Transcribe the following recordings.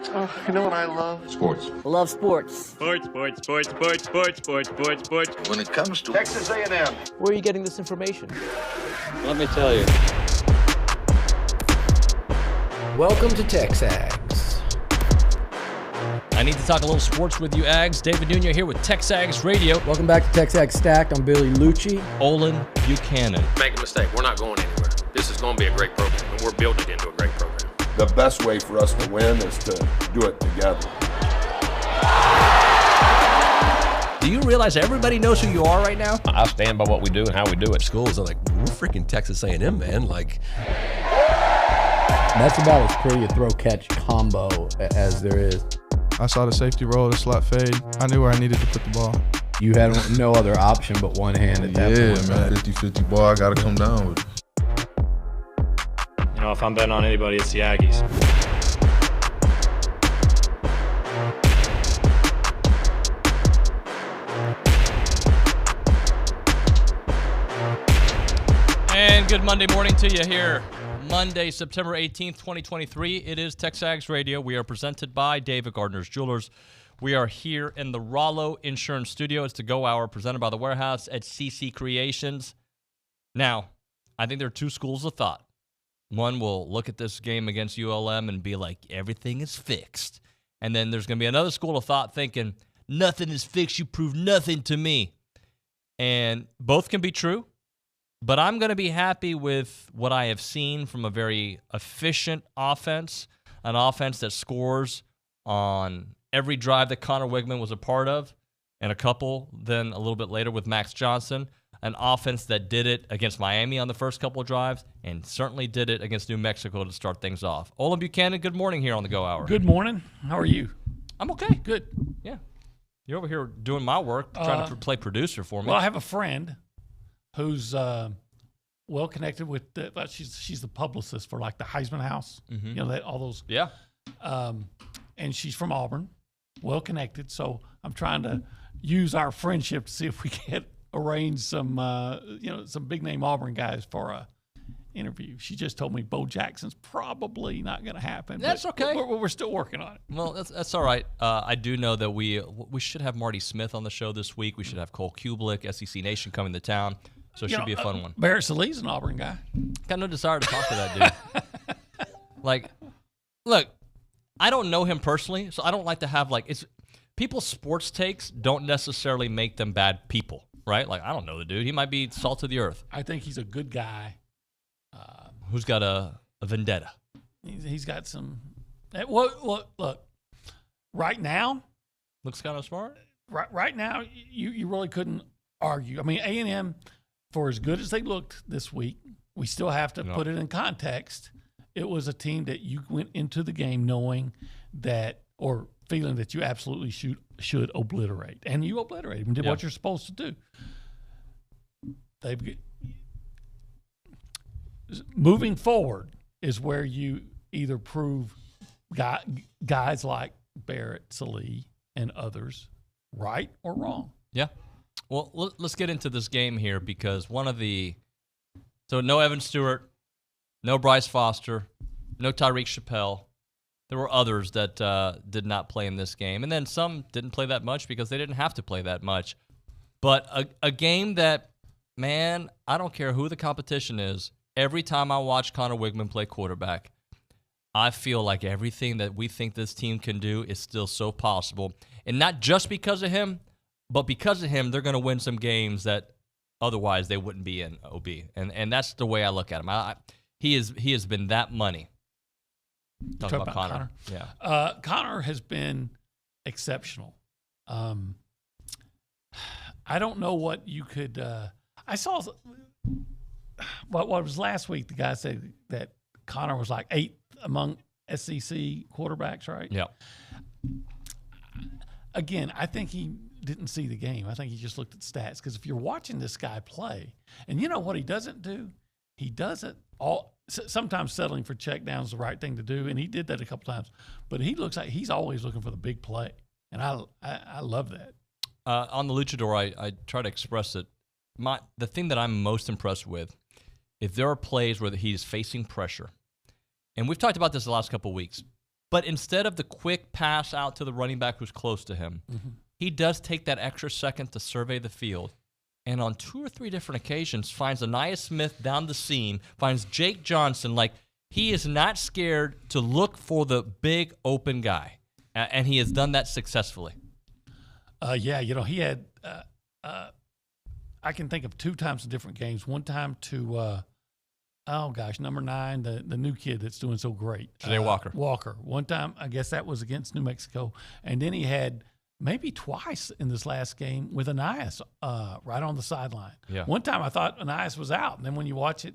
Oh, you know what I love? Sports. Love sports. Sports. When it comes to Texas A&M. Where are you getting this information? let me tell you. Welcome to TexAgs. I need to talk a little sports with you, Ags. David Nuño here with TexAgs Radio. Welcome back to TexAgs Stacked. I'm Billy Liucci. Olin Buchanan. Make a mistake. We're not going anywhere. This is going to be a great program, and we're building it into a great program. The best way for us to win is to do it together. Do you realize everybody knows who you are right now? I stand by what we do and how we do it. Schools are like, we're freaking Texas A&M, man. Like, That's about as pretty a throw-catch combo as there is. I saw the safety roll, the slot fade. I knew where I needed to put the ball. You had no other option but one hand at that point. Yeah, man. 50-50 ball, I got to come down with it. You know, if I'm betting on anybody, it's the Aggies. And good Monday morning to you here. Monday, September 18th, 2023. It is TexAgs Radio. We are presented by David Gardner's Jewelers. We are here in the Rollo Insurance Studio. It's the Go Hour presented by the Warehouse at CC Creations. Now, I think there are two schools of thought. One will look at this game against ULM and be like, everything is fixed. And then there's going to be another school of thought thinking, nothing is fixed. You prove nothing to me. And both can be true. But I'm going to be happy with what I have seen from a very efficient offense, an offense that scores on every drive that Connor Wigman was a part of, and a couple then a little bit later with Max Johnson, an offense that did it against Miami on the first couple of drives and certainly did it against New Mexico to start things off. Olin Buchanan, good morning here on the Go Hour. Good morning. How are you? I'm okay. Good. Yeah. You're over here doing my work, trying to play producer for me. Well, I have a friend who's well connected with she's the publicist for like the Heisman House. Mm-hmm. You know, all those. Yeah. And she's from Auburn, well connected. So I'm trying to use our friendship to see if we can arrange some some big name Auburn guys for a interview. She just told me Bo Jackson's probably not going to happen. That's okay. We're still working on it. Well, that's all right. I do know that we should have Marty Smith on the show this week. We should have Cole Kubelik, SEC Nation, coming to town. So it should be a fun one. Barrett Sallee's an Auburn guy. Got no desire to talk to that dude. Like, look, I don't know him personally, so I don't like to have people's sports takes don't necessarily make them bad people, right? Like, I don't know the dude. He might be salt of the earth. I think he's a good guy. Who's got a vendetta? He's got some. Look. Right now, looks kind of smart. Right now, you really couldn't argue. I mean, A&M, for as good as they looked this week, we still have to put it in context. It was a team that you went into the game knowing that, or feeling that you absolutely should obliterate, and you obliterated and did what you're supposed to do. Moving forward is where you either prove guys like Barrett, Sallee, and others right or wrong. Yeah. Well, let's get into this game here because no Evan Stewart, no Bryce Foster, no Tyreek Chappelle. There were others that did not play in this game. And then some didn't play that much because they didn't have to play that much. But a game that, man, I don't care who the competition is. Every time I watch Connor Wigman play quarterback, I feel like everything that we think this team can do is still so possible. And not just because of him, but because of him, they're going to win some games that otherwise they wouldn't be in OB. And that's the way I look at him. He has been that money. Talk about Connor. Yeah. Connor has been exceptional. I don't know what you could I saw what was last week, the guy said that Connor was like 8th among SEC quarterbacks, right? Yeah. Again, I think he didn't see the game. I think he just looked at stats. Because if you're watching this guy play, and you know what he doesn't do? He doesn't sometimes settling for check down is the right thing to do, and he did that a couple times. But he looks like he's always looking for the big play, and I love that. On the Luchador, I try to express it. The thing that I'm most impressed with, if there are plays where he's facing pressure, and we've talked about this the last couple of weeks, But instead of the quick pass out to the running back who's close to him, he does take that extra second to survey the field. And on 2 or 3 different occasions, finds Aniyah Smith down the seam, finds Jake Johnson. Like, he is not scared to look for the big open guy. And he has done that successfully. Yeah, he had I can think of 2 times in different games. One time to number 9, the new kid that's doing so great. Janae Walker. Walker. One time, I guess that was against New Mexico. And then he had maybe twice in this last game with Aniyah right on the sideline. Yeah. One time I thought Aniyah was out, and then when you watch it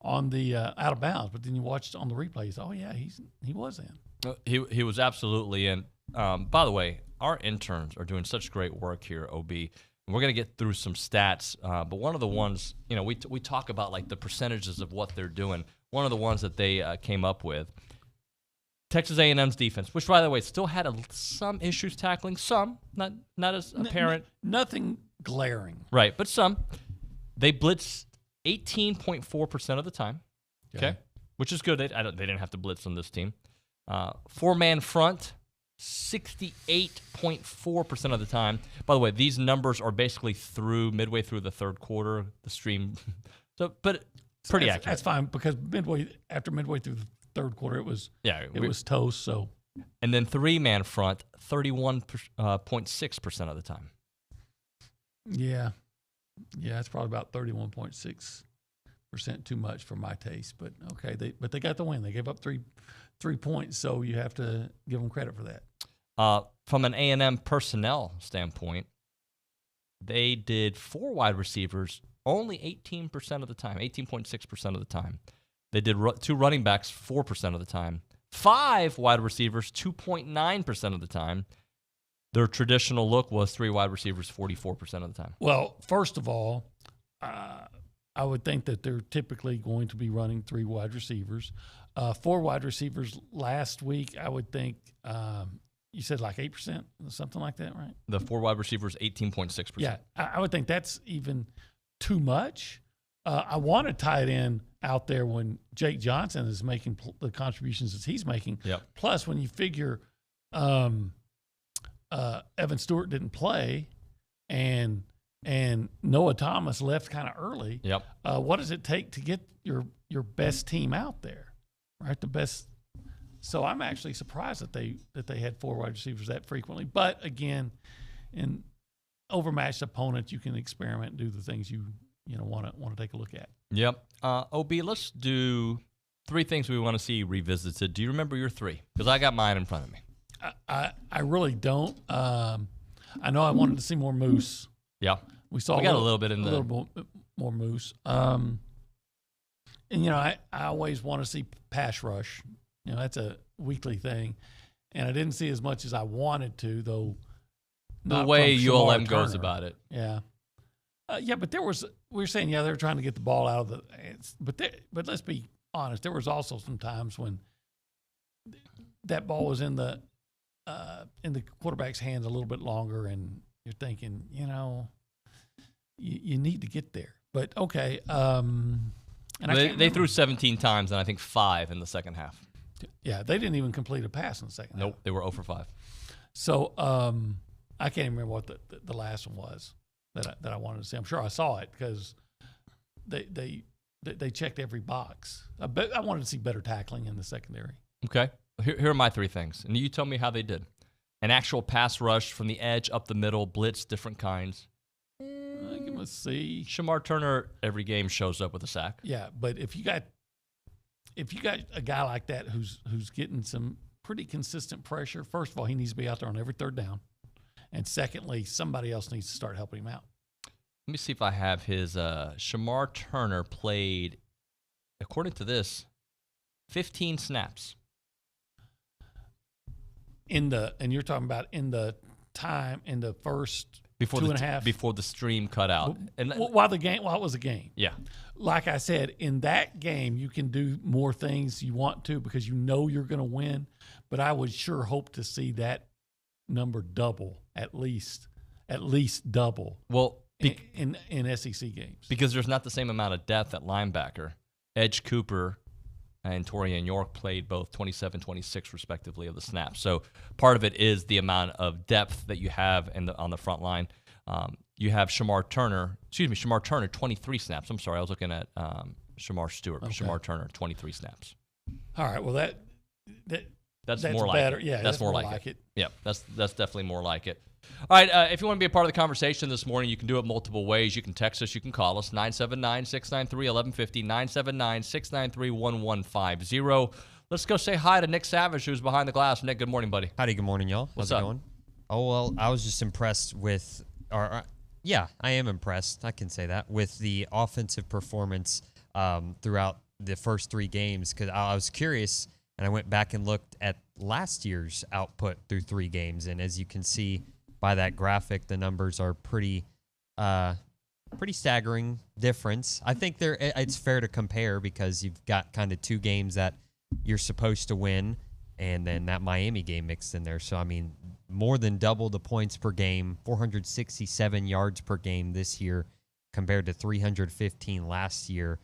on the out of bounds, but then you watch it on the replays, oh yeah, he was in. He was absolutely in. By the way, our interns are doing such great work here, OB. We're going to get through some stats, but one of the ones, we talk about like the percentages of what they're doing. One of the ones that they came up with, Texas A&M's defense, which, by the way, still had some issues tackling, some, not as apparent. Nothing glaring. Right, but some. They blitzed 18.4% of the time, okay, which is good. They didn't have to blitz on this team. 4-man front, 68.4% of the time. By the way, these numbers are basically midway through the third quarter, the stream. But pretty accurate. That's fine because after midway through the third quarter, it was toast. So, and then 3-man front, 31.6% of the time. Yeah, it's probably about 31.6% too much for my taste. But okay, they got the win. They gave up 3 points, so you have to give them credit for that. From an A&M personnel standpoint, they did 4 wide receivers only 18% of the time, 18.6% of the time. They did 2 running backs 4% of the time. 5 wide receivers 2.9% of the time. Their traditional look was 3 wide receivers 44% of the time. Well, first of all, I would think that they're typically going to be running 3 wide receivers. 4 wide receivers last week, I would think you said like 8%, something like that, right? The 4 wide receivers, 18.6%. Yeah, I would think that's even too much. I want a tight end out there when Jake Johnson is making the contributions that he's making. Yep. Plus, when you figure Evan Stewart didn't play and Noah Thomas left kind of early, yep. What does it take to get your best team out there, right? The best. So I'm actually surprised that they had 4 wide receivers that frequently. But again, in overmatched opponents, you can experiment and do the things you want to take a look at. Yep. OB, let's do 3 things we want to see revisited. Do you remember your 3? Because I got mine in front of me. I really don't. I know I wanted to see more moose. Yeah. We got a little bit in a little more moose. And I always want to see pass rush. That's a weekly thing, and I didn't see as much as I wanted to, though. The way ULM goes about it. Yeah. But we were saying, they're trying to get the ball out of the – but let's be honest. There was also some times when that ball was in the quarterback's hands a little bit longer, and you're thinking, you need to get there. But, okay. And they threw 17 times, and I think 5 in the second half. Yeah, they didn't even complete a pass in the second half. Nope, they were 0 for 5. So I can't even remember what the last one was that I wanted to see. I'm sure I saw it because they checked every box. I wanted to see better tackling in the secondary. Okay, here are my 3 things, and you tell me how they did. An actual pass rush from the edge up the middle, blitz, different kinds. Give us C. Shamar Turner every game shows up with a sack. Yeah, but if you got a guy like that who's getting some pretty consistent pressure, first of all, he needs to be out there on every third down. And secondly, somebody else needs to start helping him out. Let me see if I have his Shamar Turner played, according to this, 15 snaps. And you're talking about in the time in the first before 2.5 before the stream cut out, while it was a game. Yeah, like I said, in that game you can do more things you want to because you're going to win. But I would sure hope to see that number double at least double. Well, in SEC games because there's not the same amount of depth at linebacker. Edge Cooper and Torian York played both 27, 26 respectively of the snaps. So part of it is the amount of depth that you have on the front line. You have Shamar Turner, 23 snaps. I'm sorry, I was looking at Shamar Stewart. Okay. Shamar Turner, 23 snaps. All right, well, that's more like better. it. Yeah, that's more like it. Yeah, that's definitely more like it. All right, if you want to be a part of the conversation this morning, you can do it multiple ways. You can text us. You can call us, 979-693-1150, 979-693-1150. Let's go say hi to Nick Savage, who's behind the glass. Nick, good morning, buddy. Howdy, good morning, y'all. What's How's up? it going? Oh, well, I was just impressed with yeah, I am impressed. I can say that with the offensive performance throughout the first 3 games, because I was curious, and I went back and looked at last year's output through 3 games, and as you can see by that graphic, the numbers are pretty staggering difference. I think it's fair to compare because you've got kind of 2 games that you're supposed to win, and then that Miami game mixed in there. So, I mean, more than double the points per game, 467 yards per game this year compared to 315 last year.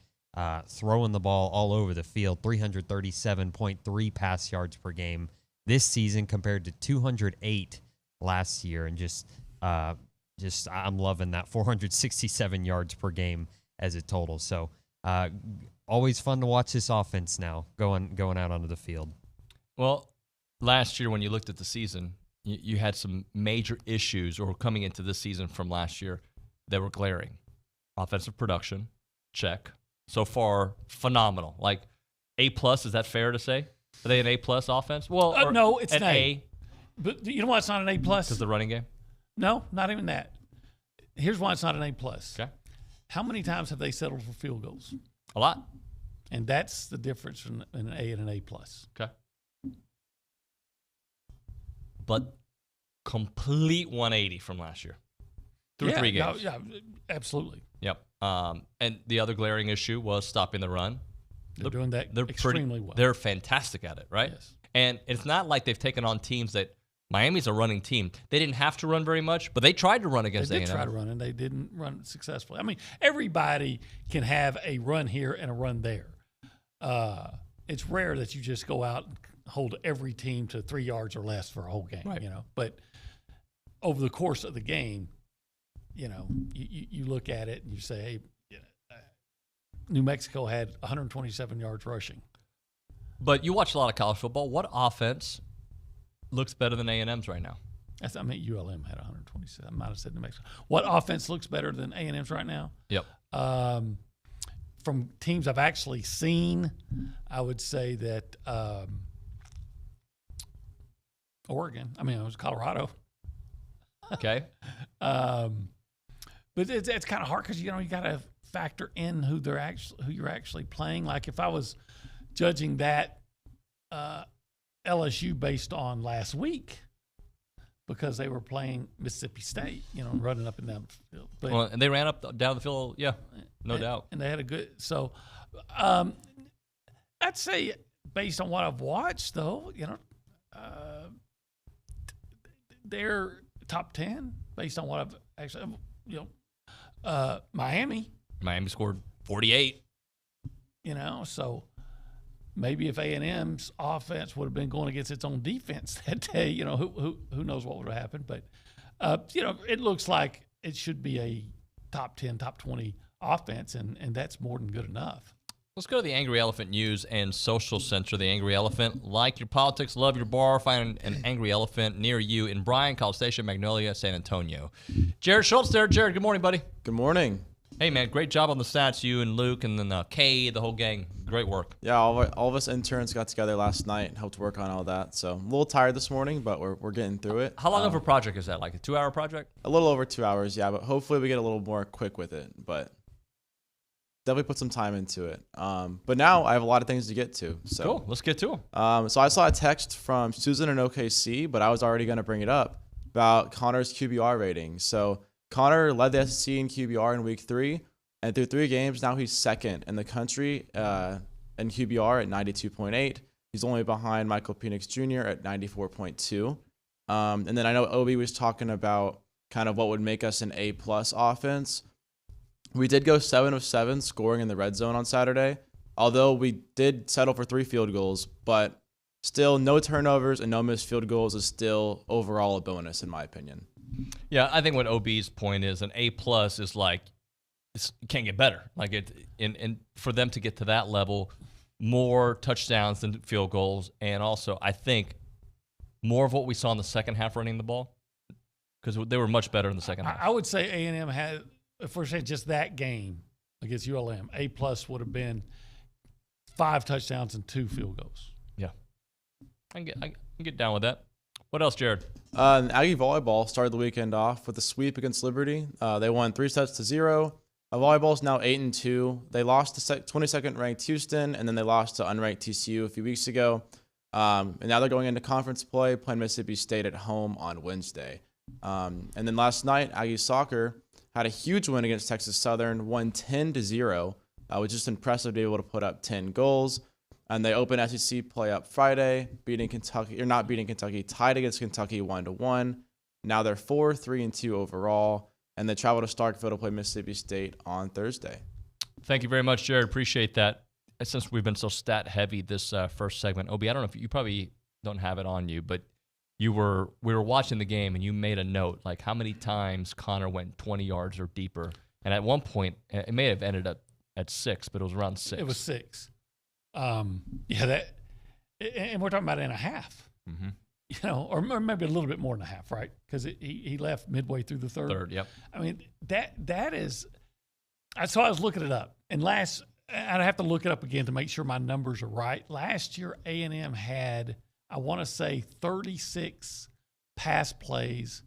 Throwing the ball all over the field, 337.3 pass yards per game this season compared to 208 last year. And just I'm loving that 467 yards per game as a total. So always fun to watch this offense now going out onto the field. Well, last year when you looked at the season, you had some major issues or coming into this season from last year that were glaring. Offensive production, check. So far, phenomenal. Like A+, is that fair to say? Are they an A+ offense? Well, no, it's an an A. But you know why it's not an A+? Because the running game? No, not even that. Here's why it's not an A+. Okay. How many times have they settled for field goals? A lot. And that's the difference from an A and an A+. Okay. But complete 180 from last year through 3 games. Yeah, absolutely. Yep. And the other glaring issue was stopping the run. They're doing that extremely well. They're fantastic at it, right? Yes. And it's not like they've taken on teams that Miami's a running team. They didn't have to run very much, but they tried to run against A&M. They did try to run, and they didn't run successfully. I mean, everybody can have a run here and a run there. It's rare that you just go out and hold every team to 3 yards or less for a whole game, right. But over the course of the game, you look at it and you say, hey, New Mexico had 127 yards rushing. But you watch a lot of college football. What offense looks better than A&M's right now? ULM had 127. I might have said New Mexico. What offense looks better than A&M's right now? Yep. From teams I've actually seen, I would say that Oregon. I mean, it was Colorado. Okay. But it's kind of hard because you got to factor in who you're actually playing. Like if I was judging that LSU based on last week because they were playing Mississippi State, running up and down the field. But, and they ran up down the field, yeah, no doubt. And they had a good – so I'd say based on what I've watched, though, they're top 10 based on what I've actually Miami scored 48. So maybe if A&M's offense would have been going against its own defense that day, who knows what would have happened. But, it looks like it should be a top 10, top 20 offense, and that's more than good enough. Let's go to the Angry Elephant News and Social Center. The Angry Elephant, like your politics, love your bar. Find an Angry Elephant near you in Bryan, College Station, Magnolia, San Antonio. Jared Schultz there. Jared, good morning, buddy. Good morning. Hey, man, great job on the stats, you and Luke and then Kay, the whole gang. Great work. Yeah, all of us interns got together last night and helped work on all that. So I'm a little tired this morning, but we're getting through it. How long of a project is that? Like a 2-hour project? A little over 2 hours, yeah, but hopefully we get a little more quick with it. But definitely put some time into it. But now I have a lot of things to get to. So cool. Let's get to them. So I saw a text from Susan in OKC, but I was already going to bring it up about Connor's QBR rating. So Connor led the SEC in QBR in week 3, and through 3 games, now he's second in the country in QBR at 92.8. He's only behind Michael Penix Jr. at 94.2. And then I know Obi was talking about kind of what would make us an A+ offense. We did go 7 of 7 scoring in the red zone on Saturday. Although we did settle for 3 field goals, but still no turnovers and no missed field goals is still overall a bonus in my opinion. Yeah, I think what OB's point is an A+ is like it can't get better. Like and for them to get to that level, more touchdowns than field goals, and also I think more of what we saw in the second half running the ball, because they were much better in the second half. I would say A&M had, if we're saying just that game against ULM, A+ would have been 5 touchdowns and 2 field goals. Yeah, I can get down with that. What else, Jared? Aggie volleyball started the weekend off with a sweep against Liberty. They won 3-0. Volleyball is now 8-2. They lost to 22nd ranked Houston, and then they lost to unranked TCU a few weeks ago. And now they're going into conference play, playing Mississippi State at home on Wednesday. And then last night, Aggie soccer had a huge win against Texas Southern, won 10-0, which is just impressive to be able to put up 10 goals. And they open SEC play up Friday, not beating Kentucky, tied against Kentucky 1-1. Now they're 4-3-2 overall, and they travel to Starkville to play Mississippi State on Thursday. Thank you very much, Jared. Appreciate that. Since we've been so stat heavy this first segment, Obi, I don't know if you probably don't have it on you, but we were watching the game and you made a note like how many times Connor went 20 yards or deeper, and at one point it may have ended up at 6, but it was around 6. It was 6. And we're talking about in a half. Mm-hmm. You know, or maybe a little bit more than a half, right? Because he left midway through the third. Yep. I mean that is. So I was looking it up, and I'd have to look it up again to make sure my numbers are right. Last year, A&M had, I want to say, 36 pass plays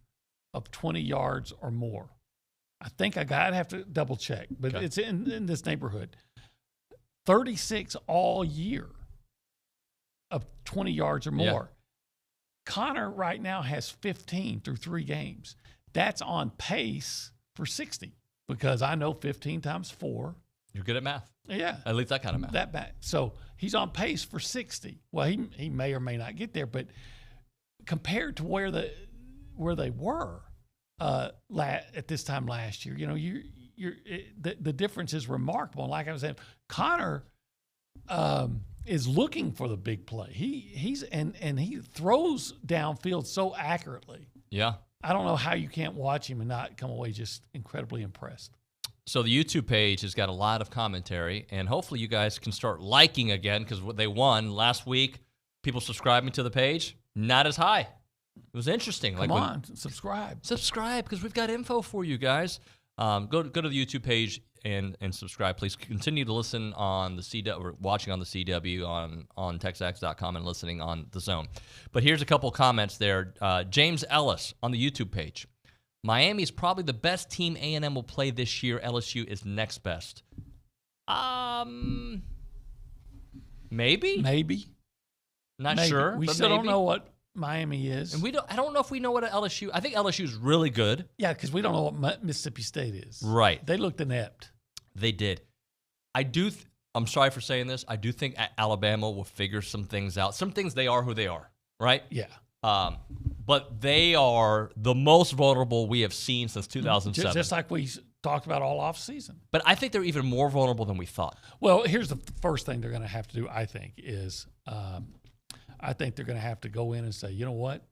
of 20 yards or more. I think I'd have to double check, but It's in this neighborhood. 36 all year of 20 yards or more. Yeah. Connor right now has 15 through 3 games. That's on pace for 60 because I know 15 times 4. You're good at math. Yeah. At least that kind of math. That bad. So he's on pace for 60. Well, he may or may not get there, but compared to where they were at this time last year, you know, the difference is remarkable. And like I was saying, Connor is looking for the big play. He throws downfield so accurately. Yeah. I don't know how you can't watch him and not come away just incredibly impressed. So the YouTube page has got a lot of commentary, and hopefully you guys can start liking again because they won last week. People subscribing to the page, not as high. It was interesting. Come on, subscribe. Subscribe because we've got info for you guys. Go to the YouTube page and subscribe. Please continue to listen on the CW, or watching on the CW on TexAgs.com and listening on The Zone. But here's a couple comments there. James Ellis on the YouTube page. Miami's probably the best team A&M will play this year. LSU is next best. Maybe. Not sure. We still don't know what Miami is. And I don't know if we know what LSU. I think LSU is really good. Yeah, because we don't know what Mississippi State is. Right. They looked inept. They did. I'm sorry for saying this. I do think Alabama will figure some things out. Some things they are who they are, right? Yeah. But they are the most vulnerable we have seen since 2007. Just like we talked about all off season. But I think they're even more vulnerable than we thought. Well, here's the first thing they're going to have to do, I think, is I think they're going to have to go in and say, you know what?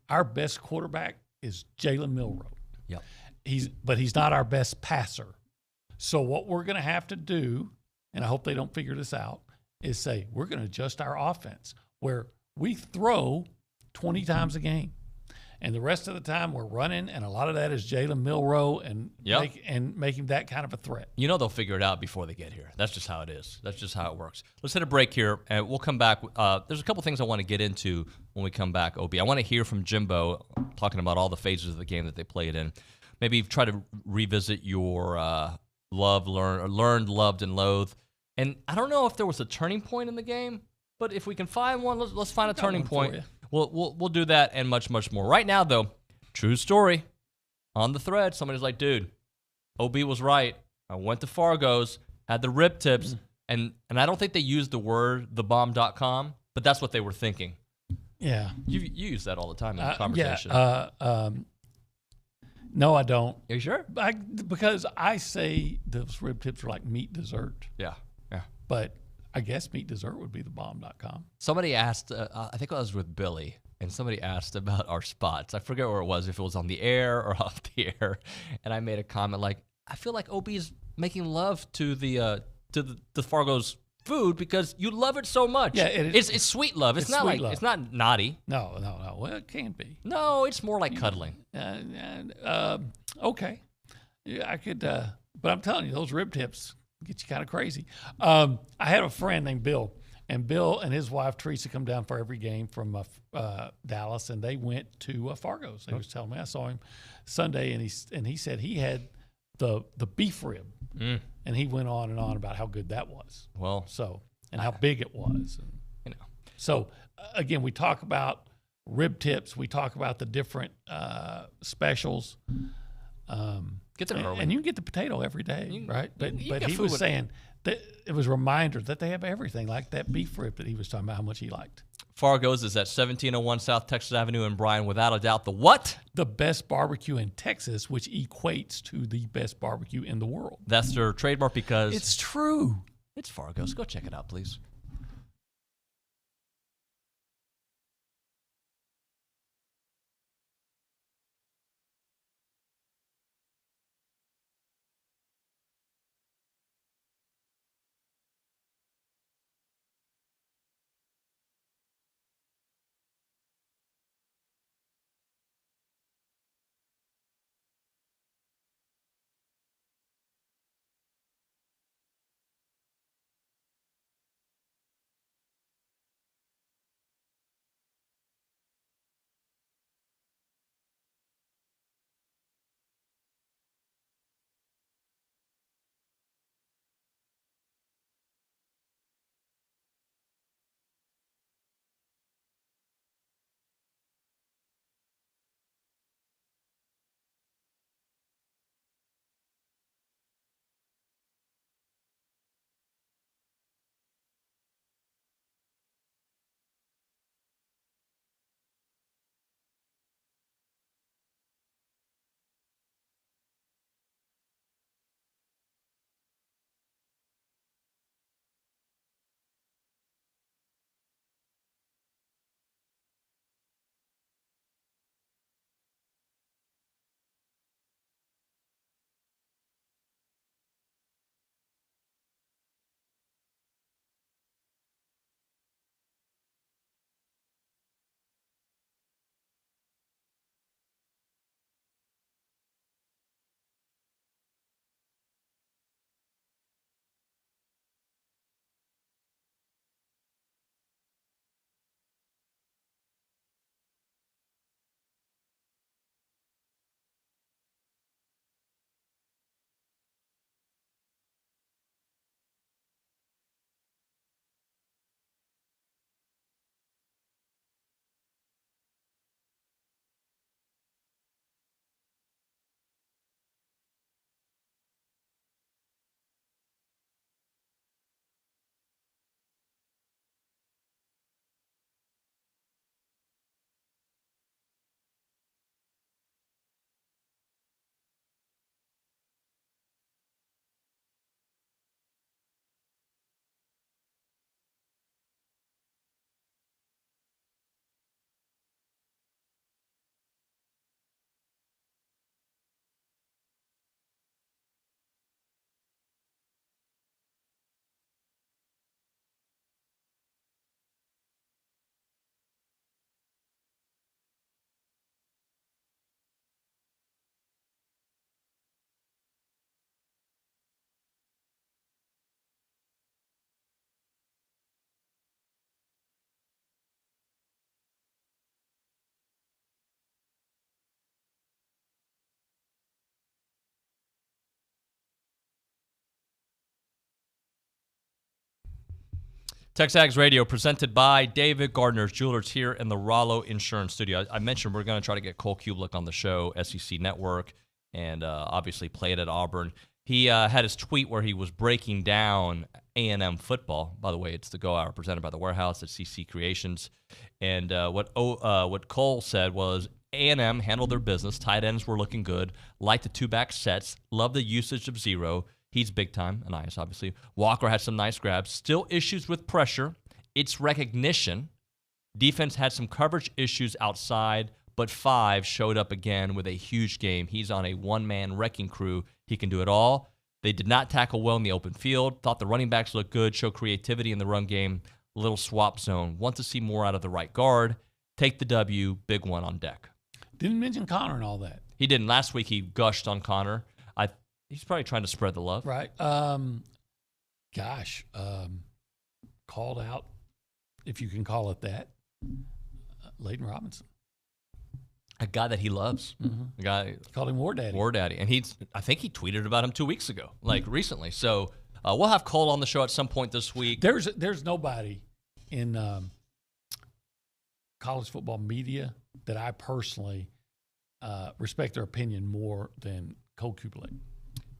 Our best quarterback is Jalen Milroe. Yeah. But he's not our best passer. So what we're going to have to do, and I hope they don't figure this out, is say we're going to adjust our offense where we throw 20 times a game. And the rest of the time we're running, and a lot of that is Jalen Milroe and making that kind of a threat. You know they'll figure it out before they get here. That's just how it is. That's just how it works. Let's hit a break here, and we'll come back. There's a couple things I want to get into when we come back, Obi. I want to hear from Jimbo talking about all the phases of the game that they played in. Maybe try to revisit your learned, loved, and loathed. And I don't know if there was a turning point in the game, but if we can find one, let's find a turning point. We'll do that and much, much more. Right now, though, true story. On the thread, somebody's like, dude, OB was right. I went to Fargo's, had the rip tips, and I don't think they used the word thebomb.com, but that's what they were thinking. Yeah. You use that all the time in conversation. Yeah. No, I don't. Are you sure? Because I say those rib tips are like meat dessert. Yeah. But I guess meat dessert would be the bomb.com. Somebody asked, I think I was with Billy, and somebody asked about our spots. I forget where it was, if it was on the air or off the air. And I made a comment like, I feel like OB's making love to the Fargo's food because you love it so much. Yeah, it's sweet love. It's not sweet like love. It's not naughty. No. Well, it can be. No, it's more like cuddling. Okay. Yeah, I could, but I'm telling you, those rib tips get you kind of crazy. I had a friend named Bill, and Bill and his wife Teresa come down for every game from Dallas, and they went to Fargo's. He was telling me, I saw him Sunday, and he said he had the beef rib, and he went on and on about how good that was. Well, and how big it was, and, So again, we talk about rib tips. We talk about the different specials. Get them early. And you can get the potato every day, right? But he was saying that it was a reminder that they have everything, like that beef rib that he was talking about how much he liked. Fargo's is at 1701 South Texas Avenue in Bryan. Without a doubt, the what? The best barbecue in Texas, which equates to the best barbecue in the world. That's their trademark because it's true. It's Fargo's. Go check it out, please. TexAgs Radio presented by David Gardner's Jewelers here in the Rollo Insurance Studio. I mentioned we're going to try to get Cole Kubelik on the show, SEC Network, and obviously played at Auburn. He had his tweet where he was breaking down A&M football. By the way, it's the Go Hour presented by The Warehouse at CC Creations. And what Cole said was A&M handled their business. Tight ends were looking good. Liked the two-back sets. Loved the usage of zero. He's big time, Anias, obviously. Walker had some nice grabs. Still issues with pressure. It's recognition. Defense had some coverage issues outside, but 5 showed up again with a huge game. He's on a one-man wrecking crew. He can do it all. They did not tackle well in the open field. Thought the running backs looked good, show creativity in the run game. Little swap zone. Want to see more out of the right guard. Take the W. Big one on deck. Didn't mention Connor and all that. He didn't. Last week he gushed on Connor. He's probably trying to spread the love. Right. Called out, if you can call it that, Leighton Robinson. A guy that he loves. Mm-hmm. A guy called him War Daddy. War Daddy. And I think he tweeted about him 2 weeks ago, recently. So we'll have Cole on the show at some point this week. There's nobody in college football media that I personally respect their opinion more than Cole Kubelik.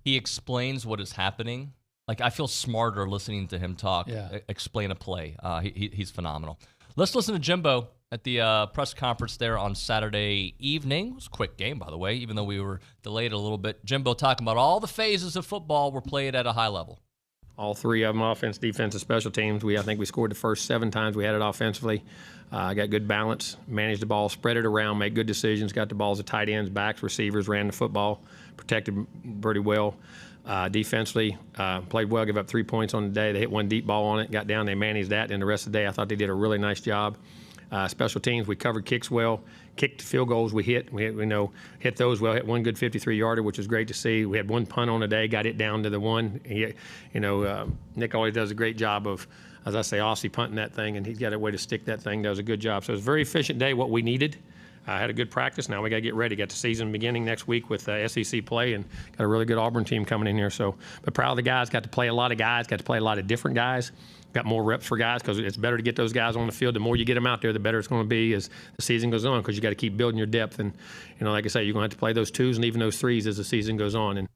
He explains what is happening. I feel smarter listening to him talk, explain a play. He's phenomenal. Let's listen to Jimbo at the press conference there on Saturday evening. It was a quick game, by the way, even though we were delayed a little bit. Jimbo talking about all the phases of football were played at a high level. All 3 of them, offense, defense, and special teams. I think we scored the first 7 times we had it offensively. Got good balance, managed the ball, spread it around, made good decisions, got the balls to tight ends, backs, receivers, ran the football, protected pretty well. Defensively, played well, gave up 3 points on the day. They hit 1 deep ball on it, got down, they managed that, and the rest of the day I thought they did a really nice job. Special teams, we covered kicks well, kicked field goals we hit. We hit those well, hit 1 good 53-yarder, which was great to see. We had 1 punt on the day, got it down to the 1. Nick always does a great job of, as I say, Aussie punting that thing, and he's got a way to stick that thing, does a good job. So it was a very efficient day, what we needed. Had a good practice. Now we got to get ready. Got the season beginning next week with SEC play, and got a really good Auburn team coming in here. So, but proud of the guys. Got to play a lot of guys. Got to play a lot of different guys. Got more reps for guys because it's better to get those guys on the field. The more you get them out there, the better it's going to be as the season goes on, because you got to keep building your depth. And like I say, you're going to have to play those 2s and even those 3s as the season goes on. And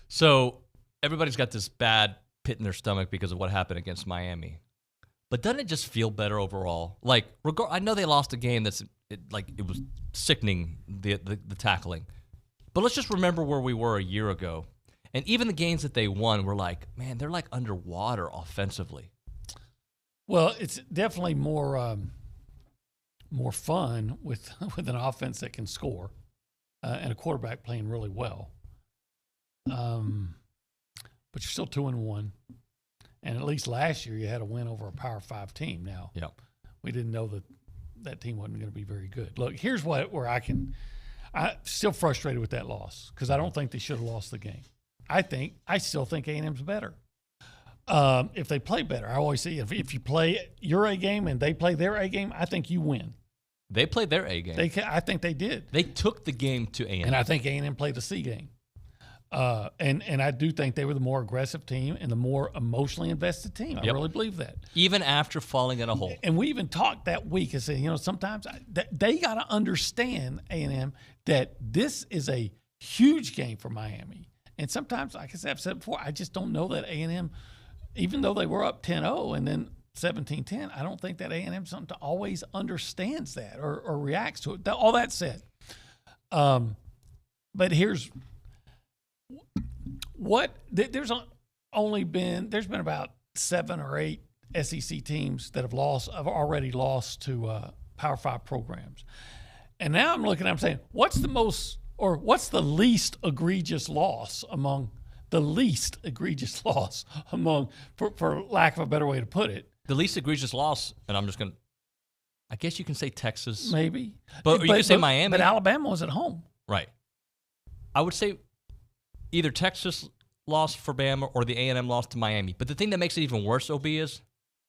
so everybody's got this bad pit in their stomach because of what happened against Miami. But doesn't it just feel better overall? I know they lost a game it was sickening, the tackling. But let's just remember where we were a year ago. And even the games that they won were man, they're underwater offensively. Well, it's definitely more fun with an offense that can score and a quarterback playing really well. But you're still 2-1. And at least last year you had a win over a Power 5 team. Now, we didn't know that team wasn't going to be very good. Look, here's where I'm still frustrated with that loss because I don't think they should have lost the game. I still think A&M's better. If they play better, I always say if you play your A game and they play their A game, I think you win. They played their A game. I think they did. They took the game to A&M. And I think A&M played the C game. And I do think they were the more aggressive team and the more emotionally invested team. I really believe that. Even after falling in a hole. And we even talked that week and said, sometimes they got to understand, A&M, that this is a huge game for Miami. And sometimes, like I said, I've said before, I just don't know that A&M, even though they were up 10-0 and then 17-10, I don't think that A&M always understands that or reacts to it. All that said, but here's there's been about 7 or 8 SEC teams that have already lost to Power 5 programs. And now I'm saying, what's the least egregious loss among for lack of a better way to put it? The least egregious loss, and I guess you can say Texas. Maybe. But you can say Miami. But Alabama was at home. Right. I would say either Texas lost for Bama or the A&M lost to Miami. But the thing that makes it even worse, OB, is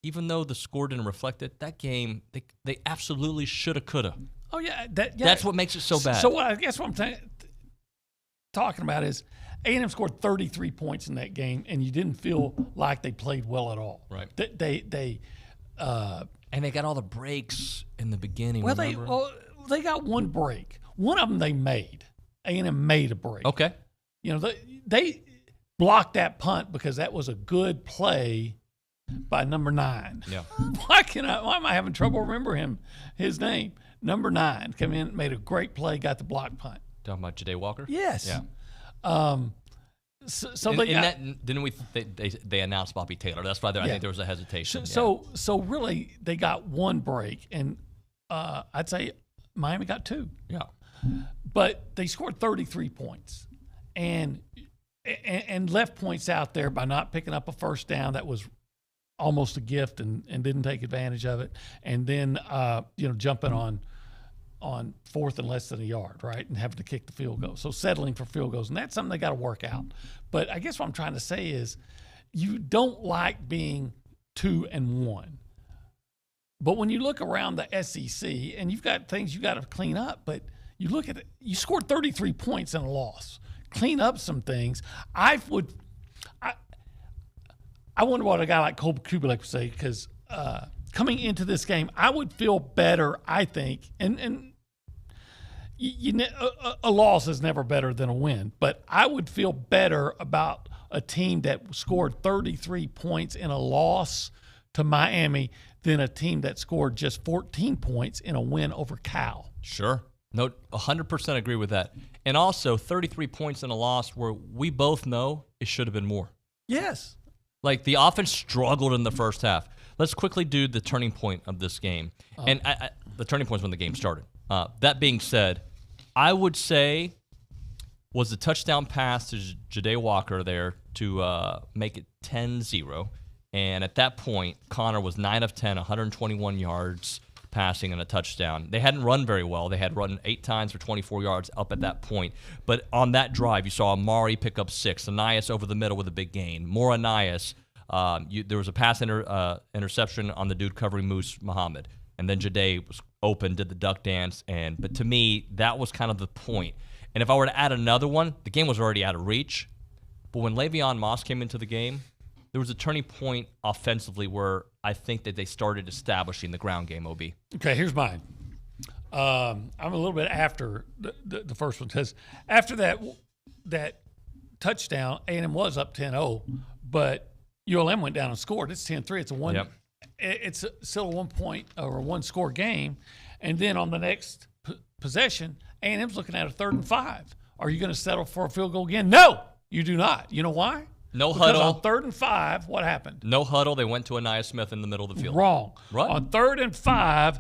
even though the score didn't reflect it, that game, they absolutely shoulda, coulda. Oh, yeah. That's what makes it so bad. So I guess what I'm talking about is A&M scored 33 points in that game, and you didn't feel like they played well at all. Right. And they got all the breaks in the beginning, well, remember? They got one break. One of them they made. A&M made a break. Okay. They blocked that punt because that was a good play by number 9. Yeah. Why am I having trouble remembering his name? Number 9 come in, made a great play, got the block punt. Talking about Ja'Day Walker? Yes. Yeah. So And, they and got, didn't they announced Bobby Taylor? That's why I think there was a hesitation. So really, they got one break, and I'd say Miami got 2. Yeah. But they scored 33 points, and left points out there by not picking up a first down that was almost a gift and didn't take advantage of it, and then jumping on 4th and less than a yard, right, and having to kick the field goal. So settling for field goals, and that's something they got to work out. But I guess what I'm trying to say is you don't like being 2-1. But when you look around the SEC, and you've got things you got to clean up, but you look at it, you scored 33 points in a loss. Clean up some things. I wonder what a guy like Cole Kubalik would say, because coming into this game, I would feel better, I think, and a loss is never better than a win, but I would feel better about a team that scored 33 points in a loss to Miami than a team that scored just 14 points in a win over Cal. Sure. No, 100% agree with that. And also 33 points in a loss where we both know it should have been more. Yes. Like, the offense struggled in the first half. Let's quickly do the turning point of this game. And the turning point is when the game started. That being said, I would say was the touchdown pass to Ja'Day Walker there to make it 10-0. And at that point, Connor was 9 of 10, 121 yards passing and a touchdown. They hadn't run very well. They had run 8 times for 24 yards up at that point. But on that drive, you saw Amari pick up 6. Anias over the middle with a big gain. More Anias. There was a pass interception on the dude covering Moose Muhammad. And then Ja'Day was open, did the duck dance. But to me, that was kind of the point. And if I were to add another one, the game was already out of reach. But when Le'Veon Moss came into the game, there was a turning point offensively where I think that they started establishing the ground game, OB. Okay, here's mine. I'm a little bit after the first one, because after that touchdown, A&M was up 10-0, but ULM went down and scored. It's 10-3. It's a one. Yep. It's still a 1 point or a 1-score game, and then on the next possession, A&M's looking at a 3rd and 5. Are you going to settle for a field goal again? No, you do not. You know why? No because huddle. On 3rd and 5, what happened? No huddle. They went to Anias Smith in the middle of the field. Wrong. Right. On 3rd and 5,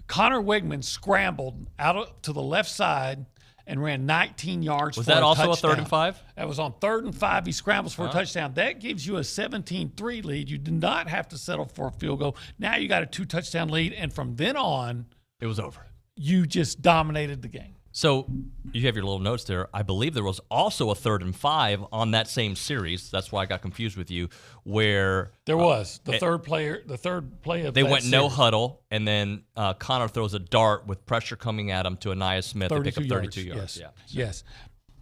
Connor Wigman scrambled out to the left side and ran 19 yards was for a touchdown. Was that also a 3rd and 5? That was on 3rd and 5. He scrambles for a touchdown. That gives you a 17-3 lead. You do not have to settle for a field goal. Now you got a 2-touchdown lead, and from then on, it was over. You just dominated the game. So you have your little notes there. I believe there was also a 3rd and 5 on that same series. That's why I got confused with you. Where there was the third play of they that went series. No huddle, and then Connor throws a dart with pressure coming at him to Anias Smith to pick up 32 yards. Yes. Yeah. Yes.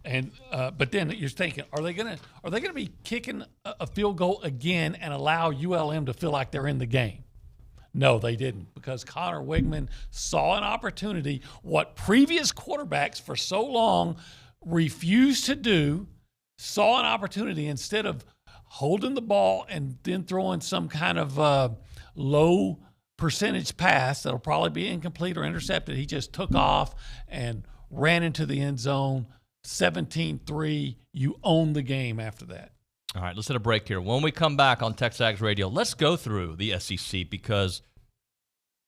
And but then you're thinking, are they gonna be kicking a field goal again and allow ULM to feel like they're in the game? No, they didn't, because Connor Wigman saw an opportunity, what previous quarterbacks for so long refused to do, saw an opportunity instead of holding the ball and then throwing some kind of low percentage pass that'll probably be incomplete or intercepted. He just took off and ran into the end zone. 17-3, you own the game after that. All right, let's hit a break here. When we come back on TexAgs Radio, let's go through the SEC because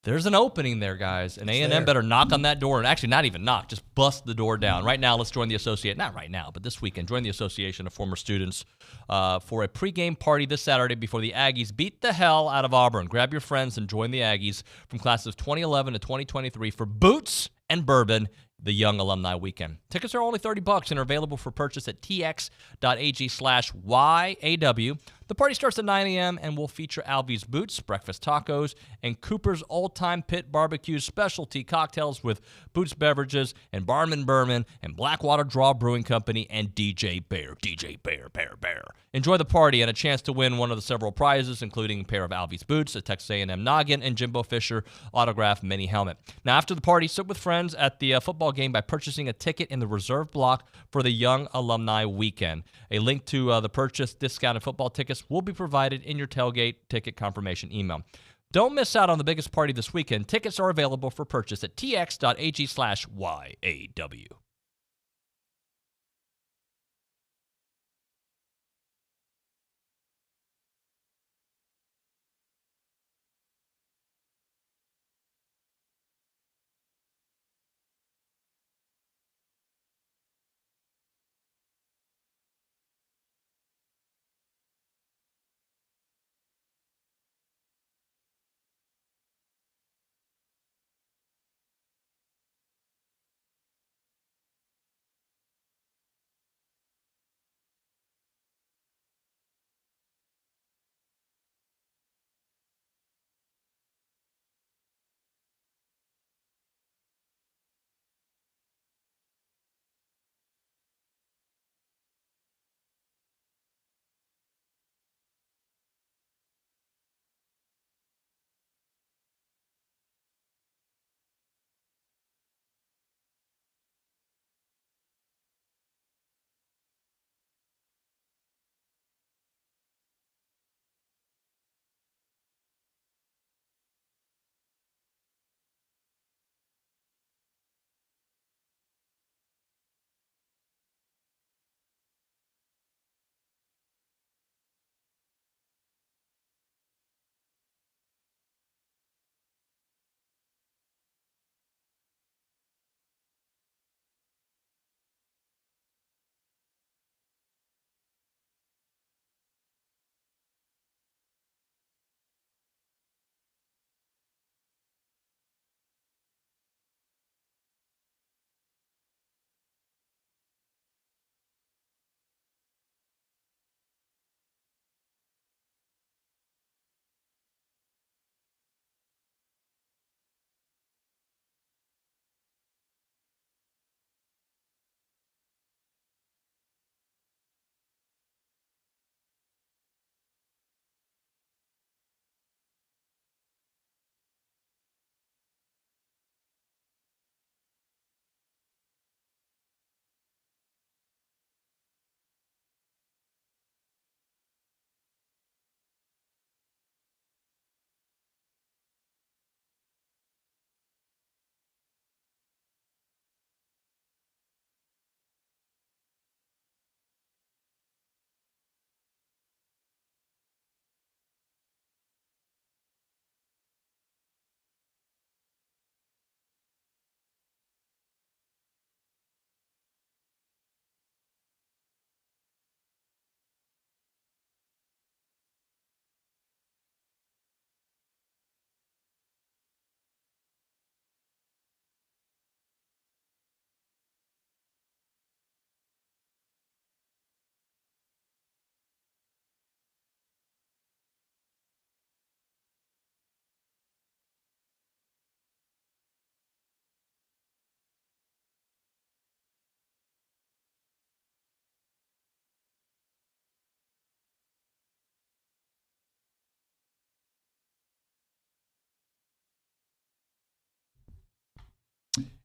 there's an opening there, guys. And A&M better knock on that door, and actually not even knock, just bust the door down. Right now, let's join the associate. Not right now, but this weekend, join the Association of Former Students for a pregame party this Saturday before the Aggies beat the hell out of Auburn. Grab your friends and join the Aggies from classes of 2011 to 2023 for boots and bourbon. The Young Alumni Weekend. Tickets are only $30 and are available for purchase at tx.ag/YAW. The party starts at 9 a.m. and will feature Alvy's Boots, breakfast tacos, and Cooper's Old Time Pit Barbecue's specialty cocktails with Boots Beverages and Barman Bourbon and Blackwater Draw Brewing Company and DJ Bear. Enjoy the party and a chance to win one of the several prizes, including a pair of Alvy's Boots, a Texas A&M noggin, and Jimbo Fisher autographed mini helmet. Now, after the party, sit with friends at the football game by purchasing a ticket in the reserve block for the Young Alumni Weekend. A link to the purchase discounted football tickets will be provided in your tailgate ticket confirmation email. Don't miss out on the biggest party this weekend. Tickets are available for purchase at tx.ag/YAW.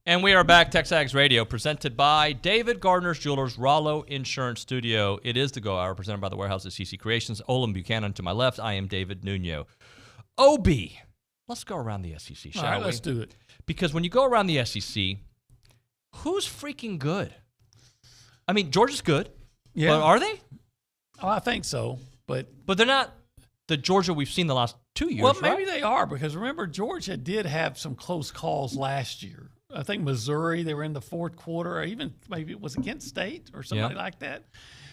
And we are back, TexAgs Radio, presented by David Gardner's Jewelers, Rollo Insurance Studio. It is the Go Hour, presented by the Warehouse at CC Creations. Olin Buchanan to my left. I am David Nuño. OB, let's go around the SEC, shall we? All right, let's do it. Because when you go around the SEC, who's freaking good? I mean, Georgia's good. Yeah. But are they? Oh, I think so. But they're not the Georgia we've seen the last 2 years, well, right? maybe they are, because remember, Georgia did have some close calls last year. I think Missouri, they were in the fourth quarter, or even maybe it was against State or somebody like that.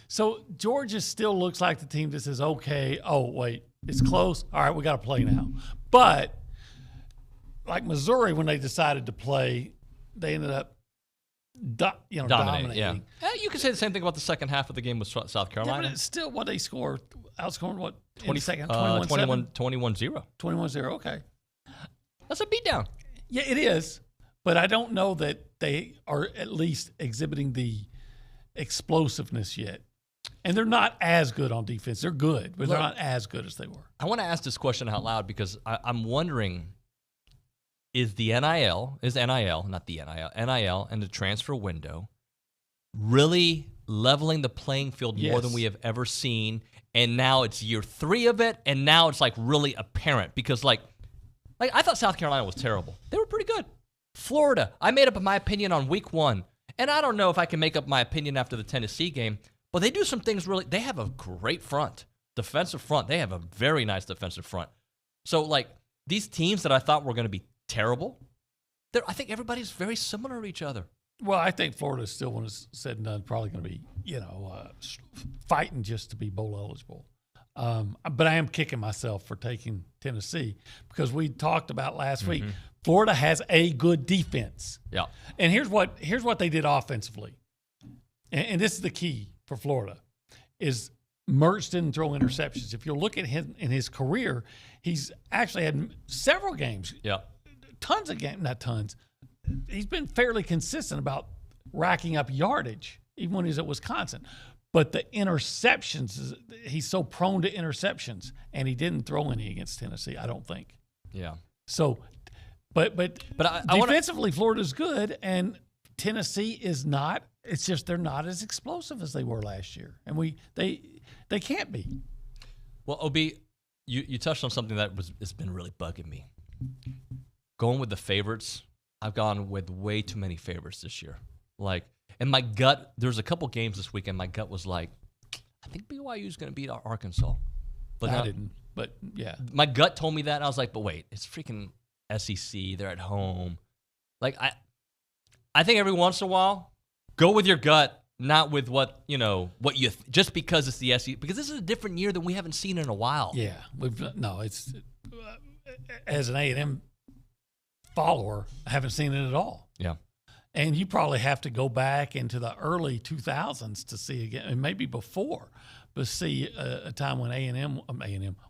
So Georgia still looks like the team that says, okay, oh, wait, it's close. All right, we got to play now. But like Missouri, when they decided to play, they ended up dominating. Yeah. You can say the same thing about the second half of the game with South Carolina. Yeah, but it's still what they scored, outscoring what? 21-0. 21-0, okay. That's a beatdown. Yeah, it is. But I don't know that they are at least exhibiting the explosiveness yet. And they're not as good on defense. They're good, but they're not as good as they were. I want to ask this question out loud because I'm wondering, is NIL and the transfer window really leveling the playing field more than we have ever seen? And now it's year 3 of it, and now it's like really apparent because like I thought South Carolina was terrible. They were pretty good. Florida, I made up my opinion on week 1, and I don't know if I can make up my opinion after the Tennessee game, but they do some things really. They have a great defensive front. They have a very nice defensive front. So like these teams that I thought were going to be terrible, I think everybody's very similar to each other. Well, I think Florida still, when it's said and done, probably going to be, fighting just to be bowl eligible. But I am kicking myself for taking Tennessee because we talked about last week. Florida has a good defense. Yeah. And here's what they did offensively. And this is the key for Florida, is Mertz didn't throw interceptions. If you look at him in his career, he's actually had several games. Yeah. Tons of games, not tons. He's been fairly consistent about racking up yardage, even when he's at Wisconsin. But the interceptions, he's so prone to interceptions, and he didn't throw any against Tennessee, I don't think. Yeah. So, but I defensively, Florida's good, and Tennessee is not. It's just they're not as explosive as they were last year, and they can't be. Well, OB, you touched on something that has been really bugging me. Going with the favorites, I've gone with way too many favorites this year. And my gut, there's a couple games this weekend, my gut was like, I think BYU is going to beat Arkansas. But I didn't. But, yeah. My gut told me that, and I was like, but wait, it's freaking SEC. They're at home. I think every once in a while, go with your gut, not with what you just because it's the SEC. Because this is a different year than we haven't seen in a while. Yeah. It's as an A&M follower, I haven't seen it at all. Yeah. And you probably have to go back into the early 2000s to see again, and maybe before, but see a time when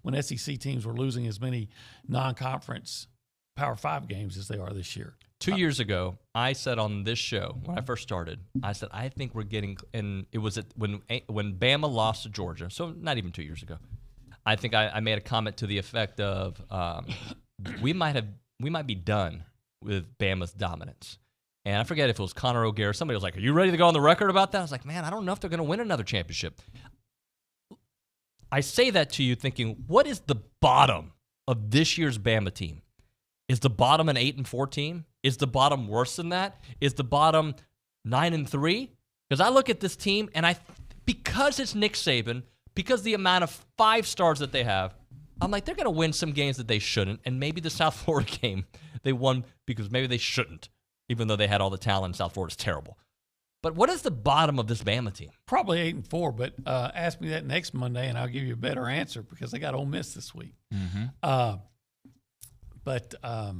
when SEC teams were losing as many non-conference Power 5 games as they are this year. 2 years ago, I said on this show, when I first started, I said, I think we're getting, and it was when Bama lost to Georgia, so not even 2 years ago. I think I made a comment to the effect of we might be done with Bama's dominance. And I forget if it was Connor O'Gara. Somebody was like, are you ready to go on the record about that? I was like, man, I don't know if they're going to win another championship. I say that to you thinking, what is the bottom of this year's Bama team? Is the bottom an 8-4 team? Is the bottom worse than that? Is the bottom 9-3? Because I look at this team, and because it's Nick Saban, because the amount of 5 stars that they have, I'm like, they're going to win some games that they shouldn't. And maybe the South Florida game they won because maybe they shouldn't, even though they had all the talent. South Florida's terrible. But what is the bottom of this Bama team? Probably 8-4, but ask me that next Monday, and I'll give you a better answer because they got Ole Miss this week. But I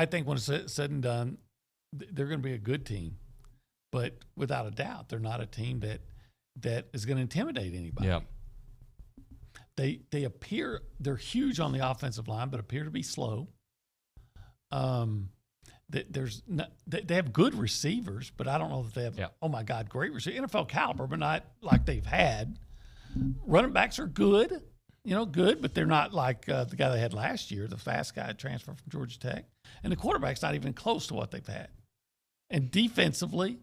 think when it's said and done, they're going to be a good team. But without a doubt, they're not a team that is going to intimidate anybody. Yeah. They appear, they're huge on the offensive line, but appear to be slow. They have good receivers, but I don't know that they have, oh my God, great receivers. NFL caliber, but not like they've had. Running backs are good. good, but they're not like the guy they had last year, the fast guy transferred from Georgia Tech. And the quarterback's not even close to what they've had. And defensively,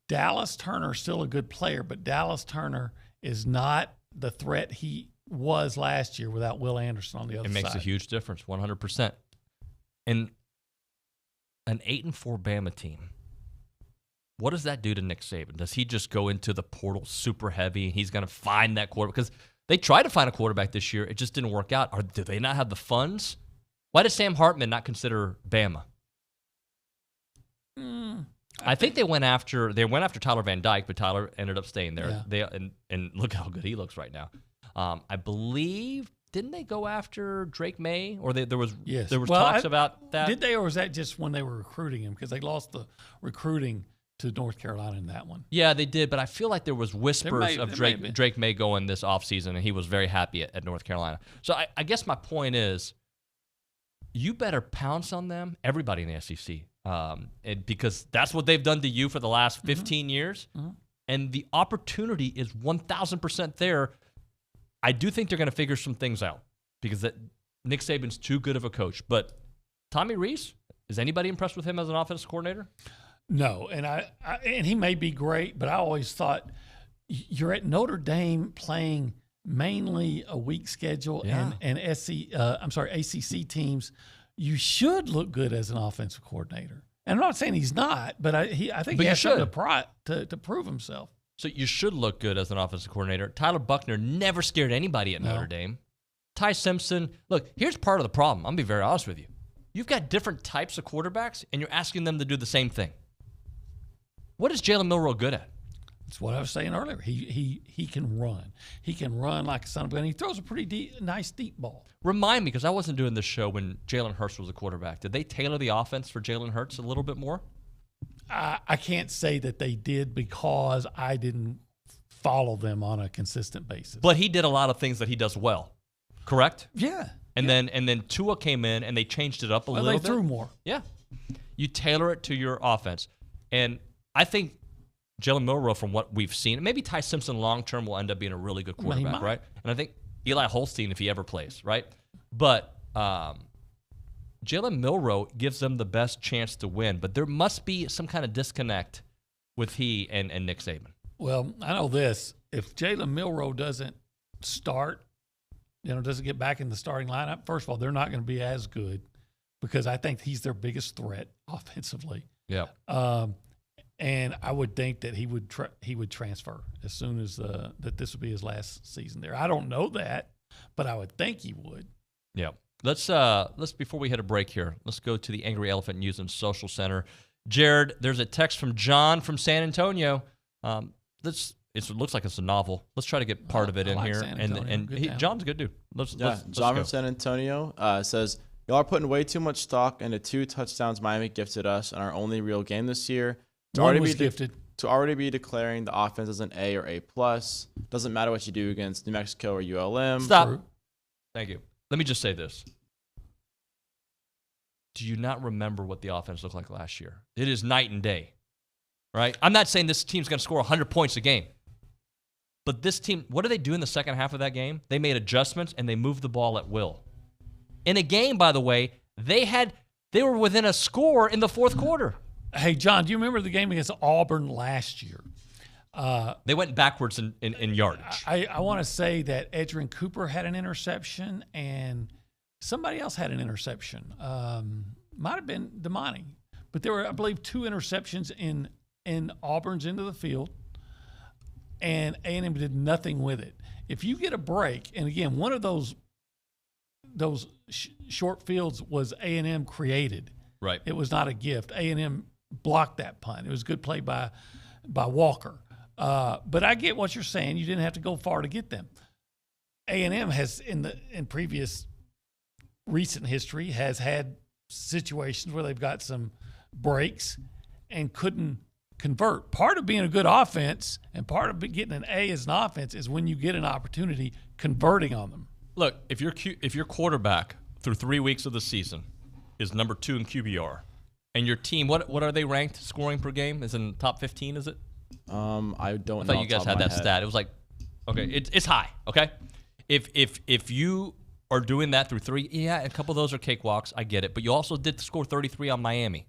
Dallas Turner's still a good player, but Dallas Turner is not the threat he was last year without Will Anderson on the other side. It makes a huge difference, 100%. And an 8-4 Bama team, what does that do to Nick Saban? Does he just go into the portal super heavy and he's going to find that quarterback? Because they tried to find a quarterback this year. It just didn't work out. Or do they not have the funds? Why does Sam Hartman not consider Bama? I think they went after Tyler Van Dyke, but Tyler ended up staying there. Yeah. And look how good he looks right now. I believe, didn't they go after Drake May? Or there was talks about that? Did they, or was that just when they were recruiting him? Because they lost the recruiting to North Carolina in that one. Yeah, they did, but I feel like there was whispers of Drake May going this offseason, and he was very happy at North Carolina. So I guess my point is, you better pounce on them, everybody in the SEC, because that's what they've done to you for the last 15 years, and the opportunity is 1,000% there. I do think they're going to figure some things out because Nick Saban's too good of a coach. But Tommy Rees, is anybody impressed with him as an offensive coordinator? No, and and he may be great, but I always thought you're at Notre Dame playing mainly a weak schedule and ACC teams. You should look good as an offensive coordinator. And I'm not saying he's not, but I think he has something to prove himself. So you should look good as an offensive coordinator. Tyler Buchner never scared anybody at Notre Dame. Ty Simpson, look, here's part of the problem. I'm going to be very honest with you. You've got different types of quarterbacks, and you're asking them to do the same thing. What is Jalen Milroe good at? That's what I was saying earlier. He can run. He can run like a son of a gun. He throws a pretty nice deep ball. Remind me, because I wasn't doing this show when Jalen Hurts was a quarterback. Did they tailor the offense for Jalen Hurts a little bit more? I can't say that they did because I didn't follow them on a consistent basis. But he did a lot of things that he does well, correct? Yeah. And then Tua came in and they changed it up a little bit. They threw more. Yeah. You tailor it to your offense. And I think Jalen Milroe, from what we've seen, maybe Ty Simpson long-term will end up being a really good quarterback, right? And I think Eli Holstein, if he ever plays, right? But Jalen Milroe gives them the best chance to win. But there must be some kind of disconnect with he and Nick Saban. Well, I know this. If Jalen Milroe doesn't start, doesn't get back in the starting lineup, first of all, they're not going to be as good because I think he's their biggest threat offensively. Yeah. And I would think that he would transfer as soon as that this would be his last season there. I don't know that, but I would think he would. Yeah. Let's before we hit a break here, let's go to the Angry Elephant News and Social Center. Jared, there's a text from John from San Antonio. It looks like it's a novel. Let's try to get part of it in here. John's a good dude. Let's John go. from San Antonio says, y'all are putting way too much stock into 2 touchdowns Miami gifted us in our only real game this year. To already be declaring the offense as an A or A+. Doesn't matter what you do against New Mexico or ULM. Stop. True. Thank you. Let me just say this. Do you not remember what the offense looked like last year? It is night and day, right? I'm not saying this team's going to score 100 points a game. But this team, what did they do in the second half of that game? They made adjustments, and they moved the ball at will. In a game, by the way, they were within a score in the fourth quarter. Hey, John, do you remember the game against Auburn last year? They went backwards in yardage. I want to say that Edgerrin Cooper had an interception, and somebody else had an interception. Might have been Damani. But there were, I believe, 2 interceptions in Auburn's into the field, and A&M did nothing with it. If you get a break, and again, one of those short fields was A&M created. Right. It was not a gift. A&M blocked that punt. It was a good play by Walker. But I get what you're saying. You didn't have to go far to get them. A&M has, in previous recent history, has had situations where they've got some breaks and couldn't convert. Part of being a good offense and part of getting an A as an offense is when you get an opportunity converting on them. Look, if your quarterback through 3 weeks of the season is number 2 in QBR, and your team, what are they ranked scoring per game? Is in top 15? Is it? I don't know. I thought you guys had that stat. It was like, okay, it's high. Okay, if you are doing that through 3, yeah, a couple of those are cakewalks. I get it. But you also did score 33 on Miami.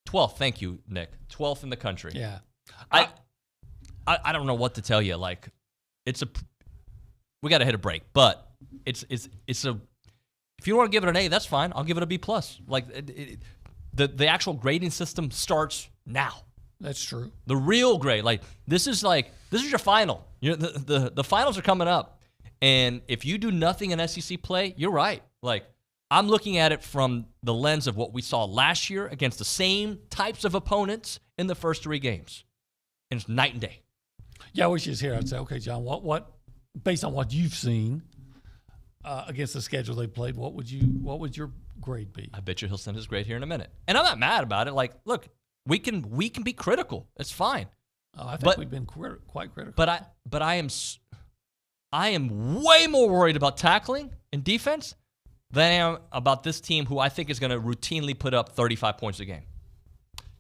12th, thank you, Nick. 12th in the country. Yeah. I don't know what to tell you. Like, we got to hit a break, but it's a. If you want to give it an A, that's fine. I'll give it a B plus. Like, the actual grading system starts now. That's true. The real grade, like this is your final. The finals are coming up, and if you do nothing in SEC play, you're right. Like, I'm looking at it from the lens of what we saw last year against the same types of opponents in the first 3 games, and it's night and day. Yeah, I wish you was here. I'd say, okay, John, what based on what you've seen against the schedule they played, what would your grade be? I bet you he'll send his grade here in a minute, and I'm not mad about it. Like, look, we can be critical. It's fine. Oh, I think we've been quite critical. But I am way more worried about tackling and defense than I am about this team, who I think is going to routinely put up 35 points a game.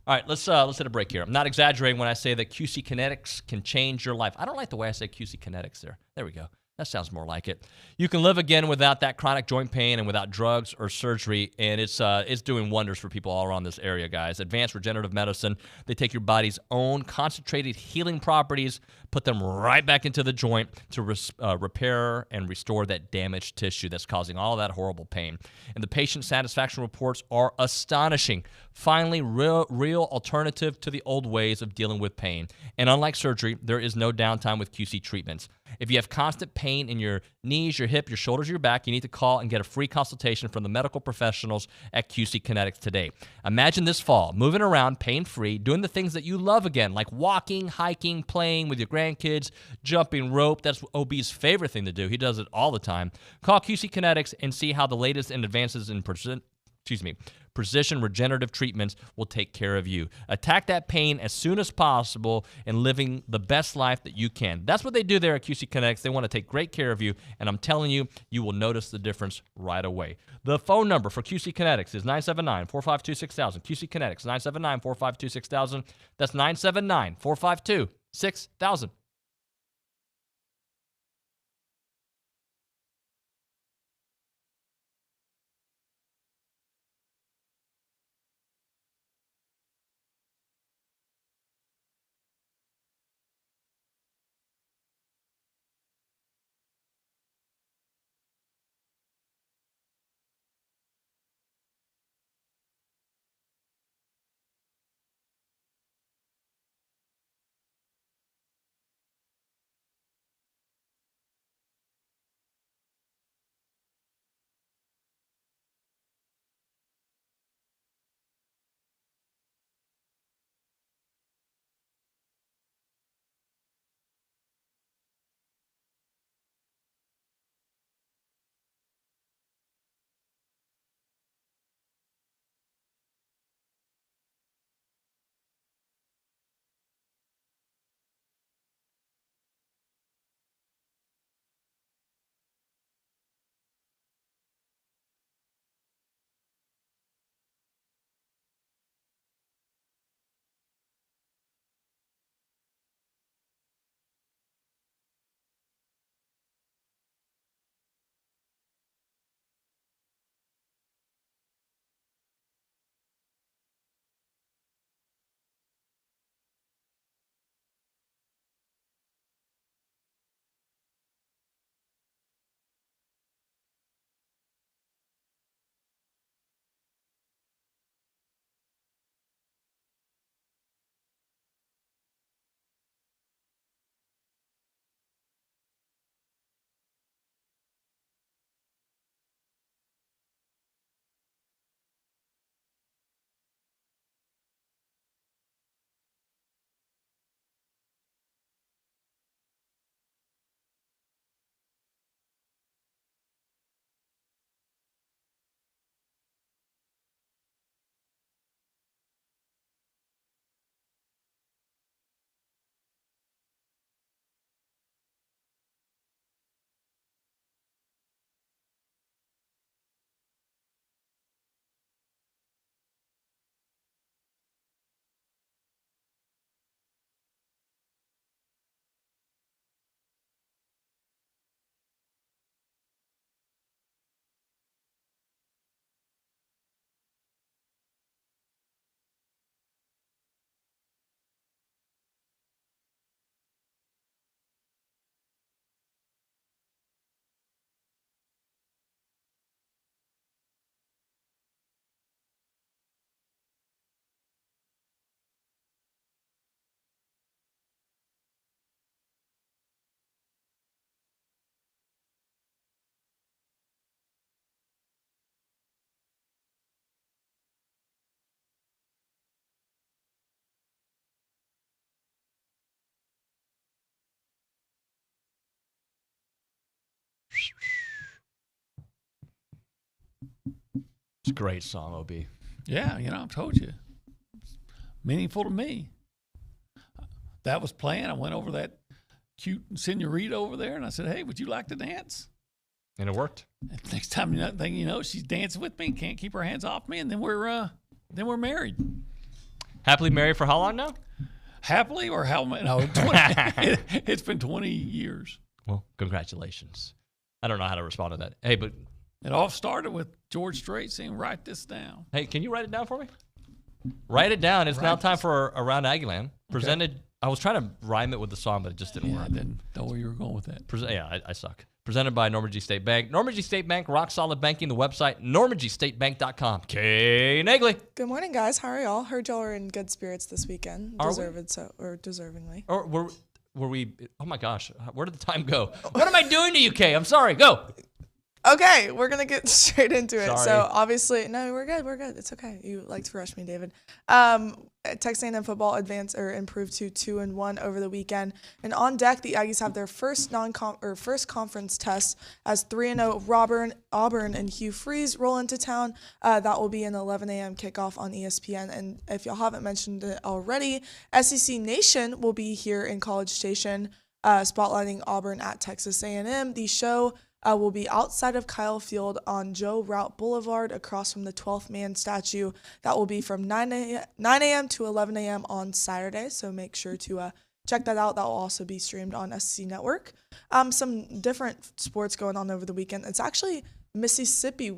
All right, let's hit a break here. I'm not exaggerating when I say that QC Kinetics can change your life. I don't like the way I say QC Kinetics there. There we go. That sounds more like it. You can live again without that chronic joint pain and without drugs or surgery, and it's doing wonders for people all around this area, guys. Advanced regenerative medicine, they take your body's own concentrated healing properties, put them right back into the joint to repair and restore that damaged tissue that's causing all that horrible pain. And the patient satisfaction reports are astonishing. Finally, real alternative to the old ways of dealing with pain. And unlike surgery, there is no downtime with QC treatments. If you have constant pain in your knees, your hip, your shoulders, your back, you need to call and get a free consultation from the medical professionals at QC Kinetics today. Imagine this fall, moving around pain-free, doing the things that you love again, like walking, hiking, playing with your grandkids, jumping rope. That's OB's favorite thing to do. He does it all the time. Call QC Kinetics and see how the latest in advances in precision regenerative treatments will take care of you. Attack that pain as soon as possible and living the best life that you can. That's what they do there at QC Kinetics. They want to take great care of you, and I'm telling you, you will notice the difference right away. The phone number for QC Kinetics is 979-452-6000. QC Kinetics, 979-452-6000. That's 979-452-6000. It's a great song, OB. Yeah, I told you. It's meaningful to me. That was playing. I went over that cute senorita over there, and I said, hey, would you like to dance? And it worked. And next time she's dancing with me and can't keep her hands off me, and then we're married. Happily married for how long now? Happily or how many? No, it's been 20 years. Well, congratulations. I don't know how to respond to that. Hey, but it all started with George Strait saying, write this down. Hey, can you write it down for me? Write it down. It's now time for Around Aggieland. Presented. Okay. I was trying to rhyme it with the song, but it just didn't work. I didn't know where you were going with that. I suck. Presented by Normandy State Bank. Normandy State Bank, rock solid banking. The website, normandystatebank.com. Kay Nagley. Good morning, guys. How are y'all? Heard y'all are in good spirits this weekend. Deservingly. Or were we? Oh my gosh, where did the time go? What am I doing to you, Kay? I'm sorry. Go. Okay, we're going to get straight into it. Sorry. So, obviously, no, we're good. It's okay. You like to rush me, David. Texas A&M football improved to 2-1 over the weekend. And on deck, the Aggies have their first conference test as 3-0 Auburn and Hugh Freeze roll into town. That will be an 11 a.m. kickoff on ESPN. And if y'all haven't mentioned it already, SEC Nation will be here in College Station, spotlighting Auburn at Texas A&M. The show will be outside of Kyle Field on Joe Route Boulevard across from the 12th man statue. That will be from 9 a.m. to 11 a.m. on Saturday, so make sure to check that out. That will also be streamed on SC Network. Some different sports going on over the weekend. It's actually Mississippi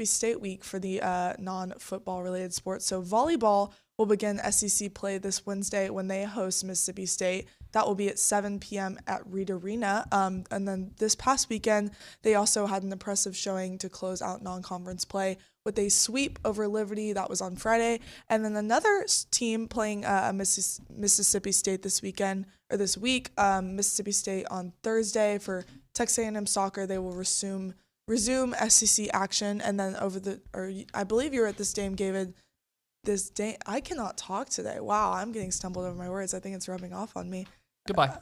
State week for the non-football related sports. So volleyball will begin SEC play this Wednesday when they host Mississippi State. That will be at 7 p.m. at Reed Arena. And then this past weekend, they also had an impressive showing to close out non-conference play with a sweep over Liberty. That was on Friday. And then another team playing Mississippi State this week, Mississippi State on Thursday. For Texas A&M soccer, they will resume SEC action. And then I believe you were at this game, David. I cannot talk today. Wow, I'm getting stumbled over my words. I think it's rubbing off on me. Goodbye.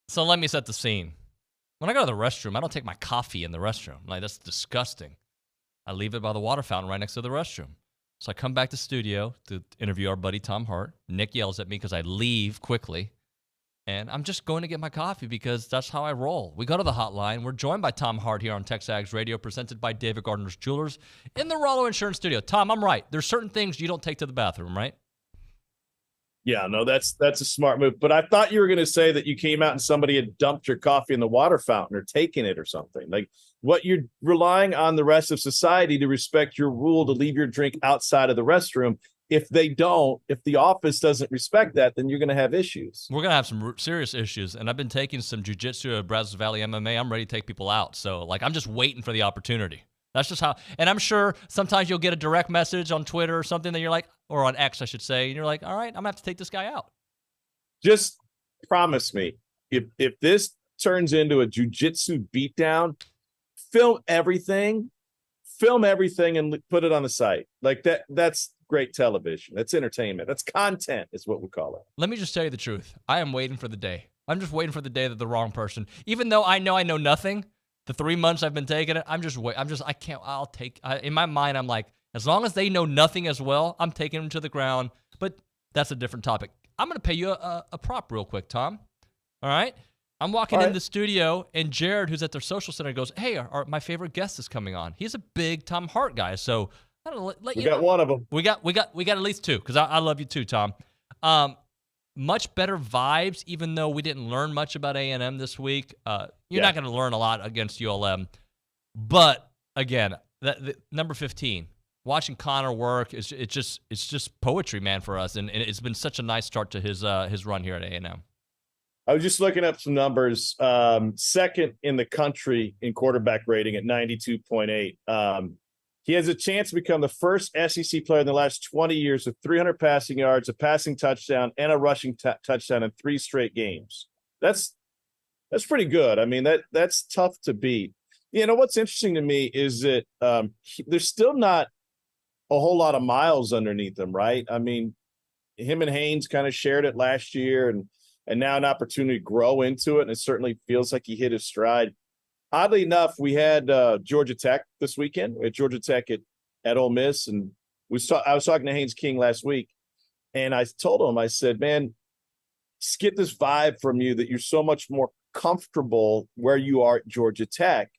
So let me set the scene. When I go to the restroom, I don't take my coffee in the restroom. Like, that's disgusting. I leave it by the water fountain right next to the restroom. So I come back to studio to interview our buddy Tom Hart. Nick yells at me because I leave quickly. And I'm just going to get my coffee because that's how I roll. We go to the hotline. We're joined by Tom Hart here on TexAgs Radio, presented by David Gardner's Jewelers in the Rollo Insurance Studio. Tom, I'm right. There's certain things you don't take to the bathroom, right? Yeah, no, that's a smart move. But I thought you were going to say that you came out and somebody had dumped your coffee in the water fountain or taken it or something. Like, what you're relying on the rest of society to respect your rule to leave your drink outside of the restroom. If they don't, if the office doesn't respect that, then you're going to have issues. We're going to have some serious issues. And I've been taking some jiu-jitsu at Brazos Valley MMA. I'm ready to take people out. So, like, I'm just waiting for the opportunity. That's just how, and I'm sure sometimes you'll get a direct message on Twitter or something that you're like, or on X, I should say, and you're like, all right, I'm going to have to take this guy out. Just promise me, if this turns into a jiu-jitsu beatdown, film everything and put it on the site. Like that's great television. That's entertainment. That's content is what we call it. Let me just tell you the truth. I am waiting for the day. I'm just waiting for the day that the wrong person, even though I know nothing, the 3 months I've been taking it, I can't, in my mind, I'm like, as long as they know nothing as well, I'm taking them to the ground. But that's a different topic. I'm going to pay you a prop real quick, Tom. All right? I'm walking in the studio, and Jared, who's at their social center, goes, hey, my favorite guest is coming on. He's a big Tom Hart guy, so I don't know, we got one of them. We got at least two, because I love you too, Tom. Much better vibes, even though we didn't learn much about A&M this week. You're not going to learn a lot against ULM. But, again, number 15, watching Connor work, it's just poetry, man, for us. And it's been such a nice start to his run here at A&M. I was just looking up some numbers. Second in the country in quarterback rating at 92.8. He has a chance to become the first SEC player in the last 20 years with 300 passing yards, a passing touchdown, and a rushing touchdown in 3 straight games. That's pretty good. I mean, that's tough to beat. You know, what's interesting to me is that there's still not a whole lot of miles underneath him, right? I mean, him and Haynes kind of shared it last year, and now an opportunity to grow into it, and it certainly feels like he hit his stride. Oddly enough, we had Georgia Tech this weekend. We had Georgia Tech at Ole Miss, and I was talking to Haynes King last week, and I told him, I said, man, just get this vibe from you that you're so much more comfortable where you are at Georgia Tech.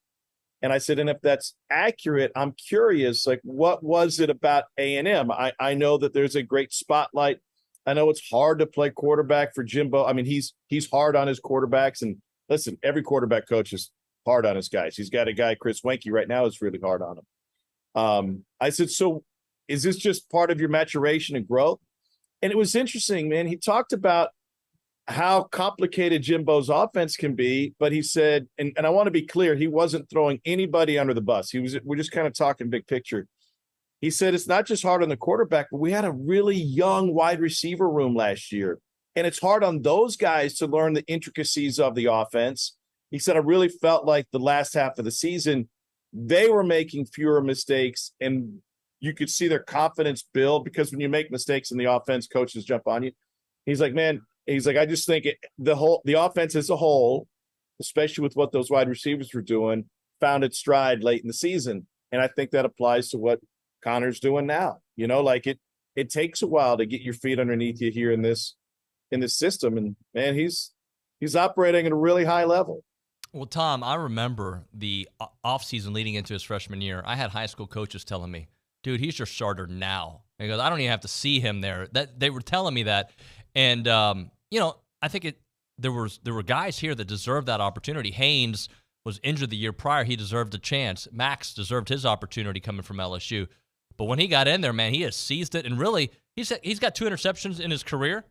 And I said, and if that's accurate, I'm curious, like, what was it about A&M? I know that there's a great spotlight. I know it's hard to play quarterback for Jimbo. I mean, he's hard on his quarterbacks. And listen, every quarterback coach is hard on his guys. He's got a guy, Chris Wenke, right now is really hard on him. I said, so is this just part of your maturation and growth? And it was interesting, man. He talked about how complicated Jimbo's offense can be, but he said, and I want to be clear, he wasn't throwing anybody under the bus. We're just kind of talking big picture. He said, it's not just hard on the quarterback, but we had a really young wide receiver room last year. And it's hard on those guys to learn the intricacies of the offense. He said, I really felt like the last half of the season, they were making fewer mistakes, and you could see their confidence build, because when you make mistakes in the offense, coaches jump on you. He's like, man, I just think the offense as a whole, especially with what those wide receivers were doing, found its stride late in the season. And I think that applies to what Connor's doing now. You know, like it takes a while to get your feet underneath you here in this system. And man, he's operating at a really high level. Well, Tom, I remember the offseason leading into his freshman year. I had high school coaches telling me, dude, he's your starter now. He goes, I don't even have to see him there. That they were telling me that. And, you know, I think there were guys here that deserved that opportunity. Haynes was injured the year prior. He deserved a chance. Max deserved his opportunity coming from LSU. But when he got in there, man, he has seized it. And really, he's got 2 interceptions in his career.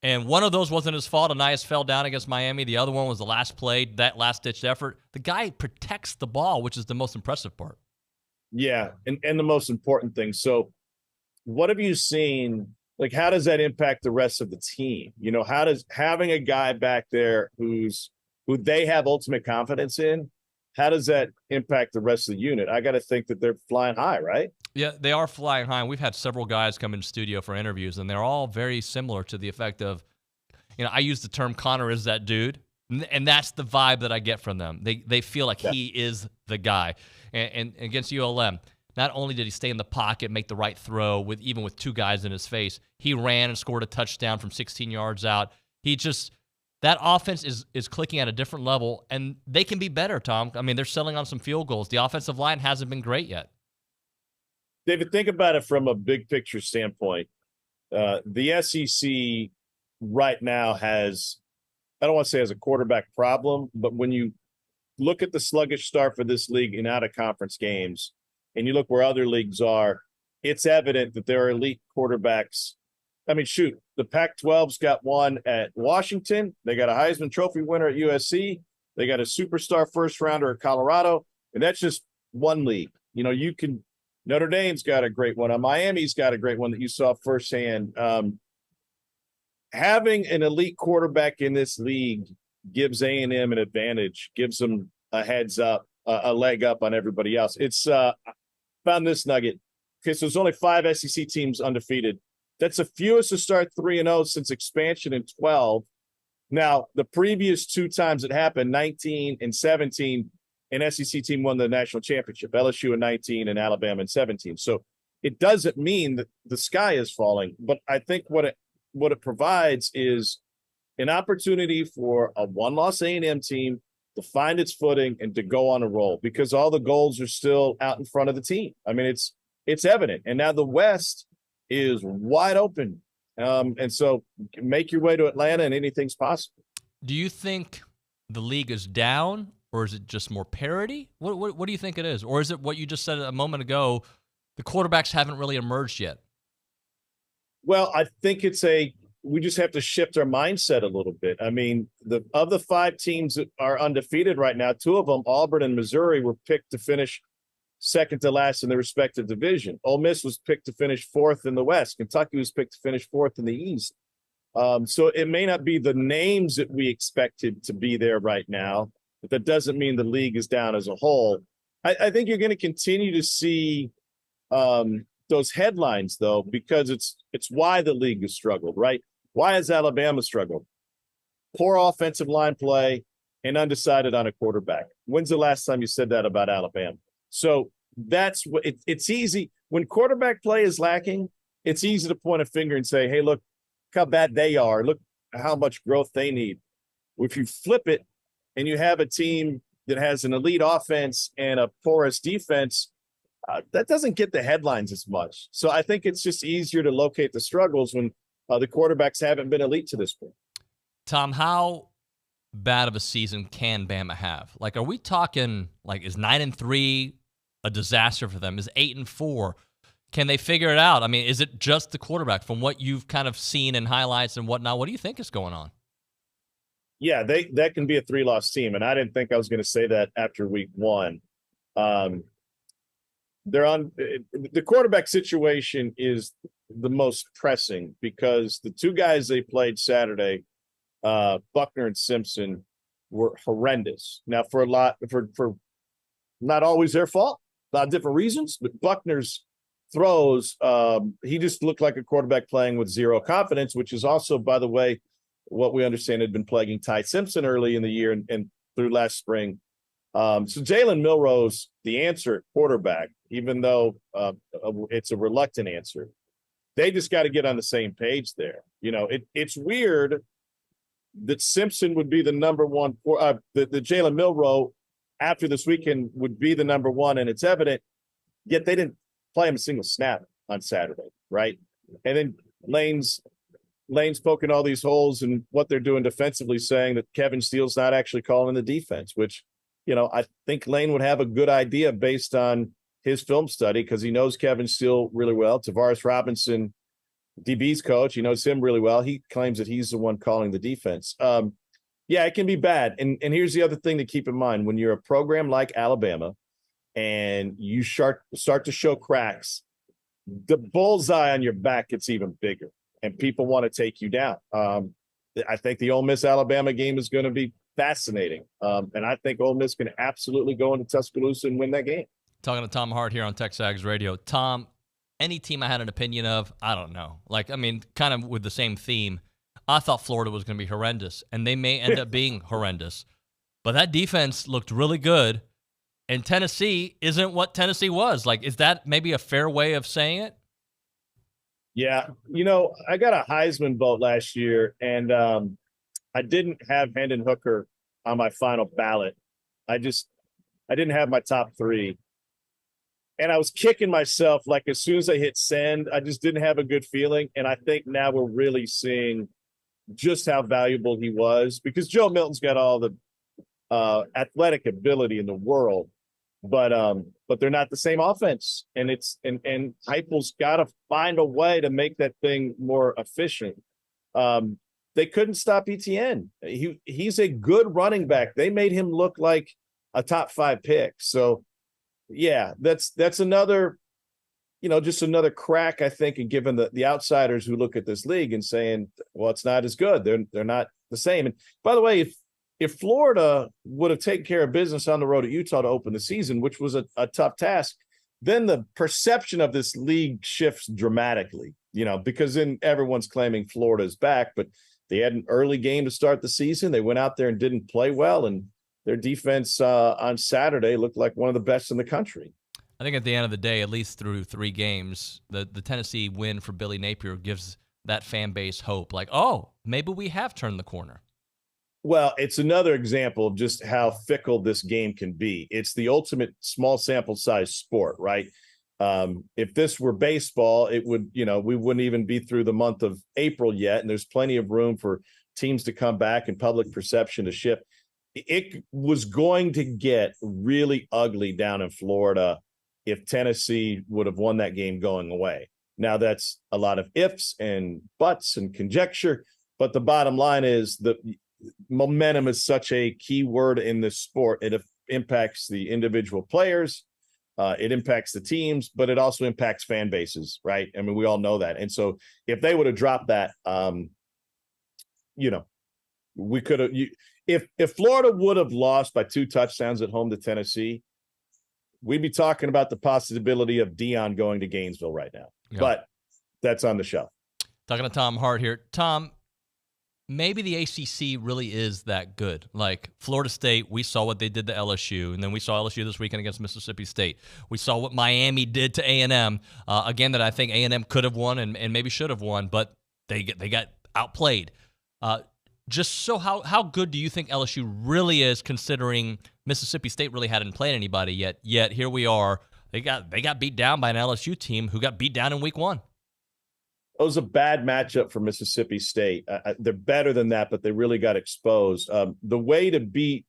And one of those wasn't his fault. Anias fell down against Miami. The other one was the last play, that last-ditch effort. The guy protects the ball, which is the most impressive part. Yeah, and the most important thing. So what have you seen? Like, how does that impact the rest of the team? You know, how does having a guy back there who they have ultimate confidence in, how does that impact the rest of the unit? I got to think that they're flying high, right? Yeah, they are flying high. And we've had several guys come in studio for interviews, and they're all very similar to the effect of, you know, I use the term Connor is that dude. And that's the vibe that I get from them. They feel like he is the guy. And against ULM, not only did he stay in the pocket, make the right throw, even with two guys in his face, he ran and scored a touchdown from 16 yards out. That offense is clicking at a different level, and they can be better, Tom. I mean, they're settling on some field goals. The offensive line hasn't been great yet. David, think about it from a big picture standpoint. The SEC right now has, I don't want to say has a quarterback problem, but when you look at the sluggish start for this league in out-of-conference games, and you look where other leagues are, it's evident that there are elite quarterbacks. I mean, shoot, the Pac-12's got one at Washington. They got a Heisman Trophy winner at USC. They got a superstar first-rounder at Colorado, and that's just one league. You know, Notre Dame's got a great one. Miami's got a great one that you saw firsthand. Having an elite quarterback in this league gives A&M an advantage, gives them a heads up, a leg up on everybody else. It's found this nugget. Okay, so there's only 5 SEC teams undefeated. That's the fewest to start 3-0 since expansion in 12. Now, the previous 2 times it happened, 19 and 17, an SEC team won the national championship, LSU in 19 and Alabama in 17. So it doesn't mean that the sky is falling, but I think what it provides is an opportunity for a one-loss A&M team to find its footing and to go on a roll, because all the goals are still out in front of the team. I mean, it's evident. And now the West is wide open. And so make your way to Atlanta and anything's possible. Do you think the league is down, or is it just more parity? What do you think it is? Or is it what you just said a moment ago, the quarterbacks haven't really emerged yet? Well, I think we just have to shift our mindset a little bit. I mean, of the 5 teams that are undefeated right now, 2 of them, Auburn and Missouri, were picked to finish second to last in their respective division. Ole Miss was picked to finish 4th in the West. Kentucky was picked to finish 4th in the East. So it may not be the names that we expected to be there right now, but that doesn't mean the league is down as a whole. I think you're going to continue to see those headlines, though, because it's why the league has struggled, right? Why has Alabama struggled? Poor offensive line play and undecided on a quarterback. When's the last time you said that about Alabama? So that's what it's easy. When quarterback play is lacking, it's easy to point a finger and say, hey, look how bad they are. Look how much growth they need. If you flip it and you have a team that has an elite offense and a porous defense, that doesn't get the headlines as much. So I think it's just easier to locate the struggles when the quarterbacks haven't been elite to this point. Tom, how bad of a season can Bama have? Like, are we talking, like, is 9-3 a disaster for them? Is 8-4? Can they figure it out? I mean, is it just the quarterback? From what you've kind of seen in highlights and whatnot, what do you think is going on? Yeah, that can be a 3-loss team, and I didn't think I was going to say that after week 1. They're on the quarterback situation is the most pressing because the 2 guys they played Saturday, Buckner and Simpson, were horrendous. Now, for not always their fault, a lot of different reasons, but Buckner's throws, he just looked like a quarterback playing with zero confidence, which is also, by the way, what we understand had been plaguing Ty Simpson early in the year and through last spring. So Jalen Milroe's the answer at quarterback, even though it's a reluctant answer. They just got to get on the same page there. You know, it's weird that Simpson would be the number one, the Jalen Milroe after this weekend would be the number 1, and it's evident, yet they didn't play him a single snap on Saturday, right? And then Lane's poking all these holes in what they're doing defensively, saying that Kevin Steele's not actually calling the defense, which, you know, I think Lane would have a good idea based on his film study because he knows Kevin Steele really well. Tavares Robinson, DB's coach, he knows him really well. He claims that he's the one calling the defense. Yeah, it can be bad. And here's the other thing to keep in mind. When you're a program like Alabama and you start to show cracks, the bullseye on your back gets even bigger, and people want to take you down. I think the Ole Miss-Alabama game is going to be fascinating. And I think Ole Miss can absolutely go into Tuscaloosa and win that game. Talking to Tom Hart here on TexAgs Radio. Tom, any team I had an opinion of, I don't know. Like, I mean, kind of with the same theme. I thought Florida was going to be horrendous, and they may end up being horrendous. But that defense looked really good, and Tennessee isn't what Tennessee was. Like, is that maybe a fair way of saying it? Yeah. I got a Heisman vote last year, and I didn't have Hendon Hooker on my final ballot. I didn't have my top 3. And I was kicking myself, like, as soon as I hit send, I just didn't have a good feeling. And I think now we're really seeing just how valuable he was, because Joe Milton's got all the athletic ability in the world, but they're not the same offense. And and Heupel's got to find a way to make that thing more efficient. They couldn't stop Etienne. He's a good running back. They made him look like a top 5 pick. So yeah, that's another, just another crack, I think, and given the outsiders who look at this league and saying, well, it's not as good. They're not the same. And by the way, if Florida would have taken care of business on the road at Utah to open the season, which was a tough task, then the perception of this league shifts dramatically, because then everyone's claiming Florida's back, but they had an early game to start the season. They went out there and didn't play well, and their defense on Saturday looked like one of the best in the country. I think at the end of the day, at least through 3 games, the Tennessee win for Billy Napier gives that fan base hope. Like, oh, maybe we have turned the corner. Well, it's another example of just how fickle this game can be. It's the ultimate small sample size sport, right? If this were baseball, it would, we wouldn't even be through the month of April yet, and there's plenty of room for teams to come back and public perception to shift. It was going to get really ugly down in Florida if Tennessee would have won that game going away. Now, that's a lot of ifs and buts and conjecture, but the bottom line is the momentum is such a key word in this sport. It impacts the individual players, it impacts the teams, but it also impacts fan bases, right? I mean, we all know that. And so if they would have dropped that, we could have if Florida would have lost by 2 touchdowns at home to Tennessee, we'd be talking about the possibility of Dion going to Gainesville right now. Yeah. But that's on the shelf. Talking to Tom Hart here. Tom, maybe the ACC really is that good. Like Florida State, we saw what they did to LSU, and then we saw LSU this weekend against Mississippi State. We saw what Miami did to A&M. Again, that I think A&M could have won and maybe should have won, but they got outplayed. Just so how good do you think LSU really is, considering Mississippi State really hadn't played anybody yet? Yet here we are. They got beat down by an LSU team who got beat down in week 1. It was a bad matchup for Mississippi State. They're better than that, but they really got exposed. The way to beat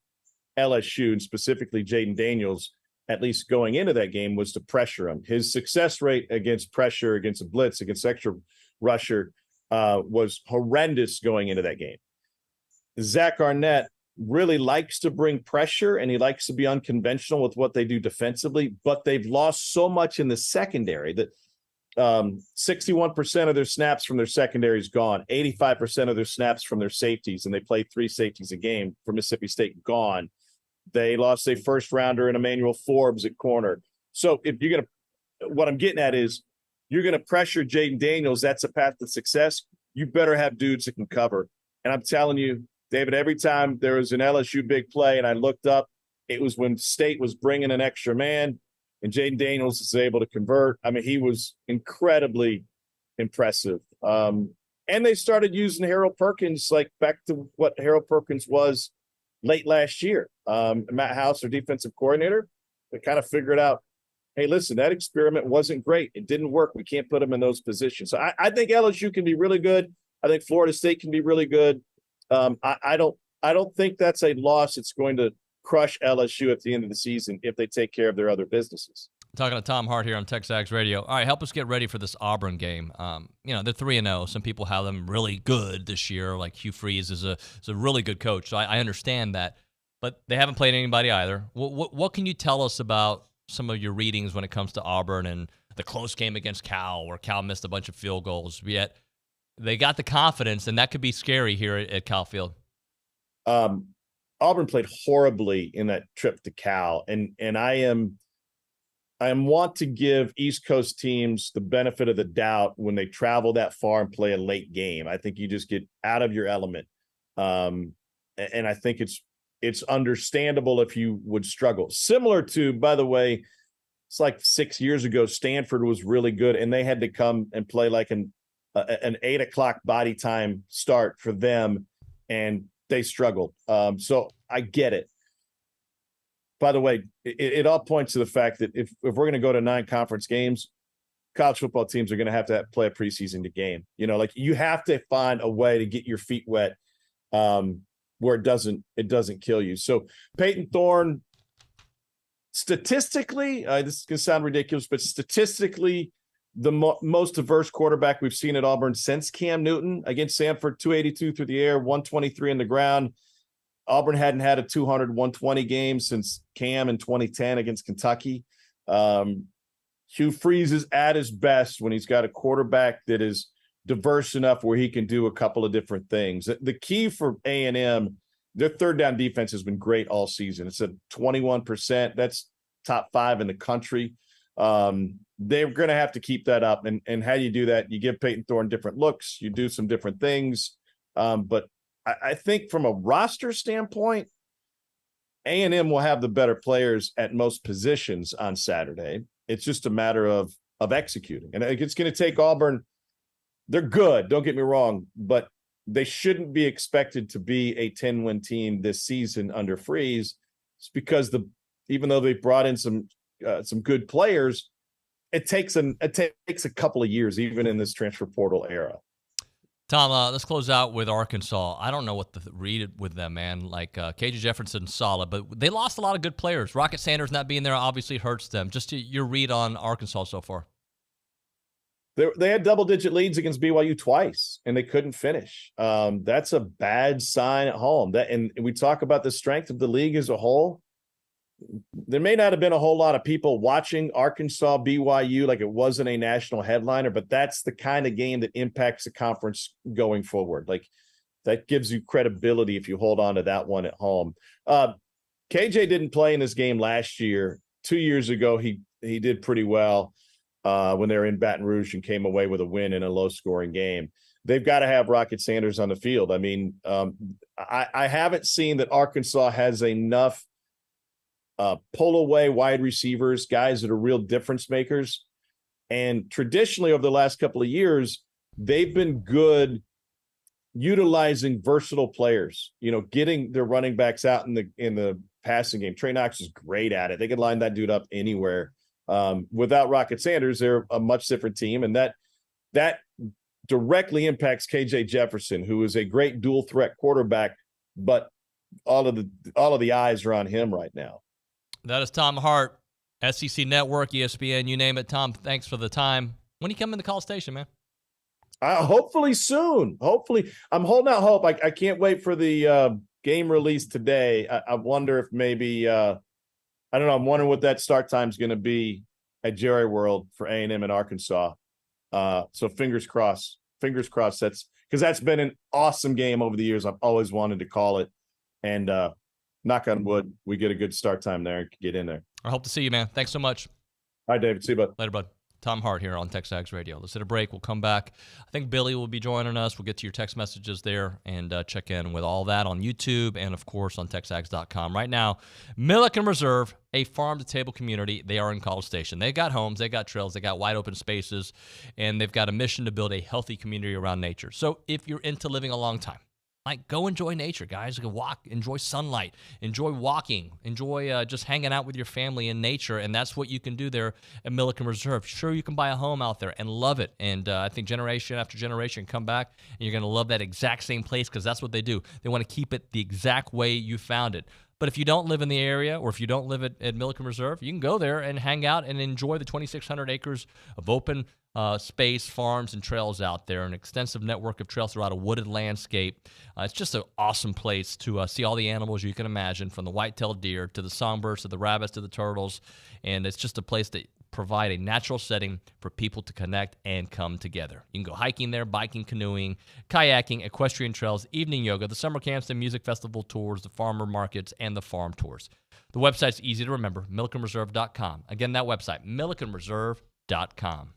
LSU, and specifically Jaden Daniels, at least going into that game, was to pressure him. His success rate against pressure, against a blitz, against extra rusher was horrendous going into that game. Zach Arnett really likes to bring pressure, and he likes to be unconventional with what they do defensively, but they've lost so much in the secondary that 61% of their snaps from their secondary is gone, 85% of their snaps from their safeties, and they play 3 safeties a game for Mississippi State, gone. They lost a first rounder in Emmanuel Forbes at corner. So if you're going to, what I'm getting at is, you're going to pressure Jaden Daniels, that's a path to success. You better have dudes that can cover. And I'm telling you, David, every time there was an LSU big play and I looked up, it was when State was bringing an extra man and Jaden Daniels was able to convert. I mean, he was incredibly impressive. And they started using Harold Perkins, like back to what Harold Perkins was late last year. Matt House, their defensive coordinator, they kind of figured out, hey, listen, that experiment wasn't great. It didn't work. We can't put them in those positions. So I think LSU can be really good. I think Florida State can be really good. I don't think that's a loss. It's going to crush LSU at the end of the season if they take care of their other businesses. Talking to Tom Hart here on TexAgs Radio. All right, help us get ready for this Auburn game. They're 3-0. Some people have them really good this year, like Hugh Freeze is a really good coach. So I understand that, but they haven't played anybody either. What can you tell us about some of your readings when it comes to Auburn and the close game against Cal, where Cal missed a bunch of field goals, yet they got the confidence, and that could be scary here at Cal Field. Auburn played horribly in that trip to Cal, and I'm want to give East Coast teams the benefit of the doubt when they travel that far and play a late game. I think you just get out of your element. And I think it's understandable if you would struggle. Similar to, by the way, it's like 6 years ago, Stanford was really good, and they had to come and play like an 8 o'clock body time start for them, and they struggled. So I get it. By the way, it all points to the fact that if we're going to go to 9 conference games, college football teams are going to have play a preseason game. You know, like you have to find a way to get your feet wet where it doesn't kill you. So Peyton Thorne, statistically, this is going to sound ridiculous, but statistically, the most diverse quarterback we've seen at Auburn since Cam Newton against Samford, 282 through the air, 123 in the ground. Auburn hadn't had a 200, 120 game since Cam in 2010 against Kentucky. Hugh Freeze is at his best when he's got a quarterback that is diverse enough where he can do a couple of different things. The key for A&M, their third down defense has been great all season. It's at 21%. That's top 5 in the country. They're going to have to keep that up. And how do you do that? You give Peyton Thorne different looks. You do some different things. But I think from a roster standpoint, A&M will have the better players at most positions on Saturday. It's just a matter of executing. And it's going to take Auburn. They're good, don't get me wrong, but they shouldn't be expected to be a 10-win team this season under Freeze. It's because even though they brought in some good players, it takes a couple of years, even in this transfer portal era. Tom, let's close out with Arkansas. I don't know what to read with them, man. Like KJ Jefferson's solid, but they lost a lot of good players. Rocket Sanders not being there obviously hurts them. Just your read on Arkansas so far. They had double-digit leads against BYU twice, and they couldn't finish. That's a bad sign at home. And we talk about the strength of the league as a whole. There may not have been a whole lot of people watching Arkansas BYU like it wasn't a national headliner, but that's the kind of game that impacts the conference going forward. Like that gives you credibility if you hold on to that one at home. KJ didn't play in this game last year. 2 years ago, he did pretty well when they were in Baton Rouge and came away with a win in a low-scoring game. They've got to have Rocket Sanders on the field. I mean, I haven't seen that Arkansas has enough pull away wide receivers, guys that are real difference makers. And traditionally over the last couple of years, they've been good utilizing versatile players, getting their running backs out in the passing game. Trey Knox is great at it. They could line that dude up anywhere. Without Rocket Sanders, they're a much different team. And that directly impacts KJ Jefferson, who is a great dual threat quarterback, but all of the eyes are on him right now. That is Tom Hart, SEC Network, ESPN, you name it. Tom, thanks for the time. When you come in the Call Station, man? Hopefully soon. Hopefully. I'm holding out hope. I can't wait for the game release today. I wonder if maybe I don't know. I'm wondering what that start time is going to be at Jerry World for A&M and Arkansas. So fingers crossed. Fingers crossed. That's been an awesome game over the years. I've always wanted to call it. And knock on wood, we get a good start time there and get in there. I hope to see you, man. Thanks so much. All right, David. See you, bud. Later, bud. Tom Hart here on TexAgs Radio. Let's hit a break. We'll come back. I think Billy will be joining us. We'll get to your text messages there and check in with all that on YouTube and, of course, on TexAgs.com. Right now, Milliken Reserve, a farm-to-table community. They are in College Station. They got homes, they got trails, they got wide-open spaces, and they've got a mission to build a healthy community around nature. So if you're into living a long time, go enjoy nature, guys. You can walk, enjoy sunlight, enjoy walking, enjoy just hanging out with your family in nature, and that's what you can do there at Milliken Reserve. Sure, you can buy a home out there and love it, and I think generation after generation come back, and you're going to love that exact same place because that's what they do. They want to keep it the exact way you found it. But if you don't live in the area or if you don't live at Milliken Reserve, you can go there and hang out and enjoy the 2,600 acres of open space, farms, and trails out there, an extensive network of trails throughout a wooded landscape. It's just an awesome place to see all the animals you can imagine, from the white-tailed deer to the songbirds to the rabbits to the turtles, and it's just a place that provide a natural setting for people to connect and come together. You can go hiking there, biking, canoeing, kayaking, equestrian trails, evening yoga, the summer camps, the music festival tours, the farmer markets, and the farm tours. The website's easy to remember, millikenreserve.com. Again, that website, millikenreserve.com.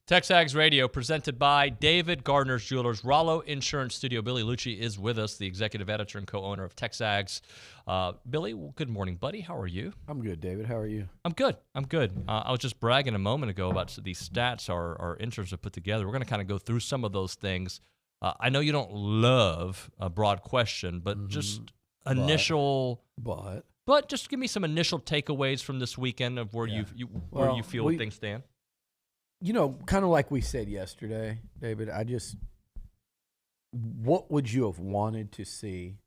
TexAgs Radio, presented by David Gardner's Jewelers, Rollo Insurance Studio. Billy Liucci is with us, the executive editor and co-owner of TexAgs. Billy, good morning, buddy. How are you? I'm good, David. How are you? I'm good. I was just bragging a moment ago about these stats our interns have put together. We're going to kind of go through some of those things. I know you don't love a broad question, but just initial... But just give me some initial takeaways from this weekend of where where you feel things stand. You know, kind of like we said yesterday, David, what would you have wanted to see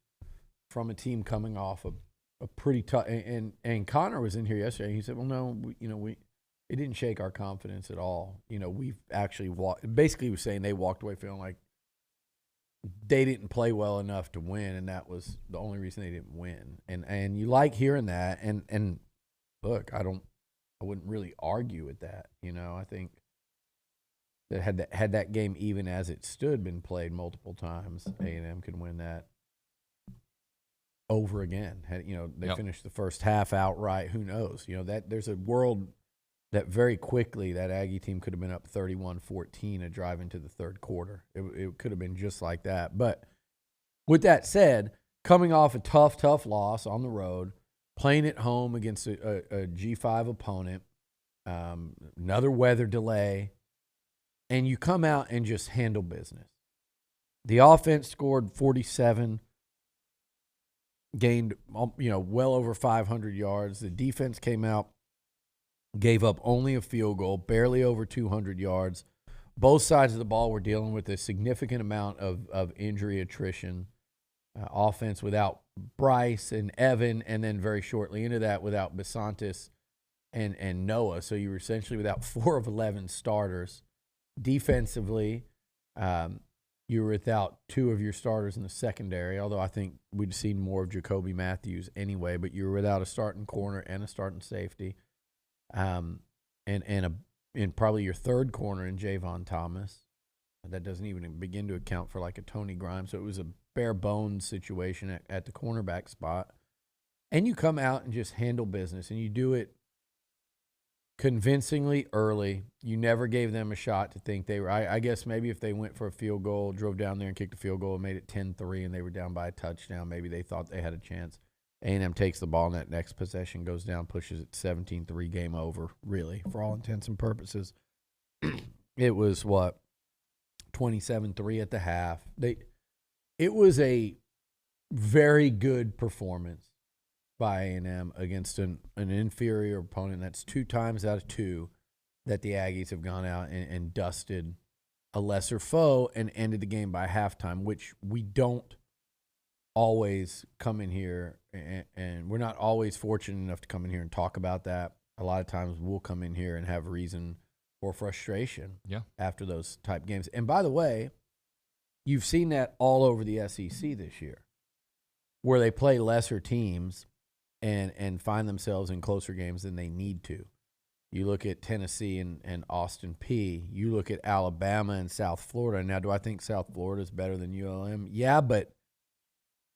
from a team coming off a pretty tough, and Connor was in here yesterday, he said, well, no, it didn't shake our confidence at all. You know, we've actually basically he was saying they walked away feeling like they didn't play well enough to win, and that was the only reason they didn't win. And you like hearing that, and look, I wouldn't really argue with that. You know, I think that had that game even as it stood been played multiple times, A&M could win that over again. They finished the first half outright. Who knows? You know, that there's a world that very quickly that Aggie team could have been up 31-14 a drive into the third quarter. It could have been just like that. But with that said, coming off a tough loss on the road, playing at home against a G5 opponent, another weather delay, and you come out and just handle business. The offense scored 47, gained well over 500 yards. The defense came out, gave up only a field goal, barely over 200 yards. Both sides of the ball were dealing with a significant amount of injury attrition. Offense without Bryce and Evan, and then very shortly into that without Besantis and Noah. So you were essentially without 4 of 11 starters. Defensively, you were without 2 of your starters in the secondary, although I think we'd seen more of Jacoby Matthews anyway, but you were without a starting corner and a starting safety, and probably your third corner in Javon Thomas. That doesn't even begin to account for like a Tony Grimes. So it was a bare bones situation at the cornerback spot. And you come out and just handle business, and you do it convincingly early. You never gave them a shot to think they were. I guess maybe if they went for a field goal, drove down there and kicked a field goal and made it 10-3 and they were down by a touchdown, maybe they thought they had a chance. A&M takes the ball in that next possession, goes down, pushes it 17-3, game over, really, for all intents and purposes. It was, 27-3 at the half. It was a very good performance by A&M against an inferior opponent. That's 2 times out of 2 that the Aggies have gone out and dusted a lesser foe and ended the game by halftime, which we don't always come in here, and we're not always fortunate enough to come in here and talk about that. A lot of times we'll come in here and have reason for frustration after those type games. And by the way, you've seen that all over the SEC this year, where they play lesser teams and find themselves in closer games than they need to. You look at Tennessee and Austin Peay. You look at Alabama and South Florida. Now, do I think South Florida is better than ULM? Yeah, but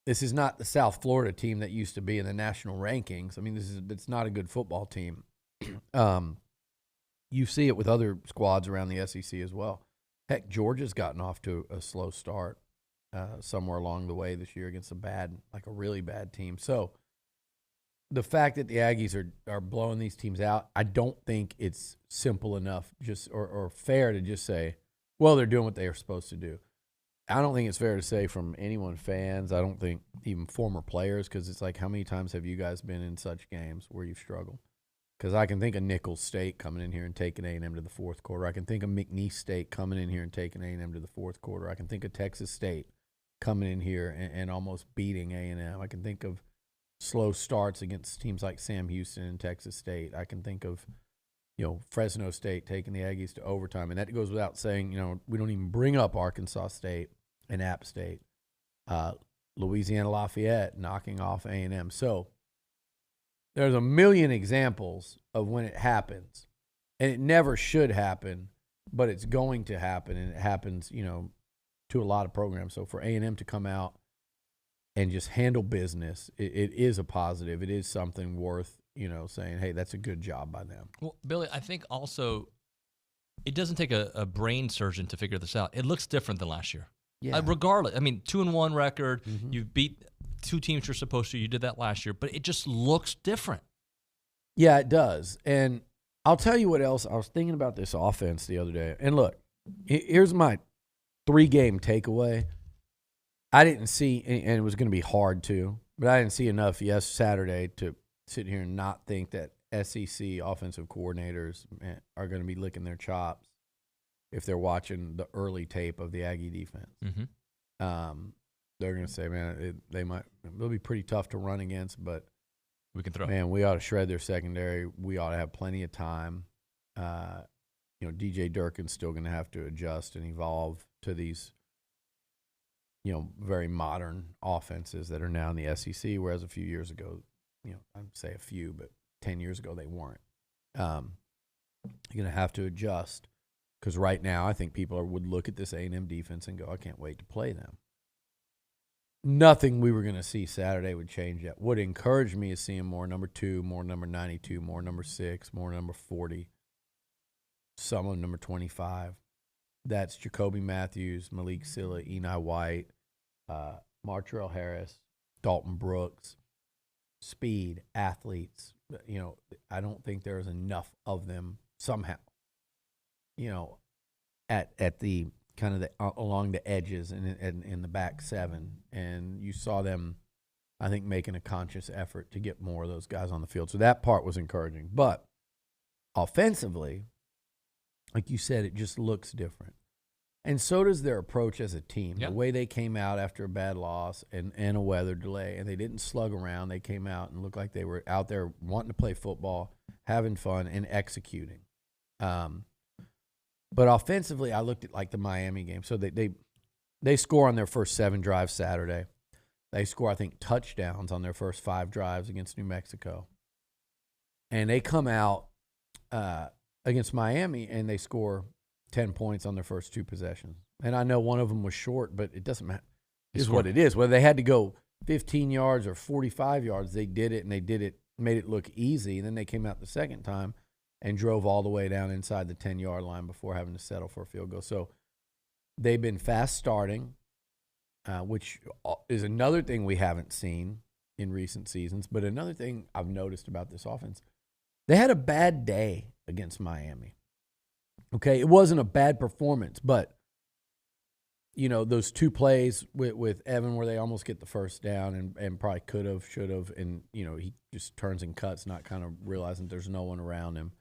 this is not the South Florida team that used to be in the national rankings. I mean, it's not a good football team. You see it with other squads around the SEC as well. Heck, Georgia's gotten off to a slow start somewhere along the way this year against a really bad team. So the fact that the Aggies are blowing these teams out, I don't think it's simple enough or fair to just say, well, they're doing what they are supposed to do. I don't think it's fair to say from anyone, fans. I don't think even former players, because it's like, how many times have you guys been in such games where you've struggled? Because I can think of Nicholls State coming in here and taking A&M to the fourth quarter. I can think of McNeese State coming in here and taking A&M to the fourth quarter. I can think of Texas State coming in here and almost beating A&M. I can think of slow starts against teams like Sam Houston and Texas State. I can think of, Fresno State taking the Aggies to overtime. And that goes without saying, we don't even bring up Arkansas State and App State. Louisiana Lafayette knocking off A&M. So there's a million examples of when it happens, and it never should happen, but it's going to happen, and it happens, to a lot of programs. So for A&M to come out and just handle business, it is a positive. It is something worth, saying, hey, that's a good job by them. Well, Billy, I think also it doesn't take a brain surgeon to figure this out. It looks different than last year. Yeah. Regardless, 2-1 record, you've beat 2 teams you're supposed to. You did that last year, but it just looks different. Yeah, it does. And I'll tell you what else. I was thinking about this offense the other day. And look, here's my 3-game takeaway. I didn't see, and it was going to be hard to, but I didn't see enough Saturday to sit here and not think that SEC offensive coordinators are going to be licking their chops if they're watching the early tape of the Aggie defense. They're going to say, man, they'll be pretty tough to run against, but we can throw. Man, we ought to shred their secondary. We ought to have plenty of time. DJ Durkin's still going to have to adjust and evolve to these, very modern offenses that are now in the SEC, whereas a few years ago, I'd say a few, but 10 years ago they weren't. You're going to have to adjust, because right now I think people would look at this A&M defense and go, I can't wait to play them. Nothing we were going to see Saturday would change that. What encouraged me is seeing more number 2, more number 92, more number 6, more number 40, some of number 25. That's Jacoby Matthews, Malik Silla, Eni White, Martrell Harris, Dalton Brooks. Speed, athletes. I don't think there's enough of them somehow. at the kind of the along the edges and in the back seven, and you saw them, I think, making a conscious effort to get more of those guys on the field. So that part was encouraging. But offensively, like you said, it just looks different. And so does their approach as a team. Yep. The way they came out after a bad loss and a weather delay, and they didn't slug around. They came out and looked like they were out there wanting to play football, having fun, and executing. But offensively, I looked at like the Miami game. So they score on their first 7 drives Saturday. They score, I think, touchdowns on their first 5 drives against New Mexico. And they come out against Miami, and they score 10 points on their first 2 possessions. And I know one of them was short, but it doesn't matter. It's what it is. Whether they had to go 15 yards or 45 yards, they did it, and they did it, made it look easy. And then they came out the second time and drove all the way down inside the 10-yard line before having to settle for a field goal. So they've been fast starting, which is another thing we haven't seen in recent seasons. But another thing I've noticed about this offense, they had a bad day against Miami. Okay, it wasn't a bad performance, but, you know, those 2 plays with Evan where they almost get the first down and probably could have, should have, and, you know, he just turns and cuts, not kind of realizing there's no one around him.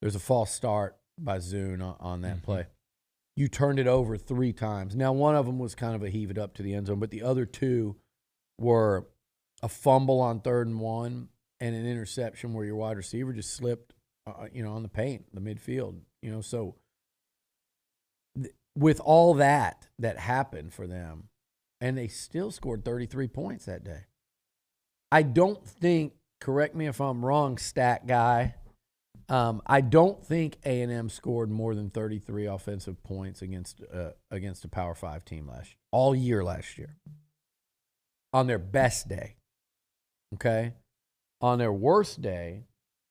There's a false start by Zune on that play. You turned it over 3 times. Now, one of them was kind of a heave it up to the end zone, but the other 2 were a fumble on 3rd and 1 and an interception where your wide receiver just slipped, on the paint, the midfield. So with all that happened for them, and they still scored 33 points that day. I don't think, correct me if I'm wrong, stat guy, I don't think A&M scored more than 33 offensive points against a Power 5 team all year last year. On their best day, okay? On their worst day,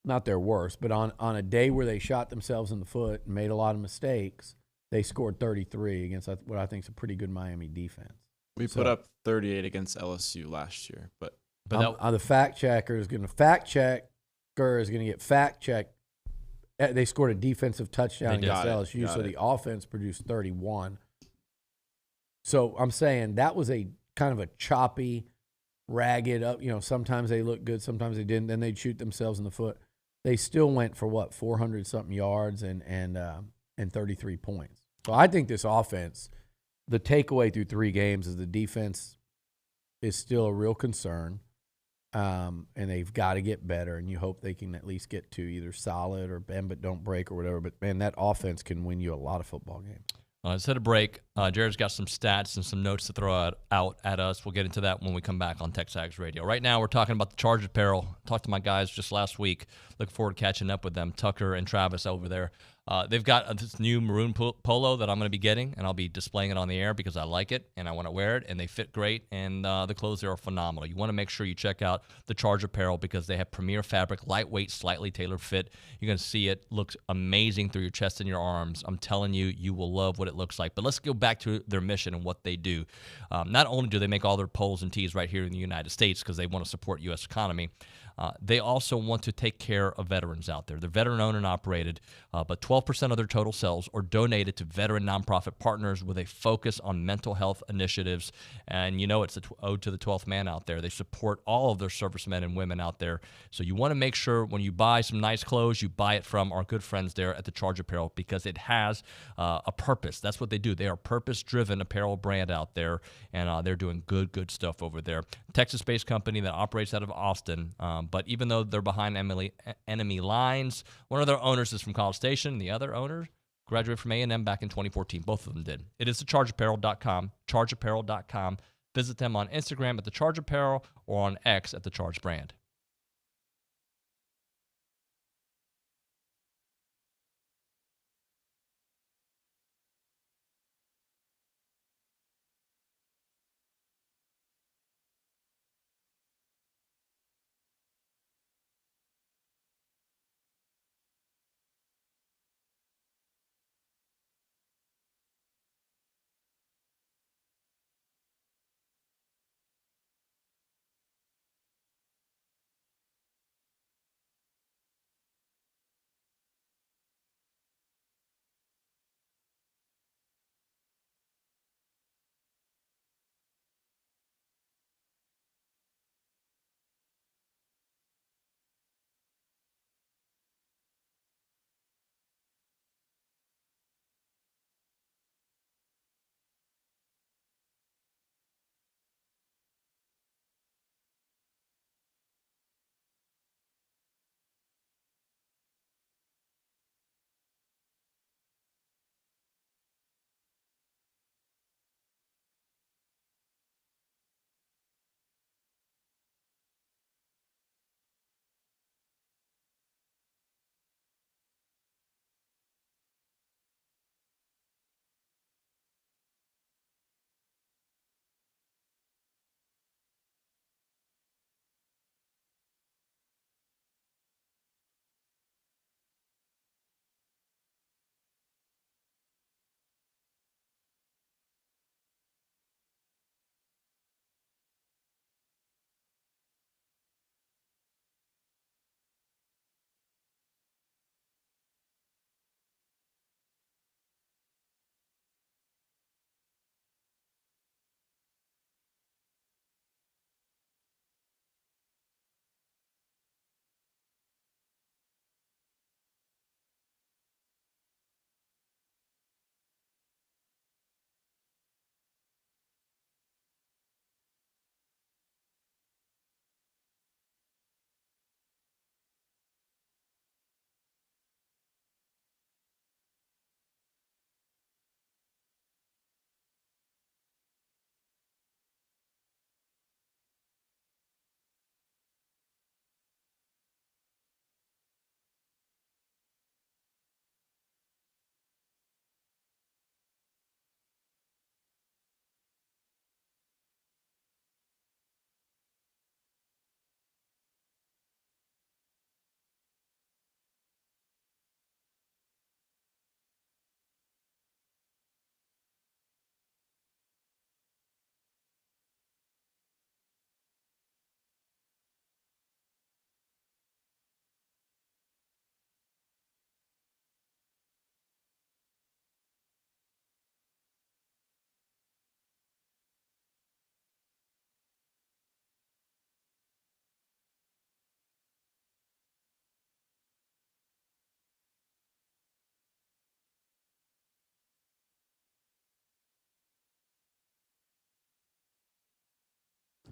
not their worst, but on a day where they shot themselves in the foot and made a lot of mistakes, they scored 33 against what I think is a pretty good Miami defense. We put up 38 against LSU last year, but the fact checker is going to get fact checked. They scored a defensive touchdown against LSU, so the offense produced 31. So I'm saying that was a kind of a choppy, ragged up. Sometimes they looked good, sometimes they didn't. Then they'd shoot themselves in the foot. They still went for 400-something yards and 33 points. So I think this offense, the takeaway through 3 games is the defense is still a real concern, and they've got to get better. And you hope they can at least get to either solid or bend but don't break or whatever. But man, that offense can win you a lot of football games. Let's hit a break. Jared's got some stats and some notes to throw out at us. We'll get into that when we come back on TexAgs Radio. Right now, we're talking about the Charge apparel. Talked to my guys just last week. Looking forward to catching up with them, Tucker and Travis over there. They've got this new maroon polo that I'm going to be getting, and I'll be displaying it on the air because I like it and I want to wear it, and they fit great, and the clothes there are phenomenal. You want to make sure you check out the Charge apparel because they have premier fabric, lightweight, slightly tailored fit. You're going to see it looks amazing through your chest and your arms. I'm telling you, you will love what it looks like. But let's go back to their mission and what they do. Not only do they make all their polos and tees right here in the United States because they want to support U.S. economy, they also want to take care of veterans out there. They're veteran-owned and operated, but 12% of their total sales are donated to veteran nonprofit partners with a focus on mental health initiatives. And it's an ode to the 12th man out there. They support all of their servicemen and women out there. So you want to make sure when you buy some nice clothes, you buy it from our good friends there at the Charge Apparel because it has a purpose. That's what they do. They are a purpose-driven apparel brand out there, and they're doing good stuff over there. Texas-based company that operates out of Austin. But even though they're behind enemy lines, one of their owners is from College Station. The other owner graduated from A&M back in 2014. Both of them did. It is thechargeapparel.com, chargeapparel.com. Visit them on Instagram at The Charge Apparel or on X at The Charge Brand.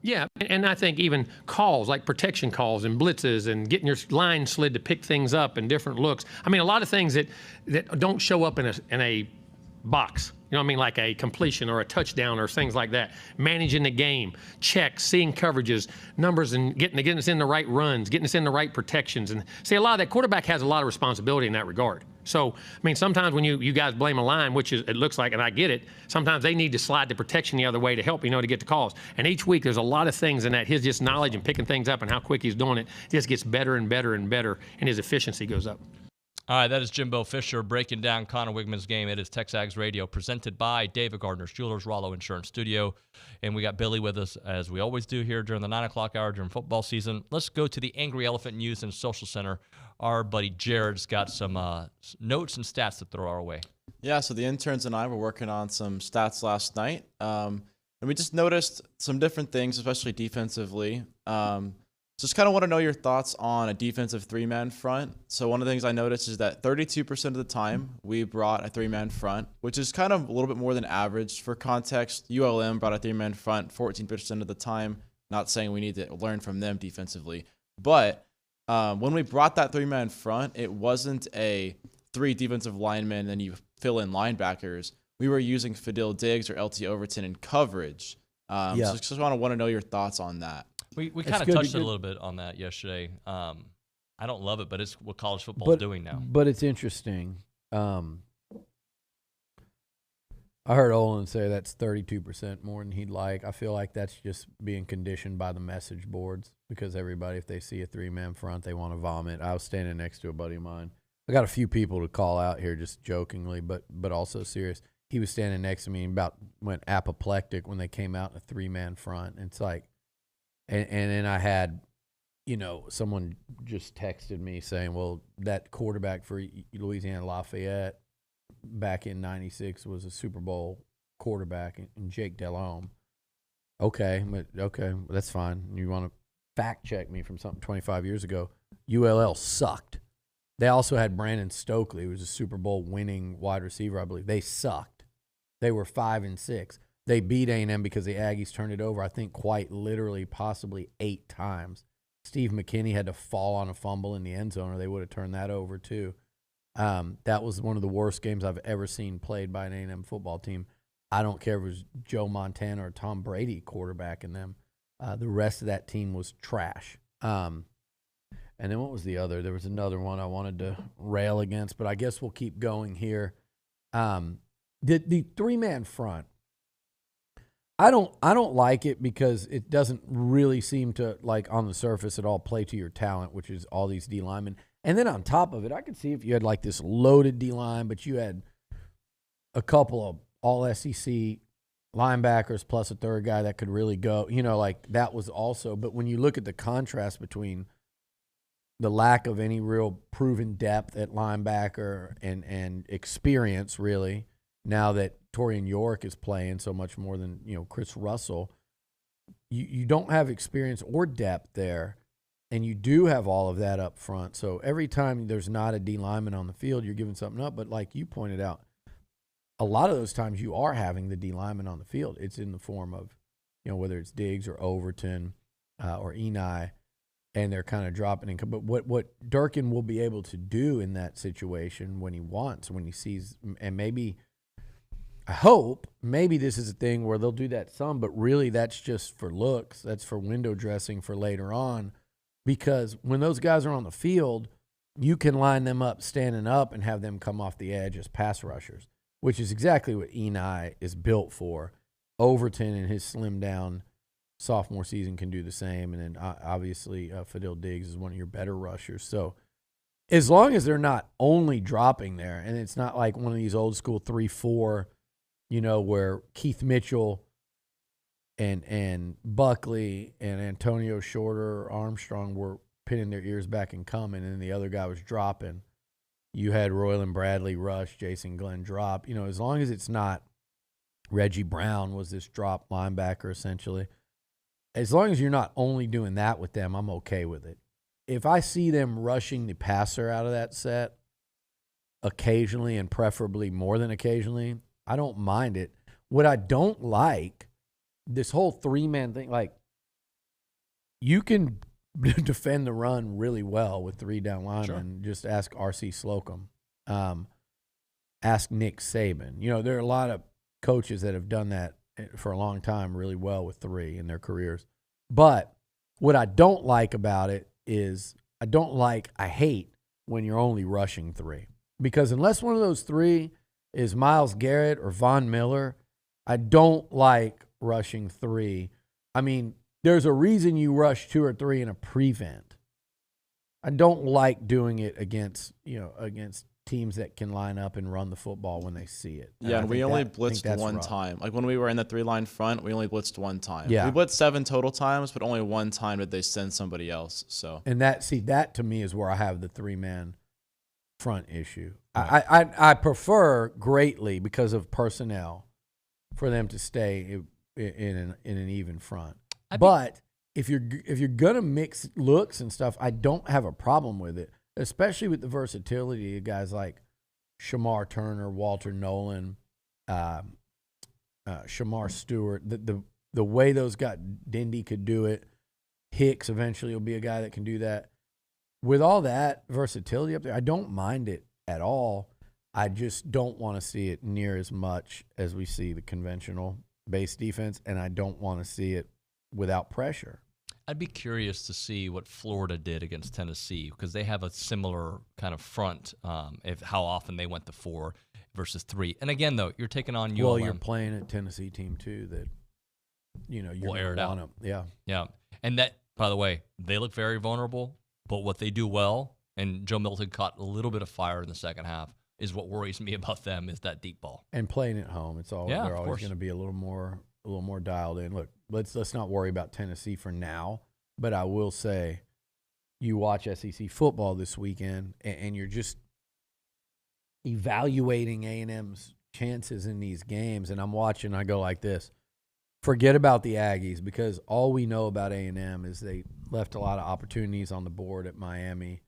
Yeah, and I think even calls, like protection calls and blitzes and getting your line slid to pick things up and different looks. I mean, a lot of things that don't show up in a box. You know what I mean? Like a completion or a touchdown or things like that. Managing the game, checks, seeing coverages, numbers, and getting us in the right runs, getting us in the right protections. And see, a lot of that quarterback has a lot of responsibility in that regard. So, I mean, sometimes when you guys blame a line, which is, it looks like, and I get it, sometimes they need to slide the protection the other way to help, to get the calls. And each week there's a lot of things in that. His just knowledge and picking things up and how quick he's doing it just gets better and better and better, and his efficiency goes up. All right, that is Jimbo Fisher breaking down Connor Wigman's game. It is TexAgs Radio, presented by David Gardner's Jewelers, Rollo Insurance Studio. And we got Billy with us, as we always do here during the 9 o'clock hour during football season. Let's go to the Angry Elephant News and Social Center. Our buddy Jared's got some notes and stats to throw our way. Yeah, so the interns and I were working on some stats last night. And we just noticed some different things, especially defensively. Just kind of want to know your thoughts on a defensive three-man front. So one of the things I noticed is that 32% of the time we brought a three-man front, which is kind of a little bit more than average. For context, ULM brought a three-man front 14% of the time. Not saying we need to learn from them defensively. But when we brought that three-man front, it wasn't a 3 defensive linemen and you fill in linebackers. We were using Fadil Diggs or LT Overton in coverage. So just want to know your thoughts on that. We kind of touched a little bit on that yesterday. I don't love it, but it's what college football is doing now. But it's interesting. I heard Olin say that's 32% more than he'd like. I feel like that's just being conditioned by the message boards because everybody, if they see a three-man front, they want to vomit. I was standing next to a buddy of mine. I got a few people to call out here just jokingly, but also serious. He was standing next to me and about went apoplectic when they came out in a three-man front. And it's like, and then I had, someone just texted me saying, well, that quarterback for Louisiana Lafayette back in 96 was a Super Bowl quarterback, and Jake Delhomme. Okay, that's fine. You want to fact check me from something 25 years ago. ULL sucked. They also had Brandon Stokely, who was a Super Bowl winning wide receiver, I believe. They sucked. They were 5-6. They beat A&M because the Aggies turned it over, I think, quite literally, possibly 8 times. Steve McKinney had to fall on a fumble in the end zone, or they would have turned that over too. That was one of the worst games I've ever seen played by an A&M football team. I don't care if it was Joe Montana or Tom Brady quarterbacking them. The rest of that team was trash. And then what was the other? There was another one I wanted to rail against, but I guess we'll keep going here. The three-man front. I don't like it because it doesn't really seem to, like, on the surface at all, play to your talent, which is all these D linemen. And then on top of it, I could see if you had like this loaded D line, but you had a couple of all SEC linebackers plus a third guy that could really go, like that was also. But when you look at the contrast between the lack of any real proven depth at linebacker and experience, really, now that Torian York is playing so much more than, Chris Russell, you don't have experience or depth there, and you do have all of that up front. So every time there's not a D lineman on the field, you're giving something up. But like you pointed out, a lot of those times you are having the D lineman on the field. It's in the form of, whether it's Diggs or Overton or Eni, and they're kind of dropping in. But what Durkin will be able to do in that situation when he wants, when he sees, and maybe – I hope maybe this is a thing where they'll do that some, but really that's just for looks. That's for window dressing for later on, because when those guys are on the field, you can line them up standing up and have them come off the edge as pass rushers, which is exactly what Eni is built for. Overton in his slim down sophomore season can do the same, and then obviously Fadil Diggs is one of your better rushers. So as long as they're not only dropping there, and it's not like one of these old school 3-4, where Keith Mitchell and Buckley and Antonio Shorter or Armstrong were pinning their ears back and coming, and the other guy was dropping. You had Royland Bradley rush, Jason Glenn drop. As long as it's not Reggie Brown was this drop linebacker essentially, as long as you're not only doing that with them, I'm okay with it. If I see them rushing the passer out of that set occasionally and preferably more than occasionally, I don't mind it. What I don't like, this whole three-man thing, like you can defend the run really well with 3 down linemen. Sure. Just ask R.C. Slocum. Ask Nick Saban. There are a lot of coaches that have done that for a long time really well with 3 in their careers. But what I don't like about it is I hate when you're only rushing 3. Because unless one of those 3 is Myles Garrett or Von Miller, I don't like rushing 3. I mean, there's a reason you rush 2 or 3 in a prevent. I don't like doing it against teams that can line up and run the football when they see it. Yeah, and we only blitzed one time. Like when we were in the 3-line front, we only blitzed one time. Yeah. We blitzed 7 total times, but only one time did they send somebody else. So and that to me is where I have the 3-man front issue. Right. I prefer greatly because of personnel for them to stay in an even front. But if you're gonna mix looks and stuff, I don't have a problem with it, especially with the versatility of guys like Shamar Turner, Walter Nolan, Shamar Stewart. The way those guys, Dindy could do it. Hicks eventually will be a guy that can do that. With all that versatility up there, I don't mind it at all. I just don't want to see it near as much as we see the conventional base defense, and I don't want to see it without pressure. I'd be curious to see what Florida did against Tennessee because they have a similar kind of front. If how often they went to 4 versus 3, and again though, you're taking on ULM. Well, you're playing a Tennessee team too that you're will air it out. Yeah, and that, by the way, they look very vulnerable. But what they do well, and Joe Milton caught a little bit of fire in the second half, is what worries me about them is that deep ball. And playing at home, they're always going to be a little more dialed in. Look, let's not worry about Tennessee for now. But I will say, you watch SEC football this weekend, and you're just evaluating A&M's chances in these games. And I'm watching, I go like this. Forget about the Aggies because all we know about A&M is they left a lot of opportunities on the board at Miami.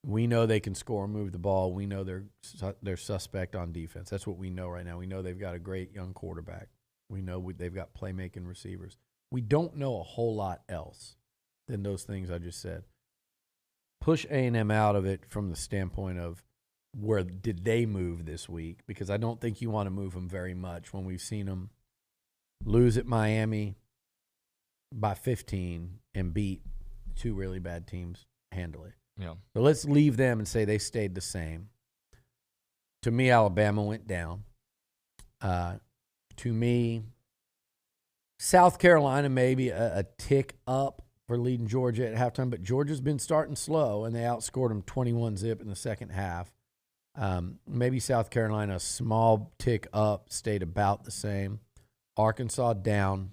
We know they can score and move the ball. We know they're suspect on defense. That's what we know right now. We know they've got a great young quarterback. We know they've got playmaking receivers. We don't know a whole lot else than those things I just said. Push A&M out of it from the standpoint of where did they move this week, because I don't think you want to move them very much when we've seen them lose at Miami by 15 and beat 2 really bad teams handily. Yeah. So let's leave them and say they stayed the same. To me, Alabama went down. To me, South Carolina maybe a tick up for leading Georgia at halftime, but Georgia's been starting slow, and they outscored them 21-0 in the second half. Maybe South Carolina, a small tick up, stayed about the same. Arkansas down,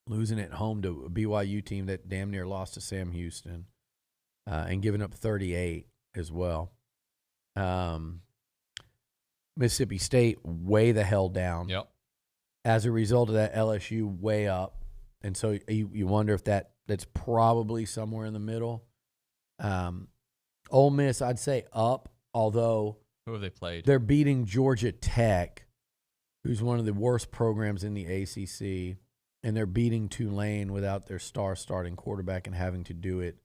losing at home to a BYU team that damn near lost to Sam Houston, and giving up 38 as well. Mississippi State way the hell down. Yep. As a result of that, LSU way up. And so you wonder if that's probably somewhere in the middle. Ole Miss, I'd say up, although who have they played? They're beating Georgia Tech, who's one of the worst programs in the ACC, and they're beating Tulane without their star starting quarterback and having to do it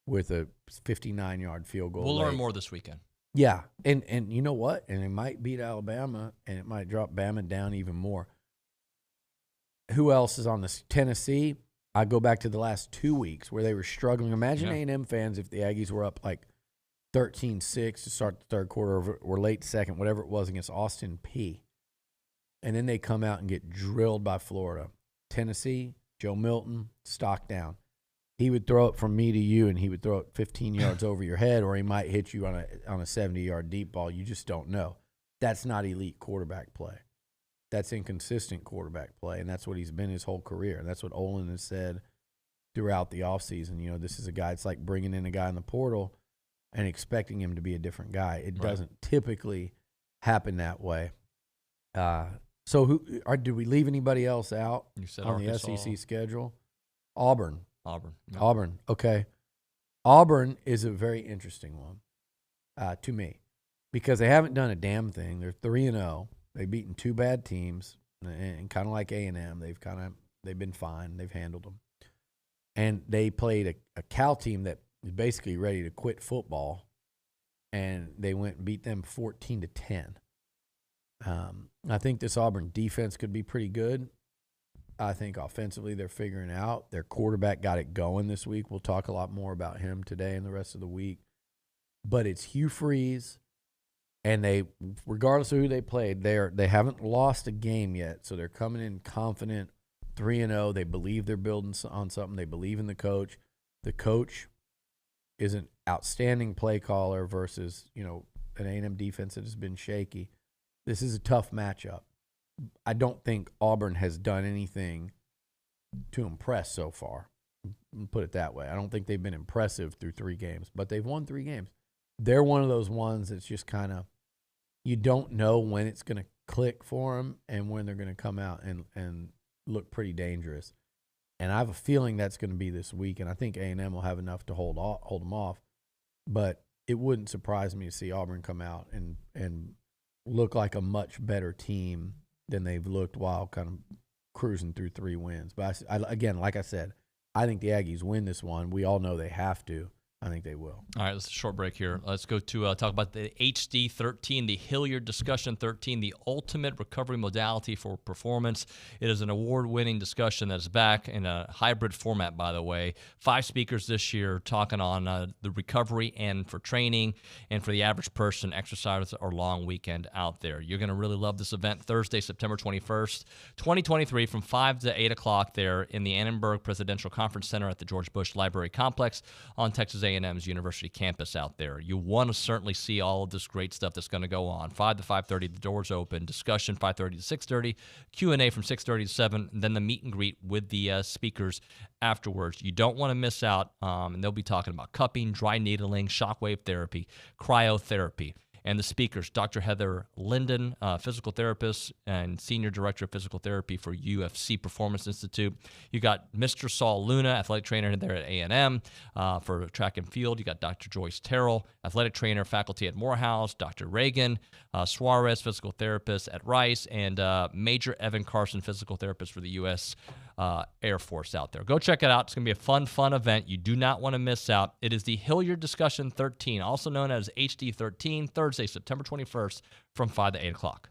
with a 59-yard field goal. We'll learn more this weekend. Yeah, and you know what? And it might beat Alabama, and it might drop Bama down even more. Who else is on this? Tennessee. I go back to the last 2 weeks where they were struggling. Imagine A&M fans if the Aggies were up like 13-6 to start the third quarter or late second, whatever it was, against Austin Peay. And then they come out and get drilled by Florida. Tennessee, Joe Milton, stock down. He would throw it from me to you, and he would throw it 15 yards over your head, or he might hit you on a 70-yard deep ball. You just don't know. That's not elite quarterback play. That's inconsistent quarterback play, and that's what he's been his whole career. And that's what Olin has said throughout the offseason. You know, this is a guy, it's like bringing in a guy in the portal and expecting him to be a different guy. It doesn't typically happen that way. So do we leave anybody else out on Arkansas. The SEC schedule? Auburn. Yeah. Auburn. Okay. Auburn is a very interesting one to me because they haven't done a damn thing. They're 3-0. They've beaten 2 bad teams, and kind of like A&M, they've been fine. They've handled them. and they played a Cal team that is basically ready to quit football, and they went and beat them 14-10. I think this Auburn defense could be pretty good. I think offensively they're figuring out. Their quarterback got it going this week. We'll talk a lot more about him today and the rest of the week. But it's Hugh Freeze, and they, regardless of who they played, they haven't lost a game yet, so they're coming in confident, 3-0. They believe they're building on something. They believe in the coach. The coach is an outstanding play caller versus, an A&M defense that has been shaky. This is a tough matchup. I don't think Auburn has done anything to impress so far. Put it that way. I don't think they've been impressive through 3 games, but they've won 3 games. They're one of those ones that's just kind of, you don't know when it's going to click for them and when they're going to come out and look pretty dangerous. And I have a feeling that's going to be this week, and I think A&M will have enough to hold them off. But it wouldn't surprise me to see Auburn come out and look like a much better team than they've looked while kind of cruising through 3 wins. But again, like I said, I think the Aggies win this one. We all know they have to. I think they will. All right, let's a short break here. Let's go to talk about the HD 13, the Hilliard Discussion 13, the ultimate recovery modality for performance. It is an award-winning discussion that's back in a hybrid format, by the way. 5 speakers this year talking on the recovery and for training and for the average person, exercise or long weekend out there. You're going to really love this event Thursday, September 21st, 2023 from 5 to 8 o'clock there in the Annenberg Presidential Conference Center at the George Bush Library Complex on Texas A&M's University campus out there. You want to certainly see all of this great stuff that's going to go on. 5 to 5:30, the doors open. Discussion 5:30 to 6:30. Q&A from 6:30 to 7. And then the meet and greet with the speakers afterwards. You don't want to miss out. And they'll be talking about cupping, dry needling, shockwave therapy, cryotherapy. And the speakers, Dr. Heather Linden, physical therapist and Senior Director of Physical Therapy for UFC Performance Institute. You got Mr. Saul Luna, athletic trainer there at A&M for track and field. You got Dr. Joyce Terrell, athletic trainer, faculty at Morehouse. Dr. Reagan Suarez, physical therapist at Rice. And Major Evan Carson, physical therapist for the U.S. Air Force out there. Go check it out. It's going to be a fun event. You do not want to miss out. It is the Hilliard Discussion 13, also known as HD 13, Thursday, September 21st from 5 to 8 o'clock.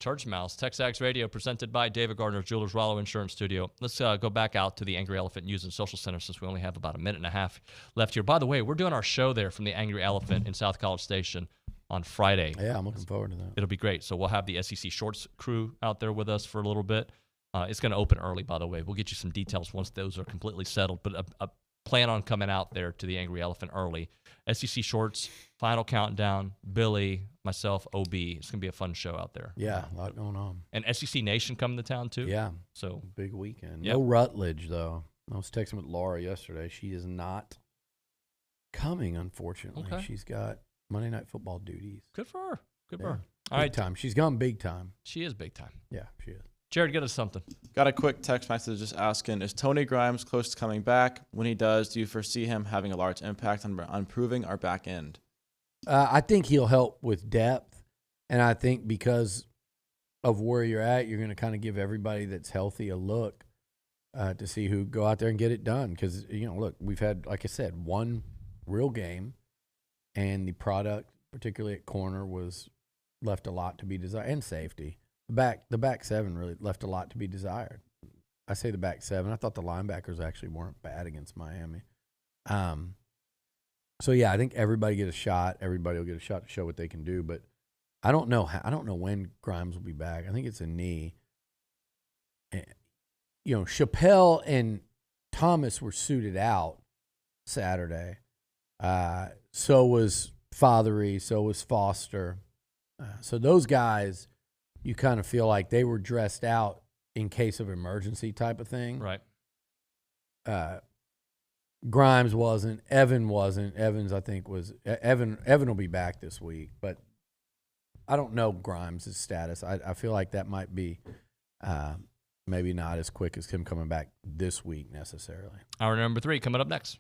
Church Mouse. TexAgs Radio presented by David Gardner's Jewelers, Rollo Insurance Studio. Let's go back out to the Angry Elephant News and Social Center since we only have about a minute and a half left here. By the way, we're doing our show there from the Angry Elephant in South College Station on Friday. Yeah, I'm looking forward to that. It'll be great. So we'll have the SEC Shorts crew out there with us for a little bit. It's going to open early, by the way. We'll get you some details once those are completely settled. But plan on coming out there to the Angry Elephant early. SEC Shorts, final countdown, Billy, myself, OB. It's going to be a fun show out there. Yeah, a lot going on. And SEC Nation coming to town, too. Yeah. So big weekend. Yep. No Rutledge, though. I was texting with Laura yesterday. She is not coming, unfortunately. Okay. She's got Monday Night Football duties. Good for her. Good for Yeah. her. Big All right. time. She's gone big time. She is big time. Yeah, she is. Jared, get us something. Got a quick text message just asking, is Tony Grimes close to coming back? When he does, do you foresee him having a large impact on improving our back end? I think he'll help with depth, and I think because of where you're at, you're going to kind of give everybody that's healthy a look to see who go out there and get it done. Because, look, we've had, like I said, one real game, and the product, particularly at corner, was left a lot to be desired, and safety. The back seven really left a lot to be desired. I say the back seven. I thought the linebackers actually weren't bad against Miami. So yeah, I think everybody get a shot. Everybody will get a shot to show what they can do. But I don't know. I don't know when Grimes will be back. I think it's a knee. Chappelle and Thomas were suited out Saturday. So was Fothery. So was Foster. So those guys, you kind of feel like they were dressed out in case of emergency type of thing. Right. Grimes wasn't. Evan wasn't. Evans, I think, was. Evan will be back this week, but I don't know Grimes' status. I feel like that might be maybe not as quick as him coming back this week necessarily. Hour number 3 coming up next.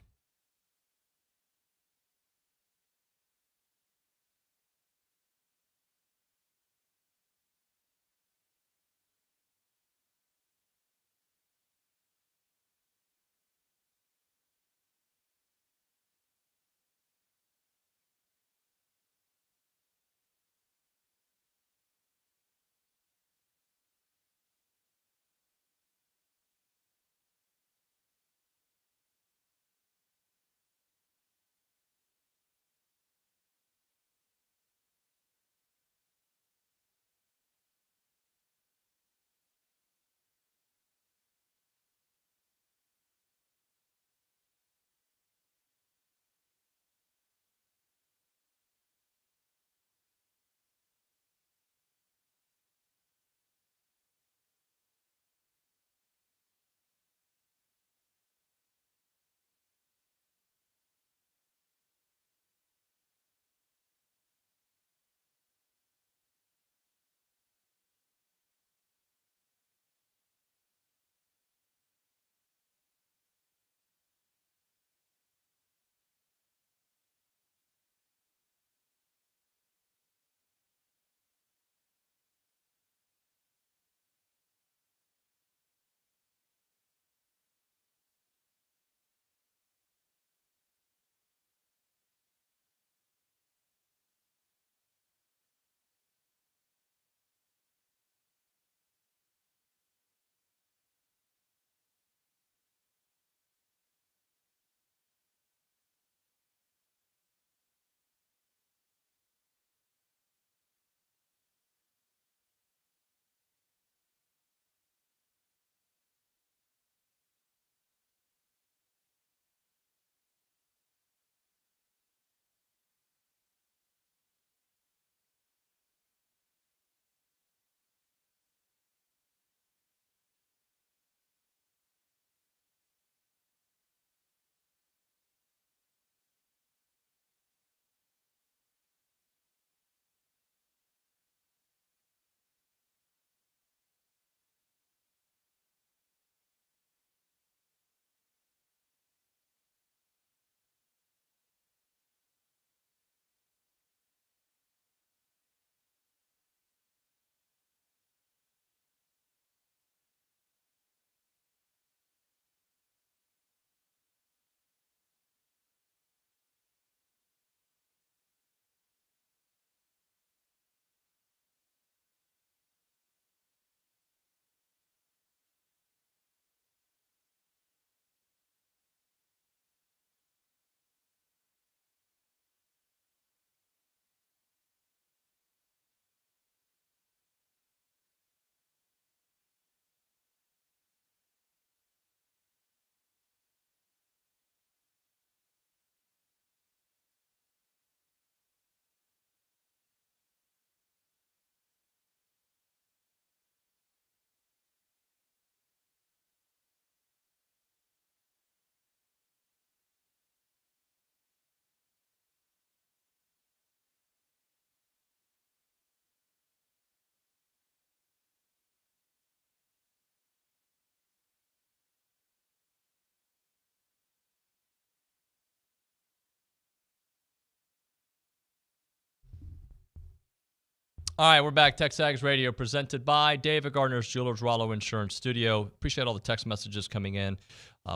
All right, we're back. TexAgs Radio presented by David Gardner's Jewelers, Rollo Insurance Studio. Appreciate all the text messages coming in.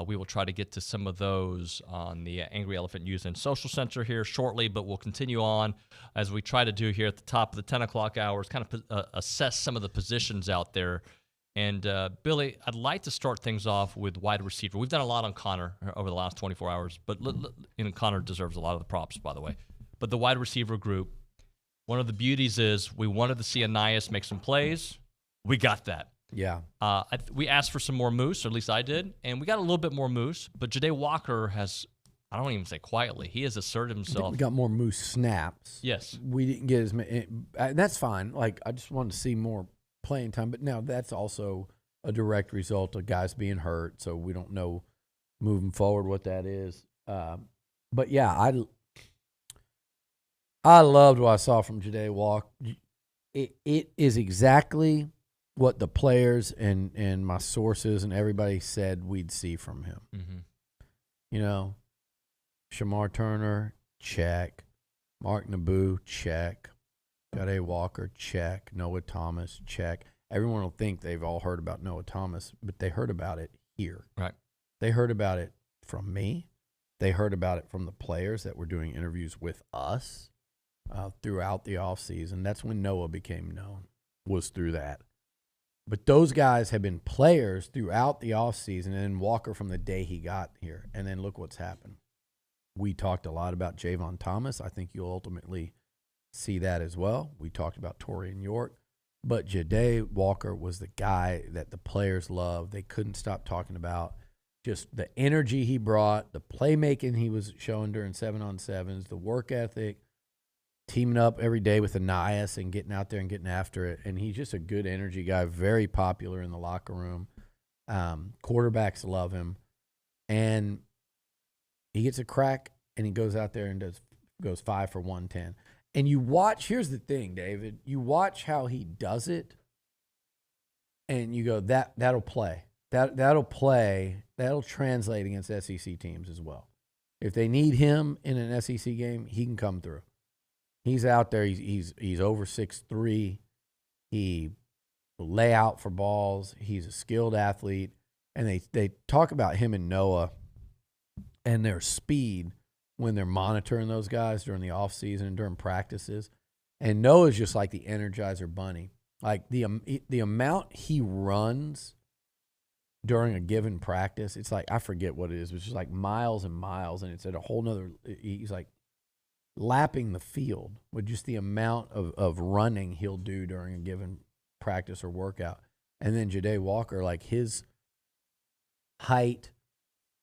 We will try to get to some of those on the Angry Elephant Youth and Social Center here shortly, but we'll continue on as we try to do here at the top of the 10 o'clock hours, kind of assess some of the positions out there. And, Billy, I'd like to start things off with wide receiver. We've done a lot on Connor over the last 24 hours, but Connor deserves a lot of the props, by the way. But the wide receiver group, one of the beauties is we wanted to see Anias make some plays. We got that. Yeah. We asked for some more moose, or at least I did, and we got a little bit more moose. But Ja'Day Walker has, I don't even say quietly, he has asserted himself. We got more moose snaps. Yes. We didn't get as many. That's fine. Like, I just wanted to see more playing time. But now that's also a direct result of guys being hurt, so we don't know moving forward what that is. But, yeah, I loved what I saw from Ja'Day Walker. It is exactly what the players and my sources and everybody said we'd see from him. Mm-hmm. You know, Shamar Turner, check. Mark Naboo, check. Ja'Day Walker, check. Noah Thomas, check. Everyone will think they've all heard about Noah Thomas, but they heard about it here. Right. They heard about it from me. They heard about it from the players that were doing interviews with us throughout the offseason. That's when Noah became known, was through that. But those guys have been players throughout the offseason, and then Walker from the day he got here. And then look what's happened. We talked a lot about Javon Thomas. I think you'll ultimately see that as well. We talked about Torian York. But Ja'Day Walker was the guy that the players loved. They couldn't stop talking about just the energy he brought, the playmaking he was showing during 7-on-7s, the work ethic, teaming up every day with Anias and getting out there and getting after it. And he's just a good energy guy, very popular in the locker room. Quarterbacks love him. And he gets a crack, and he goes out there and goes 5 for 110. And you watch, here's the thing, David. You watch how he does it, and you go, that'll play. That'll play. That'll translate against SEC teams as well. If they need him in an SEC game, he can come through. He's out there. He's over 6'3". He will lay out for balls. He's a skilled athlete. And they talk about him and Noah and their speed when they're monitoring those guys during the offseason and during practices. And Noah's just like the Energizer Bunny. Like the amount he runs during a given practice, it's like, I forget what it is. It's just like miles and miles, and it's at a whole nother – he's like lapping the field with just the amount of running he'll do during a given practice or workout. And then Ja'Day Walker, like his height –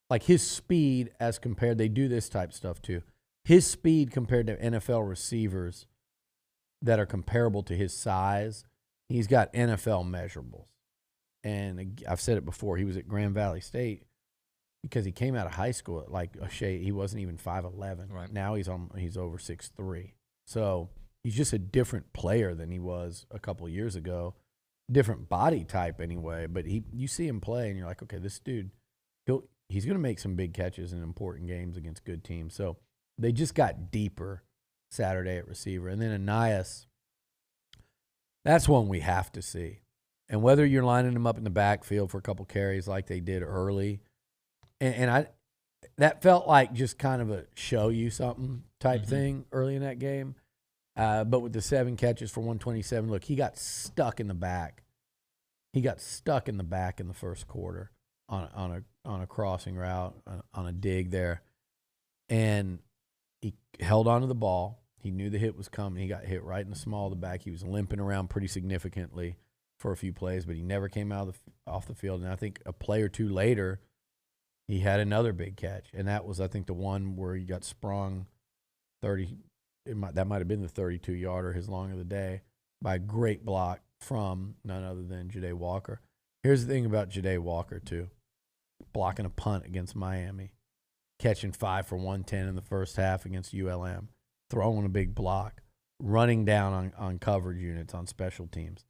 like his speed as compared, they do this type stuff too. His speed compared to NFL receivers that are comparable to his size, he's got NFL measurables. And I've said it before, he was at Grand Valley State because he came out of high school at like a shade. He wasn't even 5'11". Right. Now he's over 6'3". So he's just a different player than he was a couple of years ago. Different body type anyway, but you see him play and you're like, okay, this dude, he's going to make some big catches in important games against good teams. So they just got deeper Saturday at receiver. And then Anias, that's one we have to see. And whether you're lining him up in the backfield for a couple carries like they did early, and that felt like just kind of a show you something type thing early in that game. But with the 7 catches for 127, look, he got stuck in the back. He got stuck in the back in the first quarter on a crossing route, on a dig there. And he held onto the ball. He knew the hit was coming. He got hit right in the small of the back. He was limping around pretty significantly for a few plays, but he never came off the field. And I think a play or two later, he had another big catch. And that was, I think, the one where he got sprung 30. That might have been the 32-yarder, his long of the day, by a great block from none other than Ja'Day Walker. Here's the thing about Ja'Day Walker, too. Blocking a punt against Miami, catching 5 for 110 in the first half against ULM, throwing a big block, running down on coverage units on special teams.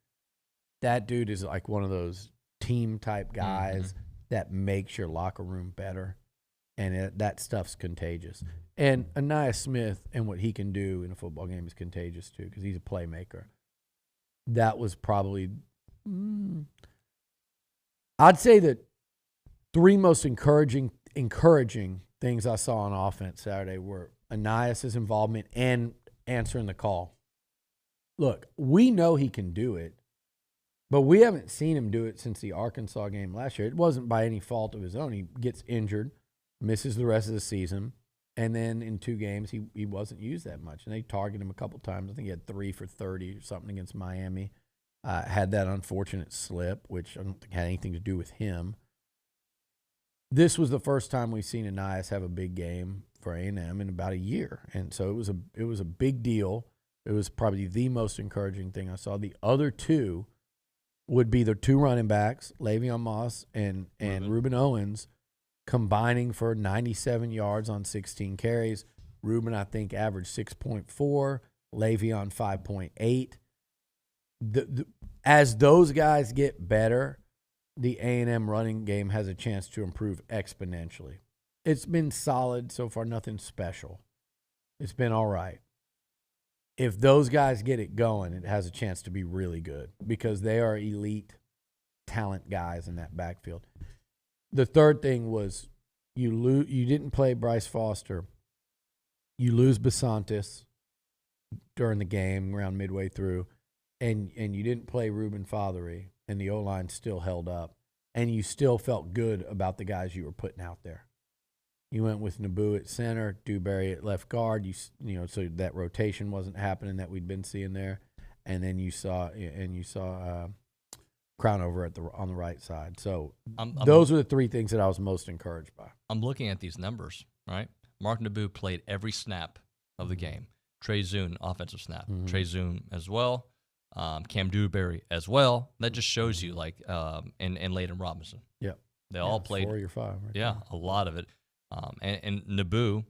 That dude is like one of those team-type guys that makes your locker room better, and that stuff's contagious. And Anias Smith and what he can do in a football game is contagious, too, because he's a playmaker. that was probably, I'd say the three most encouraging things I saw on offense Saturday were Anias's involvement and answering the call. Look, we know he can do it, but we haven't seen him do it since the Arkansas game last year. It wasn't by any fault of his own. He gets injured, misses the rest of the season, and then in 2 games he wasn't used that much. And they targeted him a couple times. I think he had 3 for 30 or something against Miami. Had that unfortunate slip, which I don't think had anything to do with him. This was the first time we've seen Anias have a big game for A&M in about a year, and so it was a big deal. It was probably the most encouraging thing I saw. The other 2 would be the 2 running backs, Le'Veon Moss and Reuben Owens, combining for 97 yards on 16 carries. Reuben, I think, averaged 6.4, Le'Veon 5.8. As those guys get better, the A&M running game has a chance to improve exponentially. It's been solid so far, nothing special. It's been all right. If those guys get it going, it has a chance to be really good because they are elite talent guys in that backfield. The third thing was you didn't play Bryce Foster. You lose Basantis during the game around midway through, and you didn't play Reuben Fothery, and the O-line still held up, and you still felt good about the guys you were putting out there. You went with Naboo at center, Dewberry at left guard. You know, so that rotation wasn't happening that we'd been seeing there, and then you saw Crownover on the right side. So those are the 3 things that I was most encouraged by. I'm looking at these numbers, right? Mark Naboo played every snap of the game. Trey Zune, offensive snap. Trey Zune as well. Cam Dewberry as well. That just shows you, like, and Layden Robinson. Yeah. They all played 4 or 5. Right yeah, a lot of it. And Naboo,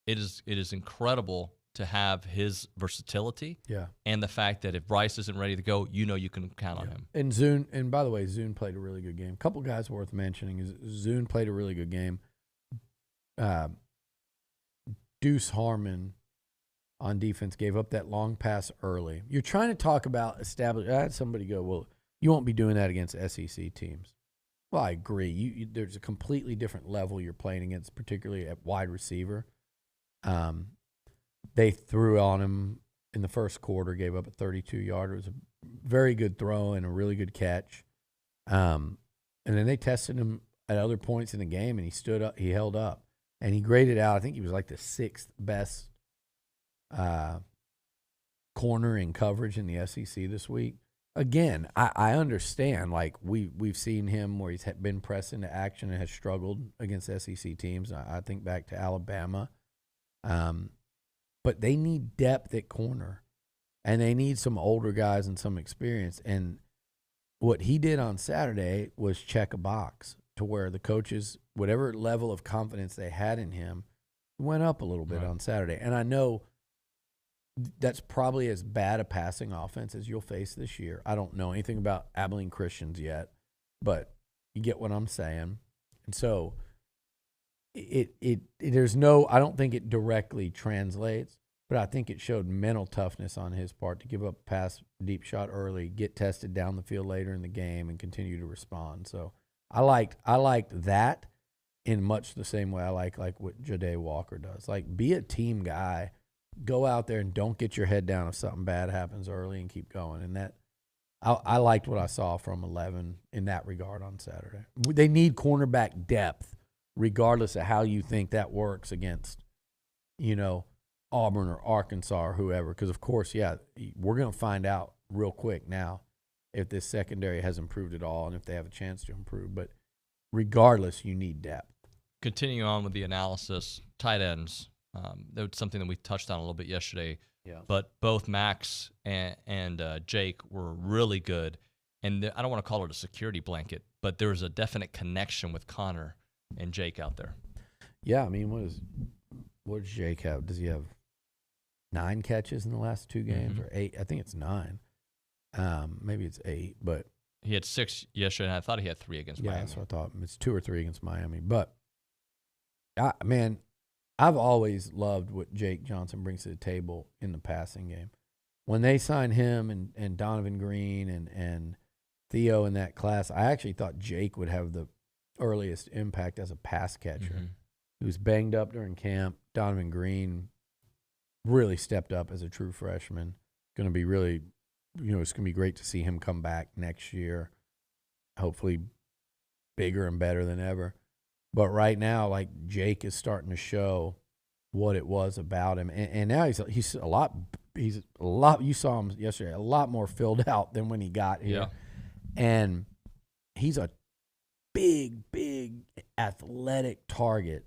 it is incredible to have his versatility. Yeah. And the fact that if Bryce isn't ready to go, you know you can count on him. And Zune, and by the way, Zune played a really good game. A couple guys worth mentioning is Zune played a really good game. Deuce Harmon on defense gave up that long pass early. You're trying to talk about establish. I had somebody go, well, you won't be doing that against SEC teams. Well, I agree. There's a completely different level you're playing against, particularly at wide receiver. They threw on him in the first quarter, gave up a 32-yarder. It was a very good throw and a really good catch. And then they tested him at other points in the game, and he stood up. He held up, and he graded out. I think he was like the 6th best corner in coverage in the SEC this week. Again, I understand, like, we've seen him where he's been pressed into action and has struggled against SEC teams. I think back to Alabama. But they need depth at corner, and they need some older guys and some experience. And what he did on Saturday was check a box to where the coaches, whatever level of confidence they had in him, went up a little bit on Saturday. And I know that's probably as bad a passing offense as you'll face this year. I don't know anything about Abilene Christians yet, but you get what I'm saying. And so there's no, I don't think it directly translates, but I think it showed mental toughness on his part to give up a pass, deep shot early, get tested down the field later in the game, and continue to respond. So I liked that in much the same way I like what Ja'Day Walker does. Like, be a team guy. Go out there and don't get your head down if something bad happens early, and keep going. And that I liked what I saw from 11 in that regard on Saturday. They need cornerback depth, regardless of how you think that works against, Auburn or Arkansas or whoever. Because, of course, we're going to find out real quick now if this secondary has improved at all and if they have a chance to improve. But regardless, you need depth. Continuing on with the analysis, tight ends. That was something that we touched on a little bit yesterday. Yeah. But both Max and Jake were really good. And I don't want to call it a security blanket, but there was a definite connection with Connor and Jake out there. Yeah, I mean, what does Jake have? Does he have 9 catches in the last 2 games or 8? I think it's 9. Maybe it's 8, but he had 6 yesterday, and I thought he had 3 against Miami. Yeah, that's what I thought. It's 2 or 3 against Miami. But, I've always loved what Jake Johnson brings to the table in the passing game. when they signed him and Donovan Green and Theo in that class, I actually thought Jake would have the earliest impact as a pass catcher. Mm-hmm. He was banged up during camp. Donovan Green really stepped up as a true freshman. Going to be really, it's going to be great to see him come back next year. Hopefully bigger and better than ever. But right now, like, Jake is starting to show what it was about him. And now he's a lot, you saw him yesterday, a lot more filled out than when he got here. Yeah. And he's a big athletic target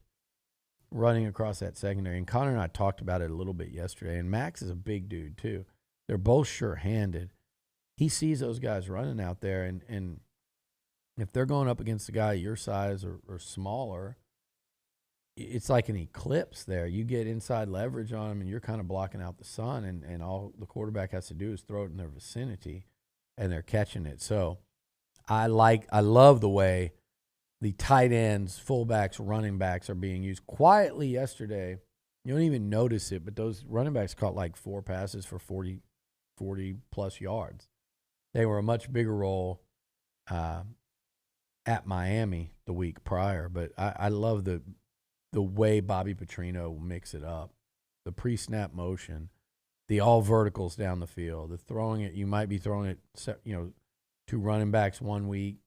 running across that secondary. And Connor and I talked about it a little bit yesterday. And Max is a big dude too. They're both sure-handed. He sees those guys running out there, and if they're going up against a guy your size or smaller, it's like an eclipse there. You get inside leverage on them, and you're kind of blocking out the sun, and all the quarterback has to do is throw it in their vicinity, and they're catching it. So I love the way the tight ends, fullbacks, running backs are being used quietly yesterday. You don't even notice it, but those running backs caught like 4 passes for 40-plus yards. They were a much bigger role at Miami the week prior, but I love the way Bobby Petrino mix it up. The pre-snap motion, the all verticals down the field, the throwing it. You might be throwing it, to running backs one week,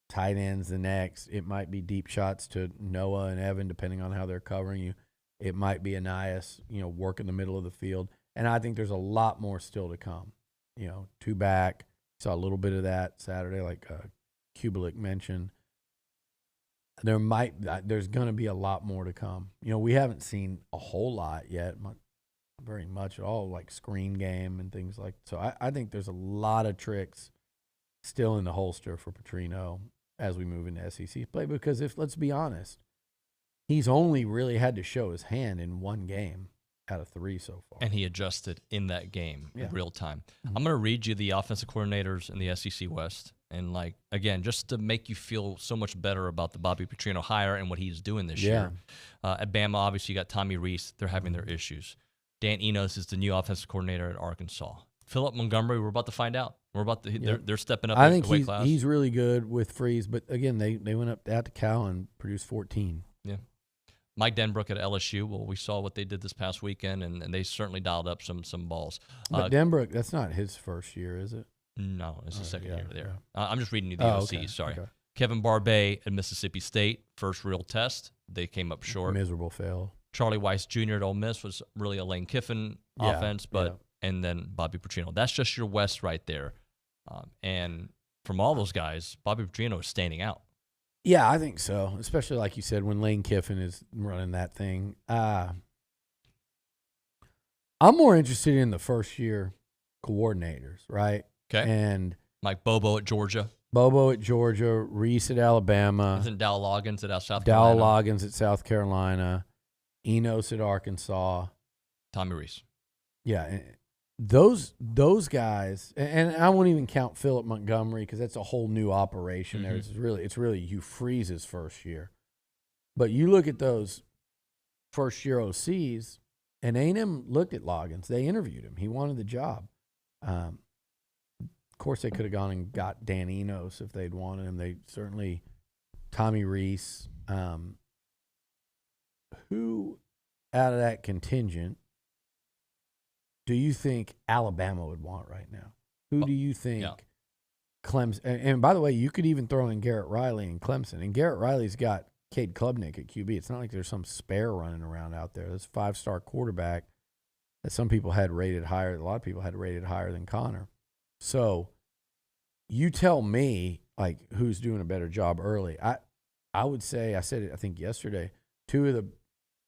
tight ends the next. It might be deep shots to Noah and Evan, depending on how they're covering you. It might be Anias, work in the middle of the field. And I think there's a lot more still to come. 2 back. Saw a little bit of that Saturday, like Kubelik mentioned. There's going to be a lot more to come. We haven't seen a whole lot yet, very much at all, like screen game and things like that. So I think there's a lot of tricks still in the holster for Petrino as we move into SEC play, because let's be honest, he's only really had to show his hand in 1 game out of 3 so far. And he adjusted in that game in real time. Mm-hmm. I'm going to read you the offensive coordinators in the SEC West. And, again, just to make you feel so much better about the Bobby Petrino hire and what he's doing this year. At Bama, obviously, you got Tommy Rees. They're having their issues. Dan Enos is the new offensive coordinator at Arkansas. Philip Montgomery, we're about to find out. They're stepping up. I think the weight class. He's really good with Freeze, but again, they went up out to Cal and produced 14. Yeah. Mike Denbrook at LSU. Well, we saw what they did this past weekend, and they certainly dialed up some balls. But Denbrook, that's not his first year, is it? No, it's the second year there. Yeah. I'm just reading you the OCs. Okay, Sorry. okay. Kevin Barbay at Mississippi State, first real test. They came up short. Miserable fail. Charlie Weiss Jr. at Ole Miss was really a Lane Kiffin offense, and then Bobby Petrino. That's just your West right there. And from all those guys, Bobby Petrino is standing out. Yeah, I think so, especially like you said, when Lane Kiffin is running that thing. I'm more interested in the first-year coordinators, right? Okay. And like Bobo at Georgia. Reese at Alabama. Isn't Dow Loggins at South Dow Carolina? Loggins at South Carolina. Enos at Arkansas. Tommy Rees. Yeah, those guys, and I won't even count Philip Montgomery because that's a whole new operation. Mm-hmm. There, it's really Hugh Freeze's first year. But you look at those first-year OCs, and A&M looked at Loggins. They interviewed him. He wanted the job. Of course, they could have gone and got Dan Enos if they'd wanted him. They certainly, Tommy Rees. Who out of that contingent do you think Alabama would want right now? Who do you think Clemson? And by the way, you could even throw in Garrett Riley and Clemson. And Garrett Riley's got Cade Klubnik at QB. It's not like there's some spare running around out there. This 5-star quarterback that some people had rated higher. A lot of people had rated higher than Connor. So you tell me, like, who's doing a better job early. I would say, I said it, I think yesterday, 2 of the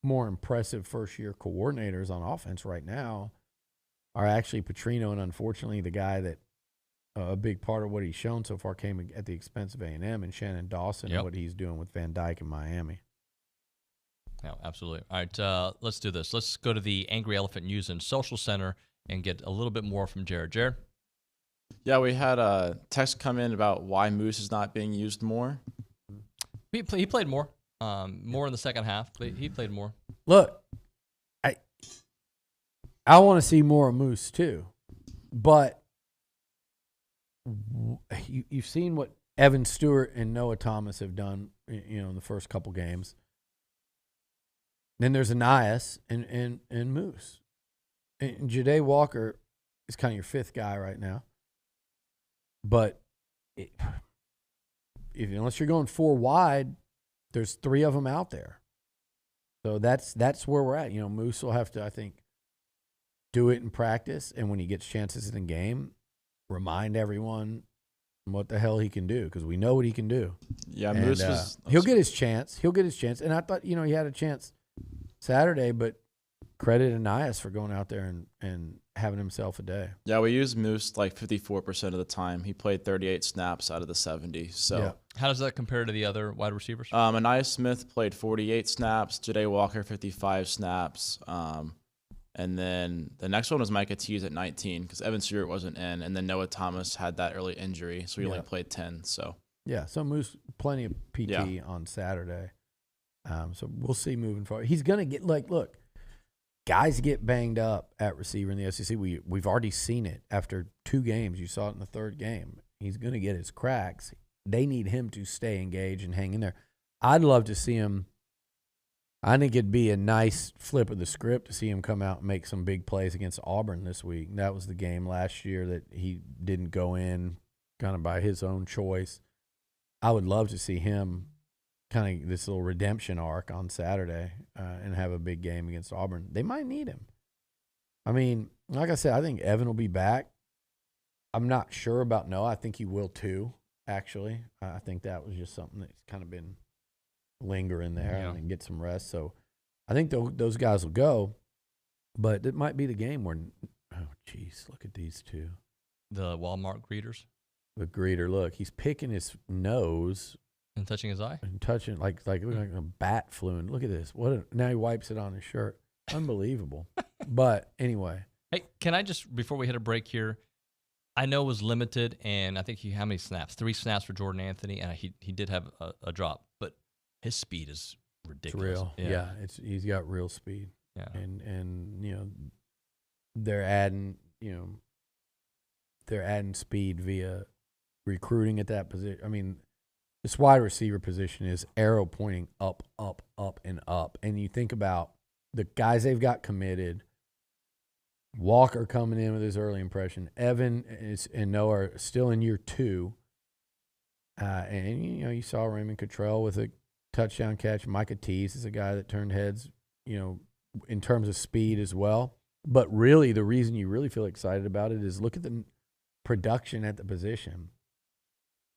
more impressive first-year coordinators on offense right now are actually Petrino, and unfortunately the guy that a big part of what he's shown so far came at the expense of A&M, and Shannon Dawson and what he's doing with Van Dyke in Miami. Yeah, absolutely. All right, let's do this. Let's go to the Angry Elephant News and Social Center and get a little bit more from Jared. Jared? Yeah, we had a text come in about why Moose is not being used more. He played more in the second half. He played more. Look, I want to see more of Moose too. But you've seen what Evan Stewart and Noah Thomas have done, in the first couple games. Then there's Anais and Moose. And Ja'Day Walker is kind of your fifth guy right now. But unless you're going 4 wide, there's 3 of them out there. So that's where we're at. Moose will have to, I think, do it in practice, and when he gets chances in the game, remind everyone what the hell he can do, because we know what he can do. Yeah, and, Moose he'll get his chance. And I thought, he had a chance Saturday, but credit Anais for going out there and having himself a day. Yeah, we used Moose like 54% of the time. He played 38 snaps out of the 70. So yeah. How does that compare to the other wide receivers? Anais Smith played 48 snaps. Ja'Day Walker 55 snaps. And then the next one was Micah Tease at 19 because Evan Stewart wasn't in, and then Noah Thomas had that early injury, so he only played 10. So Moose plenty of PT on Saturday. So we'll see moving forward. He's gonna get look. Guys get banged up at receiver in the SEC. We've already seen it after 2 games. You saw it in the 3rd game. He's going to get his cracks. They need him to stay engaged and hang in there. I'd love to see him. I think it'd be a nice flip of the script to see him come out and make some big plays against Auburn this week. That was the game last year that he didn't go in kind of by his own choice. I would love to see him kind of this little redemption arc on Saturday and have a big game against Auburn. They might need him. I mean, like I said, I think Evan will be back. I'm not sure about Noah. I think he will too, actually. I think that was just something that's kind of been lingering there and get some rest. So I think those guys will go, but it might be the game where, look at these 2. The Walmart greeters? The greeter, look, he's picking his nose. And touching his eye? And touching, like a bat flew in. Look at this. Now he wipes it on his shirt. Unbelievable. But anyway. Hey, can I just, before we hit a break here, I know it was limited, and I think how many snaps? 3 snaps for Jordan Anthony, and he did have a drop. But his speed is ridiculous. It's real. Yeah, he's got real speed. Yeah. And they're adding speed via recruiting at that position. I mean, this wide receiver position is arrow pointing up, up, up, and up. And you think about the guys they've got committed. Walker coming in with his early impression. Evan and Noah are still in year 2. And you saw Raymond Cottrell with a touchdown catch. Micah Tease is a guy that turned heads, in terms of speed as well. But really, the reason you really feel excited about it is look at the production at the position.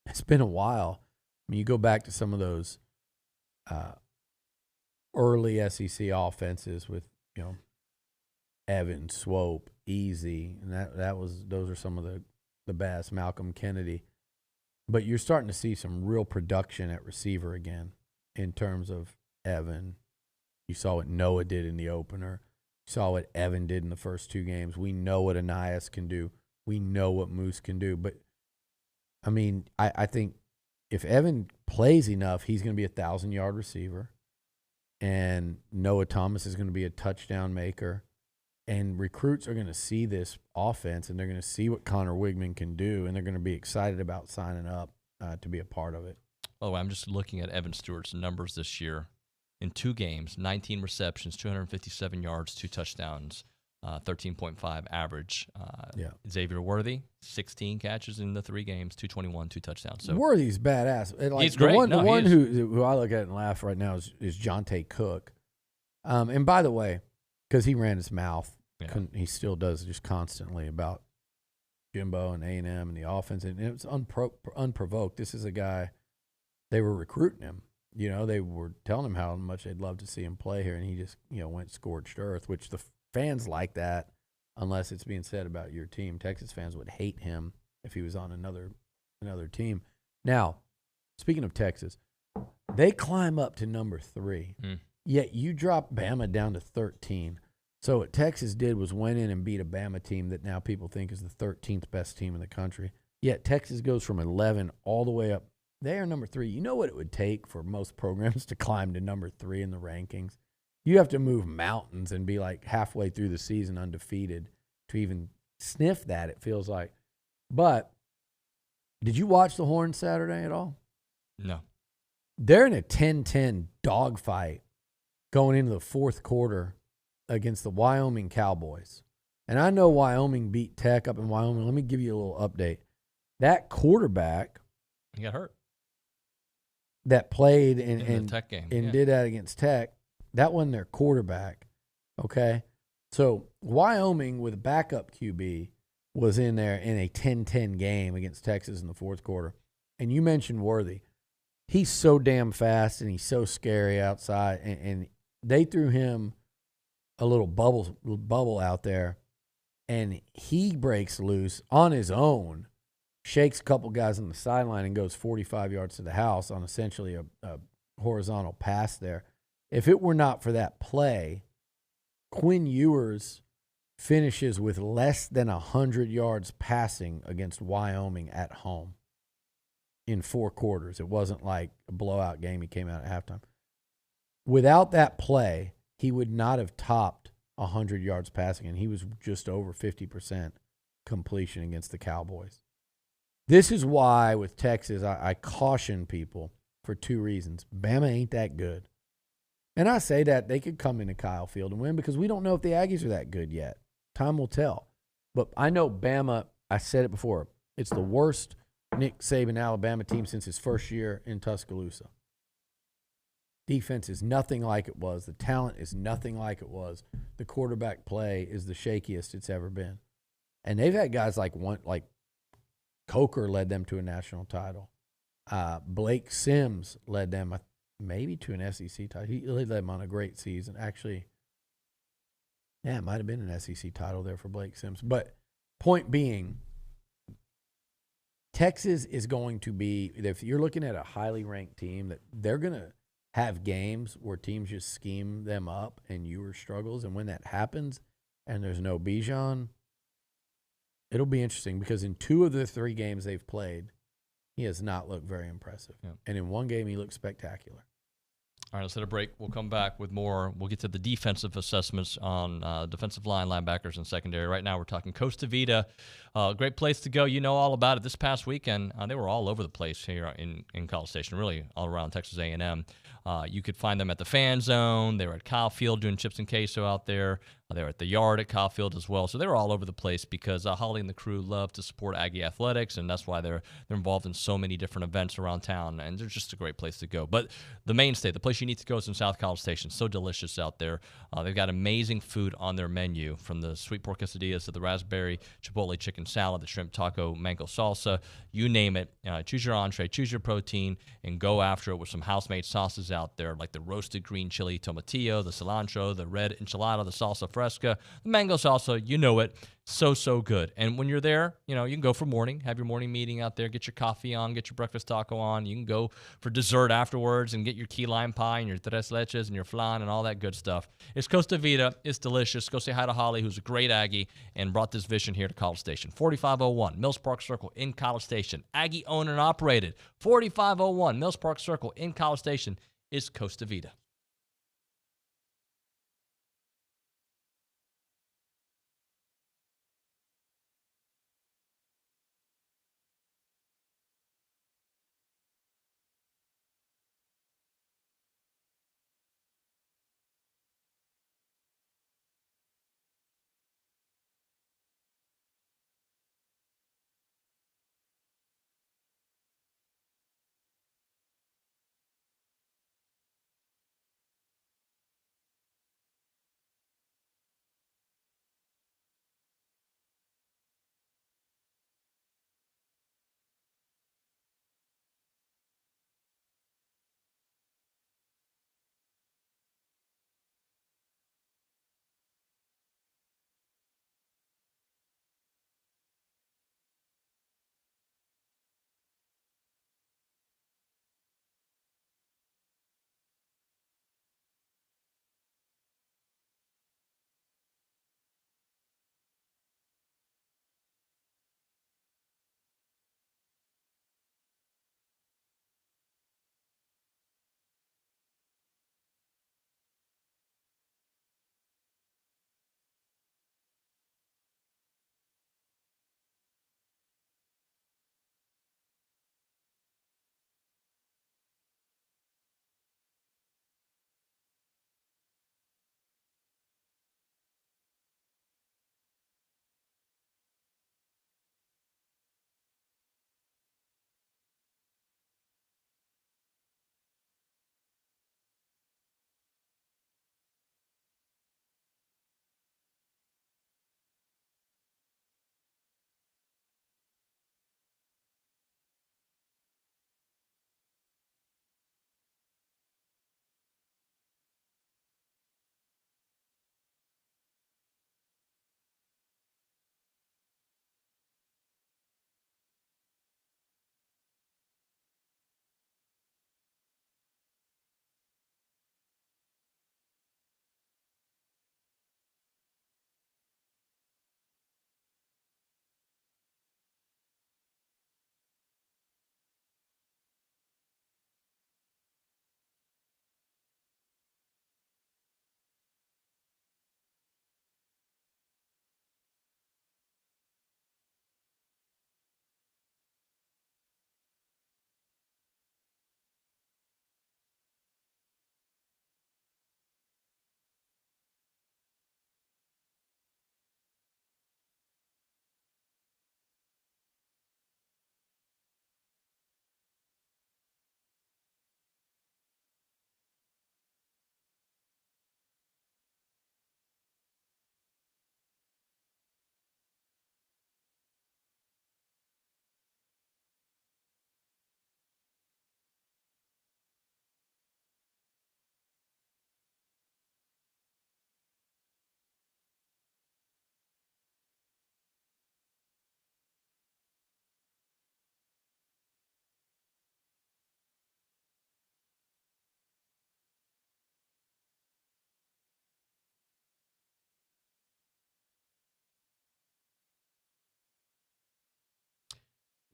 It's been a while. I mean, you go back to some of those early SEC offenses with, Evan, Swope, Easy, and those are some of the best, Malcolm Kennedy. But you're starting to see some real production at receiver again in terms of Evan. You saw what Noah did in the opener. You saw what Evan did in the first 2 games. We know what Anais can do. We know what Moose can do. But, I mean, I think if Evan plays enough, he's going to be a 1,000-yard receiver. And Noah Thomas is going to be a touchdown maker. And recruits are going to see this offense, and they're going to see what Connor Wigman can do, and they're going to be excited about signing up to be a part of it. Oh, I'm just looking at Evan Stewart's numbers this year. In 2 games, 19 receptions, 257 yards, 2 touchdowns, 13.5 average. Xavier Worthy, 16 catches in the 3 games, 221, 2 touchdowns. So Worthy's badass. He's great. The one who I look at and laugh right now is Jonte Cook. And by the way, because he ran his mouth, he still does just constantly about Jimbo and A&M and the offense. And it was unprovoked. This is a guy, they were recruiting him. They were telling him how much they'd love to see him play here, and he just, went scorched earth, which the fans like that unless it's being said about your team. Texas fans would hate him if he was on another team. Now, speaking of Texas, they climb up to number 3, yet you drop Bama down to 13. So what Texas did was went in and beat a Bama team that now people think is the 13th best team in the country. Yet Texas goes from 11 all the way up. They are number 3. You know what it would take for most programs to climb to number 3 in the rankings? You have to move mountains and be like halfway through the season undefeated to even sniff that, it feels like. But did you watch the Horns Saturday at all? No. They're in a 10-10 dogfight going into the fourth quarter against the Wyoming Cowboys. And I know Wyoming beat Tech up in Wyoming. Let me give you a little update. That quarterback he got hurt. That played in the Tech game and did that against Tech, that wasn't their quarterback. Okay? So Wyoming with a backup QB was in there in a 10-10 game against Texas in the fourth quarter. And you mentioned Worthy. He's so damn fast and he's so scary outside. And they threw him a little bubble out there, and he breaks loose on his own, shakes a couple guys on the sideline, and goes 45 yards to the house on essentially a horizontal pass there. If it were not for that play, Quinn Ewers finishes with less than 100 yards passing against Wyoming at home in 4 quarters. It wasn't like a blowout game. He came out at halftime. Without that play, he would not have topped 100 yards passing, and he was just over 50% completion against the Cowboys. This is why with Texas, I caution people for 2 reasons. Bama ain't that good. And I say that they could come into Kyle Field and win because we don't know if the Aggies are that good yet. Time will tell. But I know Bama, I said it before, it's the worst Nick Saban Alabama team since his first year in Tuscaloosa. Defense is nothing like it was. The talent is nothing like it was. The quarterback play is the shakiest it's ever been. And they've had guys like Coker led them to a national title. Blake Sims led them maybe to an SEC title. He led them on a great season. Actually, yeah, it might have been an SEC title there for Blake Sims. But point being, Texas is going to be, if you're looking at a highly ranked team, that they're going to have games where teams just scheme them up and Ewers struggles. And when that happens and there's no Bijan, it'll be interesting because in 2 of the 3 games they've played, he has not looked very impressive. Yeah. And in 1 game, he looked spectacular. All right, let's hit a break. We'll come back with more. We'll get to the defensive assessments on defensive line, linebackers, and secondary. Right now, we're talking Costa Vida. Great place to go. You know all about it. This past weekend, they were all over the place here in College Station, really all around Texas A&M. You could find them at the Fan Zone. They were at Kyle Field doing chips and queso out there. They were at the Yard at Kyle Field as well. So they were all over the place because Holly and the crew love to support Aggie athletics, and that's why they're involved in so many different events around town. And they're just a great place to go. But the mainstay, the place you need to go is in South College Station. So delicious out there. They've got amazing food on their menu, from the sweet pork quesadillas to the raspberry chipotle chicken salad, the shrimp taco mango salsa, you name it. Choose your entree, choose your protein, and go after it with some house-made sauces out there, like the roasted green chili tomatillo, the cilantro, the red enchilada, the salsa fresca, the mango salsa. You know it. So good. And when you're there, you can go for morning, have your morning meeting out there, get your coffee on, get your breakfast taco on. You can go for dessert afterwards and get your key lime pie and your tres leches and your flan and all that good stuff. It's Costa Vida. It's delicious. Go say hi to Holly, who's a great Aggie and brought this vision here to College Station. 4501 Mills Park Circle in College Station. Aggie owned and operated. 4501 Mills Park Circle in College Station is Costa Vida.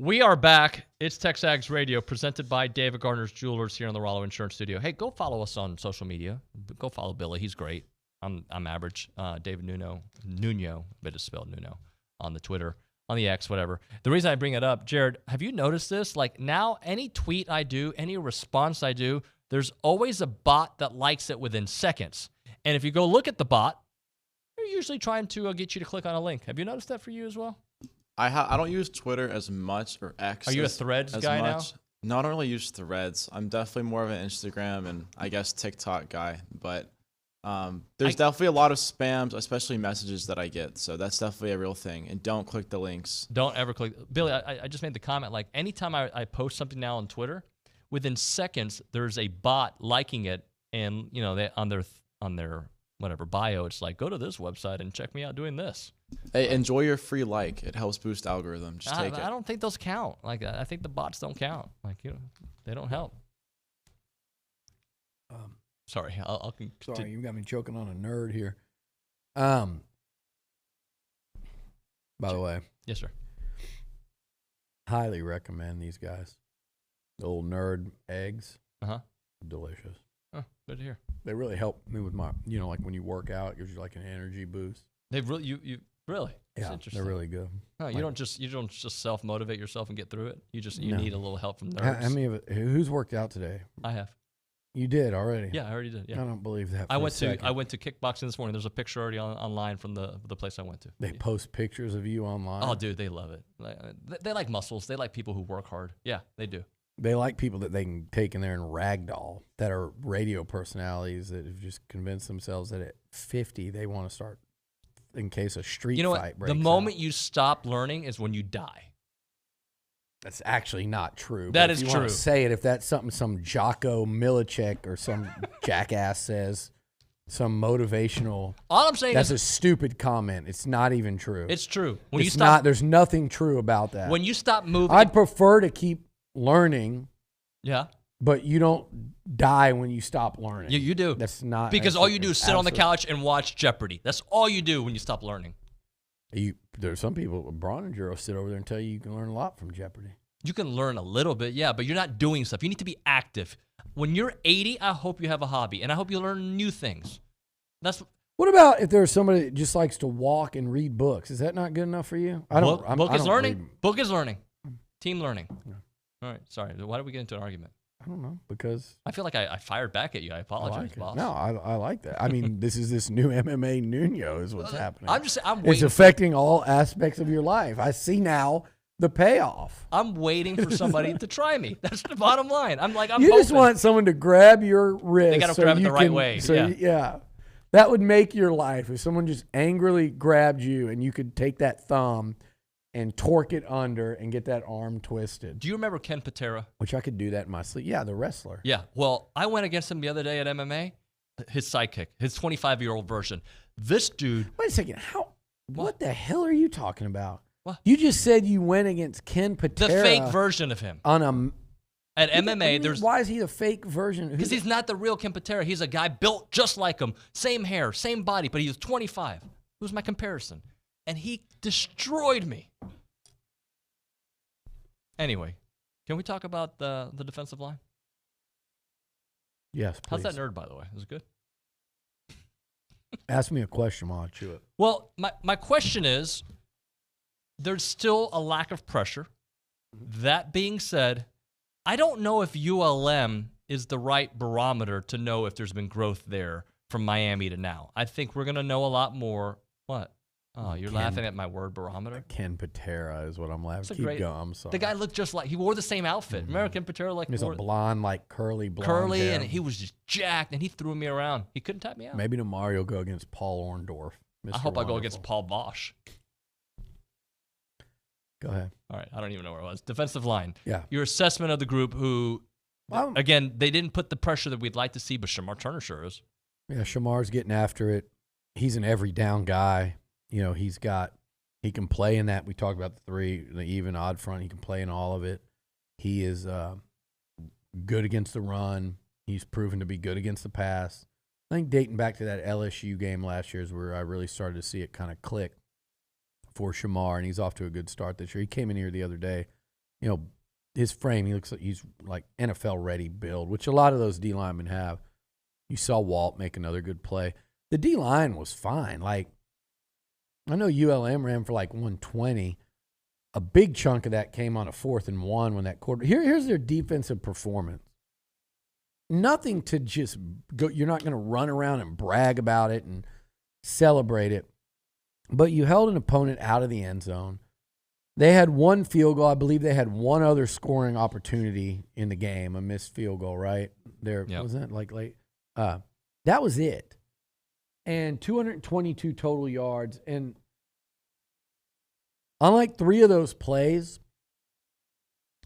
We are back. It's TexAgs Radio, presented by David Gardner's Jewelers here in the Rollo Insurance Studio. Hey, go follow us on social media. Go follow Billy. He's great. I'm average. David Nuño, but it's spelled Nuno, on the Twitter, on the X, whatever. The reason I bring it up, Jared, have you noticed this? Like now, any tweet I do, any response I do, there's always a bot that likes it within seconds. And if you go look at the bot, they're usually trying to get you to click on a link. Have you noticed that for you as well? I don't use Twitter as much, or X. Are you a Threads guy now? No, I don't really use Threads. I'm definitely more of an Instagram and I guess TikTok guy. But there's definitely a lot of spams, especially messages that I get. So that's definitely a real thing. And don't click the links. Don't ever click. Billy, I just made the comment, like anytime I post something now on Twitter, within seconds there's a bot liking it, and you know, they on their whatever bio, it's like, go to this website and check me out doing this. Hey, enjoy your free like. It helps boost algorithm. Just take it. I don't think those count. Like, I think the bots don't count. Like, you know, they don't help. Sorry, I'll Sorry, you got me choking on a nerd here. By the way. Yes, sir. Highly recommend these guys. The old nerd eggs. Delicious. Oh, good to hear. They really help me with my, you know, like when you work out, it gives you like an energy boost. They've really, you really? Yeah, they're really good. Oh, you don't just self motivate yourself and get through it. You need a little help from nerds. How many of it? Who's worked out today? I have. You did already? Yeah, I already did. Yeah. I don't believe that. I went to kickboxing this morning. There's a picture already online from the place I went to. They post pictures of you online. Oh, dude, they love it. They like muscles. They like people who work hard. Yeah, they do. They like people that they can take in there and ragdoll, that are radio personalities that have just convinced themselves that at 50 they want to start in case a street fight breaks out. The moment you stop learning is when you die. That's actually not true. That but is if you true. Want to say it, if that's something some Jocko Milicic or some jackass says, some motivational. All I'm saying that's is a stupid comment. It's not even true. It's true. When you stop, there's nothing true about that. When you stop moving, I'd prefer to keep learning. Yeah. But you don't die when you stop learning. You do. That's not because all you do is sit on the couch and watch Jeopardy. That's all you do when you stop learning. There's some people, Braun and Juro, sit over there and tell you can learn a lot from Jeopardy. You can learn a little bit, yeah, but you're not doing stuff. You need to be active. When you're 80, I hope you have a hobby, and I hope you learn new things. What about if there's somebody that just likes to walk and read books? Is that not good enough for you? Book is learning. Book is learning. Team learning. Yeah. All right, sorry. Why did we get into an argument? I don't know, because I feel like I fired back at you. I apologize, boss. No, I like that. I mean, this new MMA Nuño is what's happening. I'm waiting. It's affecting all aspects of your life. I see now the payoff. I'm waiting for somebody to try me. That's the bottom line. I'm You just want someone to grab your wrist. They got to grab it the right way. So yeah. That would make your life if someone just angrily grabbed you and you could take that thumb and torque it under and get that arm twisted. Do you remember Ken Patera? Which I could do that in my sleep. Yeah, the wrestler. Yeah. Well, I went against him the other day at MMA. His sidekick, his 25-year-old version. This dude. Wait a second. What the hell are you talking about? What? You just said you went against Ken Patera. The fake version of him. At MMA, there's. Why is he the fake version? Because he's not the real Ken Patera. He's a guy built just like him. Same hair, same body, but he was 25. It was my comparison. And he destroyed me. Anyway, can we talk about the defensive line? Yes, please. How's that nerd, by the way? Is it good? Ask me a question while I chew it. Well, my question is, there's still a lack of pressure. That being said, I don't know if ULM is the right barometer to know if there's been growth there from Miami to now. I think we're going to know a lot more. What? Oh, you're laughing at my word barometer? Ken Patera is what I'm laughing. Keep going. I'm sorry. The guy looked just like, he wore the same outfit. Remember Ken Patera? He's a blonde, like curly blonde hair. And he was just jacked, and he threw me around. He couldn't tap me out. Maybe tomorrow you'll go against Paul Orndorff. I hope I go against Paul Bosch. Go ahead. All right. I don't even know where it was. Defensive line. Yeah. Your assessment of the group who, again, they didn't put the pressure that we'd like to see, but Shamar Turner sure is. Yeah, Shamar's getting after it. He's an every down guy. You know, he can play in that. We talked about the three, the even, odd front. He can play in all of it. He is good against the run. He's proven to be good against the pass. I think dating back to that LSU game last year is where I really started to see it kind of click for Shamar, and he's off to a good start this year. He came in here the other day his frame, he looks like he's like NFL ready build, which a lot of those D linemen have. You saw Walt make another good play. The D line was fine. Like, I know ULM ran for like 120. A big chunk of that came on a 4th and 1 when that quarter. Here's their defensive performance. Nothing to just go. You're not going to run around and brag about it and celebrate it. But you held an opponent out of the end zone. They had one field goal. I believe they had one other scoring opportunity in the game, a missed field goal, right? Wasn't it like late? That was it. And 222 total yards. And unlike 3 of those plays,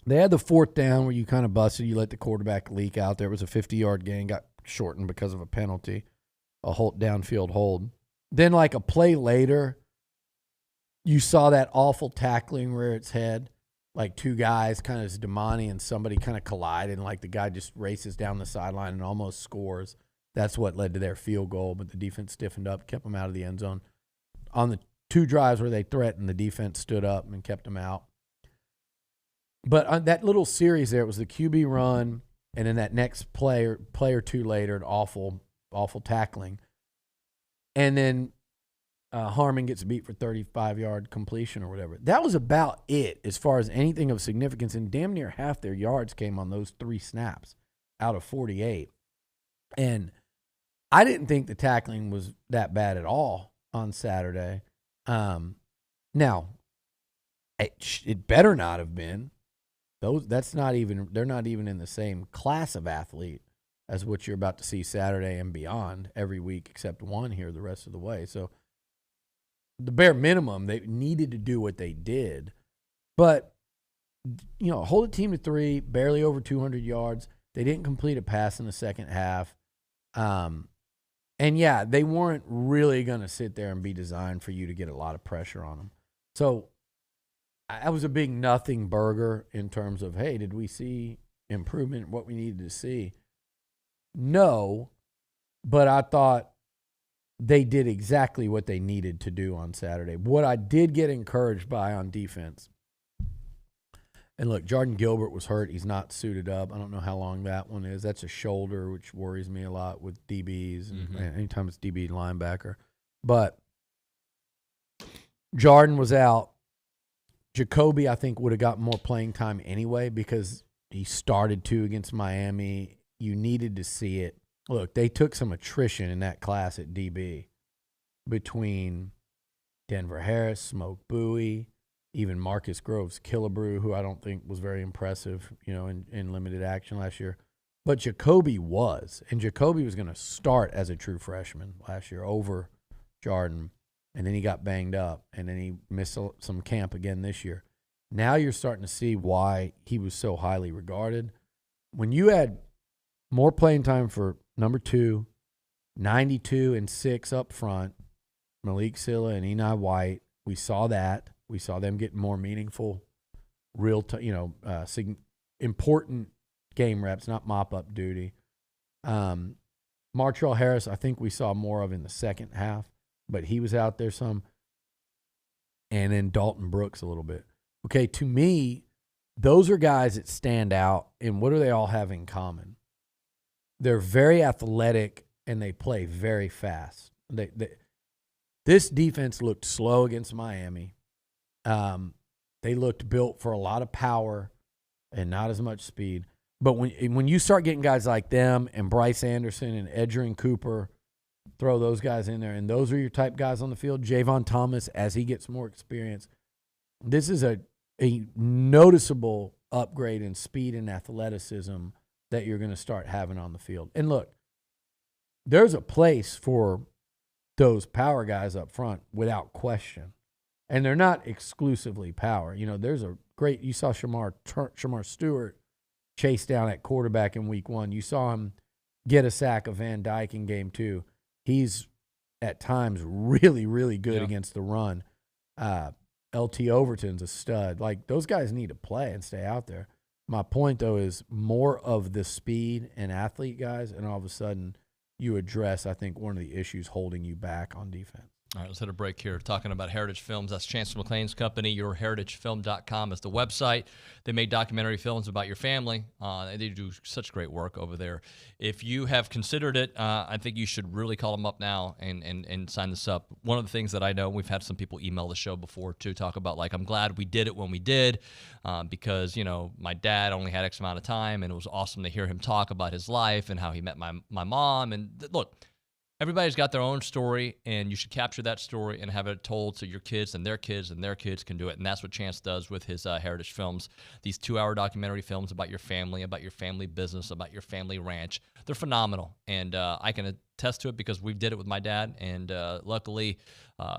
they had the 4th down where you kind of busted. You let the quarterback leak out there. It was a 50-yard gain, got shortened because of a penalty, a downfield hold. Then like a play later, you saw that awful tackling rear its head. Like 2 guys, kind of Damani and somebody kind of collided, and like the guy just races down the sideline and almost scores. That's what led to their field goal, but the defense stiffened up, kept them out of the end zone. On the 2 drives where they threatened, the defense stood up and kept them out. But on that little series there, it was the QB run, and then that next play or 2 later, an awful tackling. And then Harmon gets beat for 35-yard completion or whatever. That was about it as far as anything of significance, and damn near half their yards came on those 3 snaps out of 48. And I didn't think the tackling was that bad at all on Saturday. Now, it better not have been. They're not even in the same class of athlete as what you're about to see Saturday and beyond every week except one here the rest of the way. So the bare minimum, they needed to do what they did. But, hold a team to 3, barely over 200 yards. They didn't complete a pass in the second half. And, yeah, they weren't really going to sit there and be designed for you to get a lot of pressure on them. So that was a big nothing burger in terms of, hey, did we see improvement, what we needed to see? No, but I thought they did exactly what they needed to do on Saturday. What I did get encouraged by on defense, and look, Jordan Gilbert was hurt. He's not suited up. I don't know how long that one is. That's a shoulder, which worries me a lot with DBs, and anytime it's DB linebacker. But Jordan was out. Jacoby, I think, would have gotten more playing time anyway because he started 2 against Miami. You needed to see it. Look, they took some attrition in that class at DB between Denver Harris, Smoke Bowie, even Marcus Groves Killebrew, who I don't think was very impressive, in limited action last year. But Jacoby was, and Jacoby was going to start as a true freshman last year over Jordan, and then he got banged up, and then he missed some camp again this year. Now you're starting to see why he was so highly regarded. When you had more playing time for number 2, 92 and 6 up front, Malik Silla and Eni White, we saw that. We saw them get more meaningful, important game reps, not mop-up duty. Martrell Harris, I think we saw more of in the second half, but he was out there some. And then Dalton Brooks a little bit. Okay, to me, those are guys that stand out, and what do they all have in common? They're very athletic, and they play very fast. This defense looked slow against Miami. They looked built for a lot of power and not as much speed. But when you start getting guys like them and Bryce Anderson and Edgerrin Cooper, throw those guys in there, and those are your type guys on the field. Javon Thomas, as he gets more experience, this is a noticeable upgrade in speed and athleticism that you're going to start having on the field. And look, there's a place for those power guys up front without question. And they're not exclusively power. There's a great – you saw Shamar Stewart chase down at quarterback in week 1. You saw him get a sack of Van Dyke in game 2. He's at times really, really good against the run. LT Overton's a stud. Like, those guys need to play and stay out there. My point, though, is more of the speed and athlete guys, and all of a sudden you address, I think, one of the issues holding you back on defense. All right, let's hit a break here. Talking about Heritage Films. That's Chancellor McLean's company. YourHeritageFilm.com is the website. They make documentary films about your family. They do such great work over there. If you have considered it, I think you should really call them up now and sign this up. One of the things that I know, we've had some people email the show before to talk about, like, I'm glad we did it when we did because, my dad only had X amount of time, and it was awesome to hear him talk about his life and how he met my mom. And look, everybody's got their own story, and you should capture that story and have it told to your kids, and their kids can do it. And that's what Chance does with his Heritage Films. These 2-hour documentary films about your family business, about your family ranch. They're phenomenal. And I can attest to it because we did it with my dad. And luckily,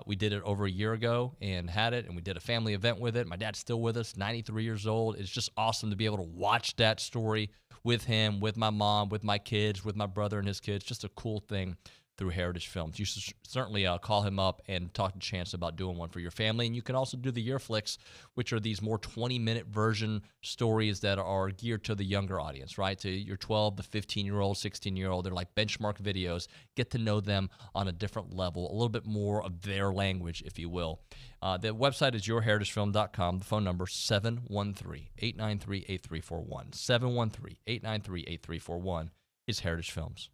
we did it over a year ago and had it, and we did a family event with it. My dad's still with us, 93 years old. It's just awesome to be able to watch that story with him, with my mom, with my kids, with my brother and his kids. Just a cool thing through Heritage Films. You should certainly call him up and talk to Chance about doing one for your family. And you can also do the Year Flicks, which are these more 20-minute version stories that are geared to the younger audience, right? To your 12 to 15-year-old, 16-year-old. They're like benchmark videos. Get to know them on a different level, a little bit more of their language, if you will. The website is yourheritagefilm.com. The phone number 713-893-8341. 713-893-8341 is Heritage Films.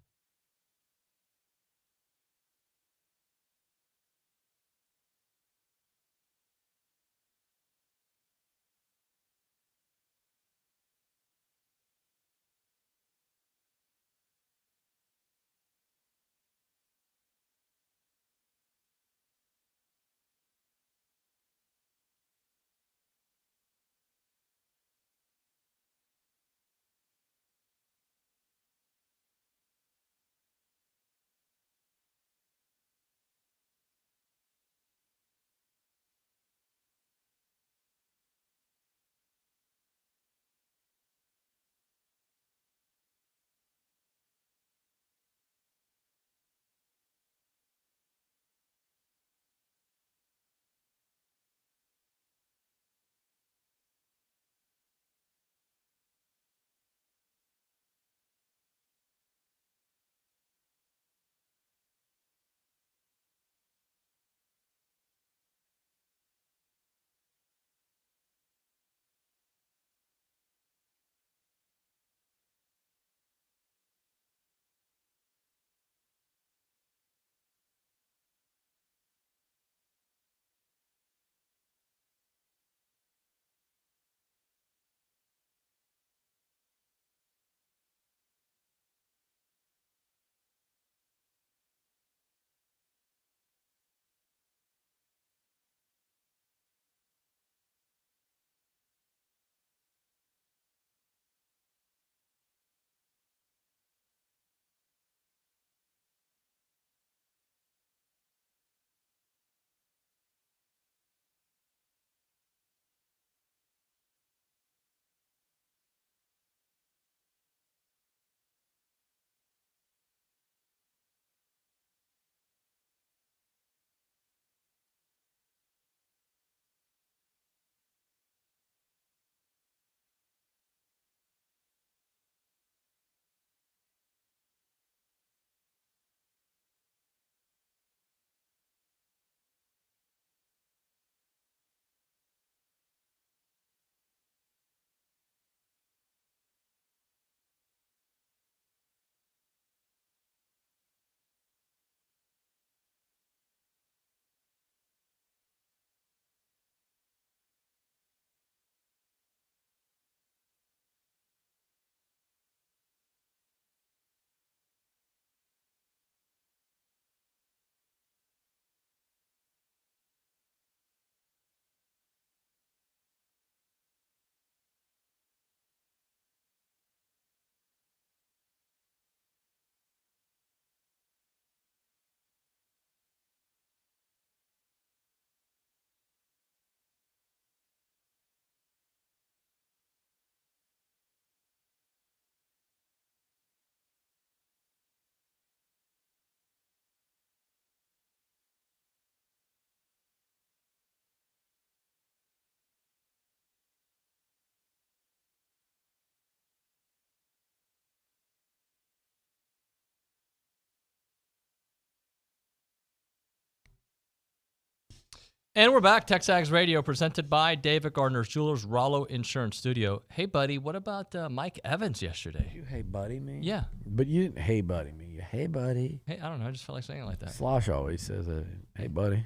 And we're back. TexAgs Radio presented by David Gardner's Jewelers, Rollo Insurance Studio. Hey, buddy, what about Mike Evans yesterday? You hey buddy me? Yeah. But you didn't hey buddy me. You hey buddy. Hey, I don't know. I just felt like saying it like that. Slosh always says hey buddy.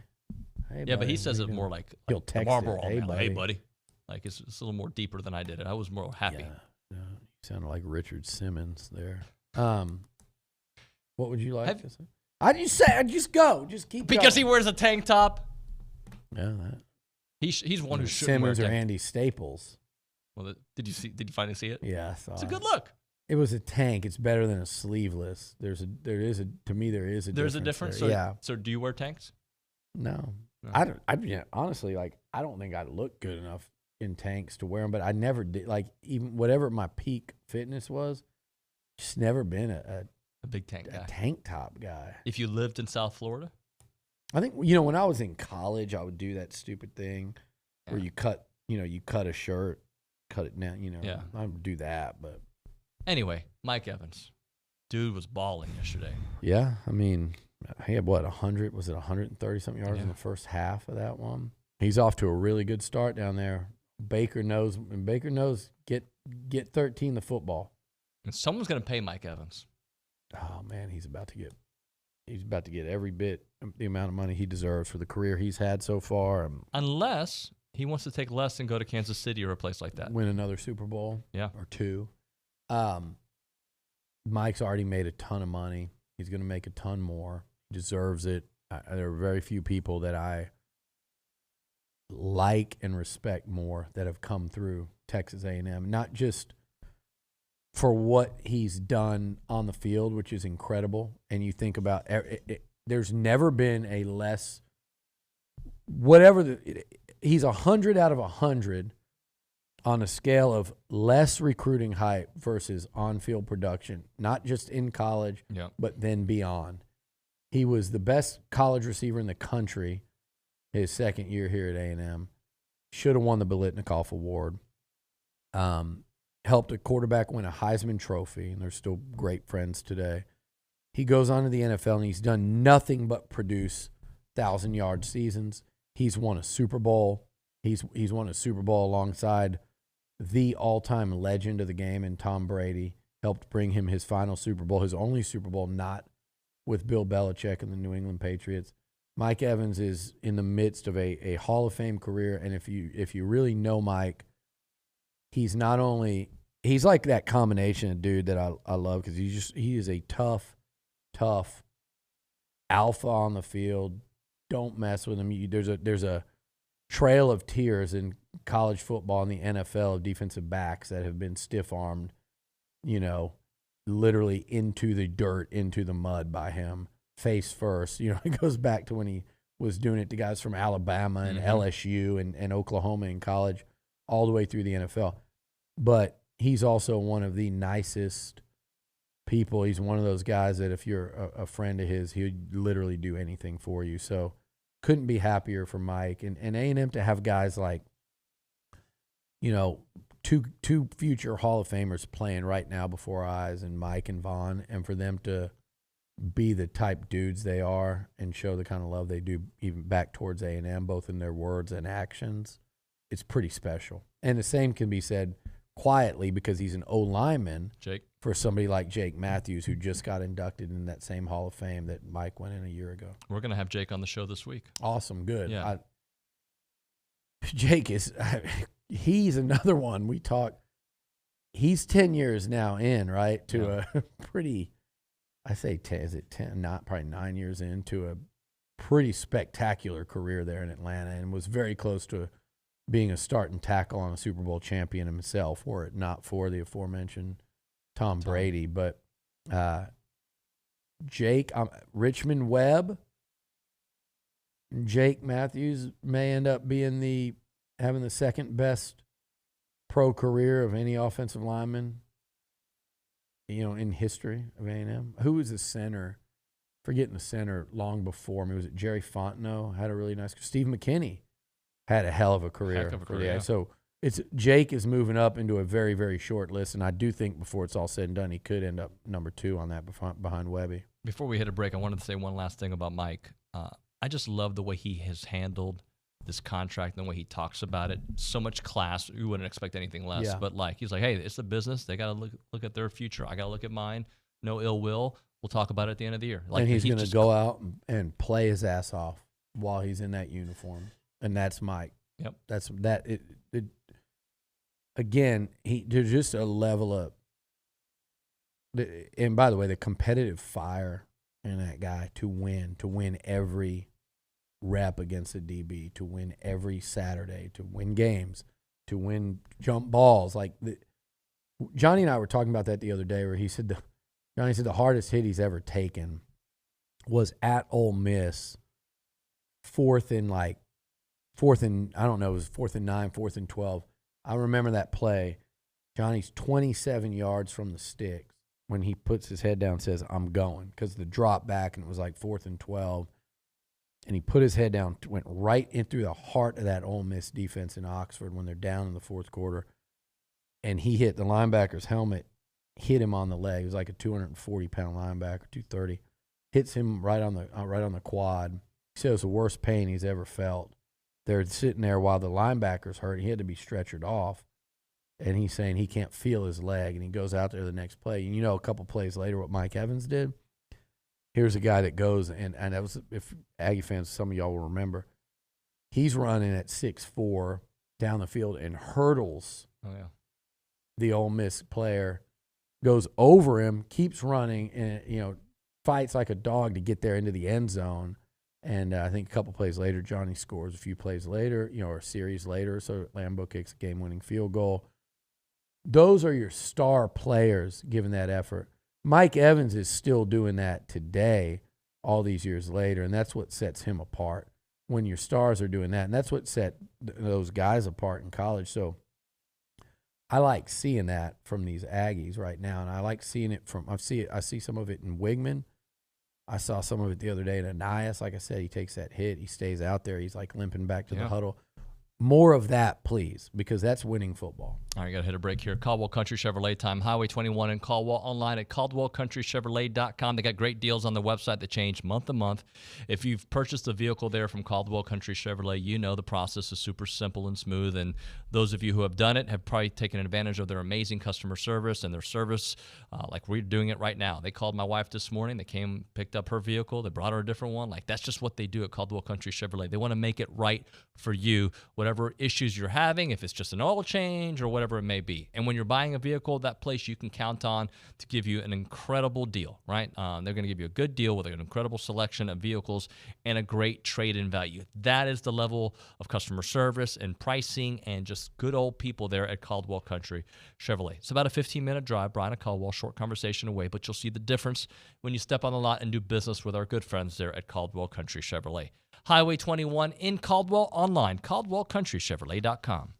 Hey, yeah, buddy. but he says it more like he'll text Marlboro it. Man, Hey, like, buddy. hey, buddy. Like it's a little more deeper than I did it. I was more happy. Yeah. No, you sounded like Richard Simmons there. What would you like to say? I just go. Just keep because going. he wears a tank top. Yeah, that. He's one who shouldn't wear a Simmons or tank. Andy Staples. Well, did you finally see it? Yeah, I saw It's a it. good look. It was a tank. It's better than a sleeveless. There is a There's a difference. there. So, Yeah. So do you wear tanks? No. No. I don't. Honestly, like, I don't think I look good enough in tanks to wear them. But I never did. Like, even whatever my peak fitness was, just never been a big tank guy. Tank top guy. If you lived in South Florida, I think when I was in college, I would do that stupid thing where you cut a shirt, cut it down. Yeah. I would do that. But anyway, Mike Evans, dude was balling yesterday. yeah, I mean, he had what 100? Was it 130 something yards in Yeah. the first half of that one? He's off to a really good start down there. Baker knows get 13 the football. And someone's going to pay Mike Evans. Oh man, he's about to get every bit the amount of money he deserves for the career he's had so far. Unless he wants to take less and go to Kansas City or a place like that. Win another Super Bowl, or two. Mike's already made a ton of money. He's going to make a ton more. He deserves it. There are very few people that I like and respect more that have come through Texas A&M, not just for what he's done on the field, which is incredible. And you think about there's never been a less he's 100 out of 100 on a scale of less recruiting hype versus on-field production, not just in college, but then beyond. He was the best college receiver in the country his second year here at A&M. Should have won the Biletnikoff Award. Helped a quarterback win a Heisman Trophy, and they're still great friends today. He goes on to the NFL, and he's done nothing but produce 1,000-yard seasons. He's won a Super Bowl. He's won a Super Bowl alongside the all-time legend of the game in Tom Brady. Helped bring him his final Super Bowl, his only Super Bowl, not with Bill Belichick and the New England Patriots. Mike Evans is in the midst of a Hall of Fame career, and if you really know Mike, he's like that combination of dude that I love because he is a tough alpha on the field. Don't mess with him. There's a trail of tears in college football and the NFL of defensive backs that have been stiff-armed, literally into the dirt, into the mud by him, face first. It goes back to when he was doing it to guys from Alabama and LSU and Oklahoma in college all the way through the NFL. But he's also one of the nicest people. He's one of those guys that if you're a friend of his, he'd literally do anything for you. So couldn't be happier for Mike. And A&M to have guys like, two future Hall of Famers playing right now before our eyes, and Mike and Vaughn, and for them to be the type dudes they are and show the kind of love they do even back towards A&M, both in their words and actions, it's pretty special. And the same can be said quietly because he's an O-lineman for somebody like Jake Matthews, who just got inducted in that same Hall of Fame that Mike went in a year ago. We're going to have Jake on the show this week. Awesome. Good. Yeah. Jake he's another one. We talk, he's 10 years now in, right, to a pretty, I say 10, is it 10? Not probably 9 years into a pretty spectacular career there in Atlanta, and was very close to being a starting tackle on a Super Bowl champion himself, were it not for the aforementioned Tom Brady. But Jake, Richmond Webb, Jake Matthews may end up being having the second best pro career of any offensive lineman, in history of A&M. Who was the center? Forgetting the center long before me. Was it Jerry Fontenot? Had a really nice. Steve McKinney had a hell of a career. So Jake is moving up into a very, very short list, and I do think before it's all said and done, he could end up number 2 on that behind Webby. Before we hit a break, I wanted to say one last thing about Mike. I just love the way he has handled this contract and the way he talks about it. So much class. You wouldn't expect anything less. Yeah. But he's like, hey, it's a business. They got to look at their future. I got to look at mine. No ill will. We'll talk about it at the end of the year. And he's going to go out and play his ass off while he's in that uniform. And that's Mike. Yep. That's that. Again, there's just a level up. And by the way, the competitive fire in that guy to win every rep against the DB, to win every Saturday, to win games, to win jump balls. Johnny and I were talking about that the other day, where Johnny said the hardest hit he's ever taken was at Ole Miss, fourth and I don't know, it was 4th and 9, 4th and 12. I remember that play. Johnny's 27 yards from the sticks when he puts his head down and says, I'm going, because the drop back, and it was like 4th and 12. And he put his head down, went right in through the heart of that Ole Miss defense in Oxford when they're down in the fourth quarter. And he hit the linebacker's helmet, hit him on the leg. It was like a 240-pound linebacker, 230. Hits him right on the quad. He said it was the worst pain he's ever felt. They're sitting there while the linebacker's hurt. He had to be stretchered off. And he's saying he can't feel his leg. And he goes out there the next play. And a couple plays later what Mike Evans did? Here's a guy that goes, and that was, if Aggie fans, some of y'all will remember, he's running at 6'4" down the field and hurdles the Ole Miss player, goes over him, keeps running, and, fights like a dog to get there into the end zone. And I think a couple plays later, Johnny scores. A few plays later, or a series later, so Lambeau kicks a game-winning field goal. Those are your star players giving that effort. Mike Evans is still doing that today, all these years later, and that's what sets him apart when your stars are doing that. And that's what set those guys apart in college. So I like seeing that from these Aggies right now, and I like seeing it I see some of it in Wigman. I saw some of it the other day in Anias. Like I said, he takes that hit. He stays out there. He's like limping back to the huddle. More of that, please, because that's winning football. All right, got to hit a break here. Caldwell Country Chevrolet time. Highway 21 in Caldwell. Online at CaldwellCountryChevrolet.com. They got great deals on the website that change month to month. If you've purchased a vehicle there from Caldwell Country Chevrolet, you know the process is super simple and smooth. And those of you who have done it have probably taken advantage of their amazing customer service and their service like we're doing it right now. They called my wife this morning. They came, picked up her vehicle. They brought her a different one. That's just what they do at Caldwell Country Chevrolet. They want to make it right for you, whatever issues you're having, if it's just an oil change or whatever it may be. And when you're buying a vehicle, that place you can count on to give you an incredible deal, right? They're going to give you a good deal with an incredible selection of vehicles and a great trade-in value. That is the level of customer service and pricing and just good old people there at Caldwell Country Chevrolet. It's about a 15-minute drive, Brian and Caldwell, short conversation away, but you'll see the difference when you step on the lot and do business with our good friends there at Caldwell Country Chevrolet. Highway 21 in Caldwell, online, CaldwellCountryChevrolet.com.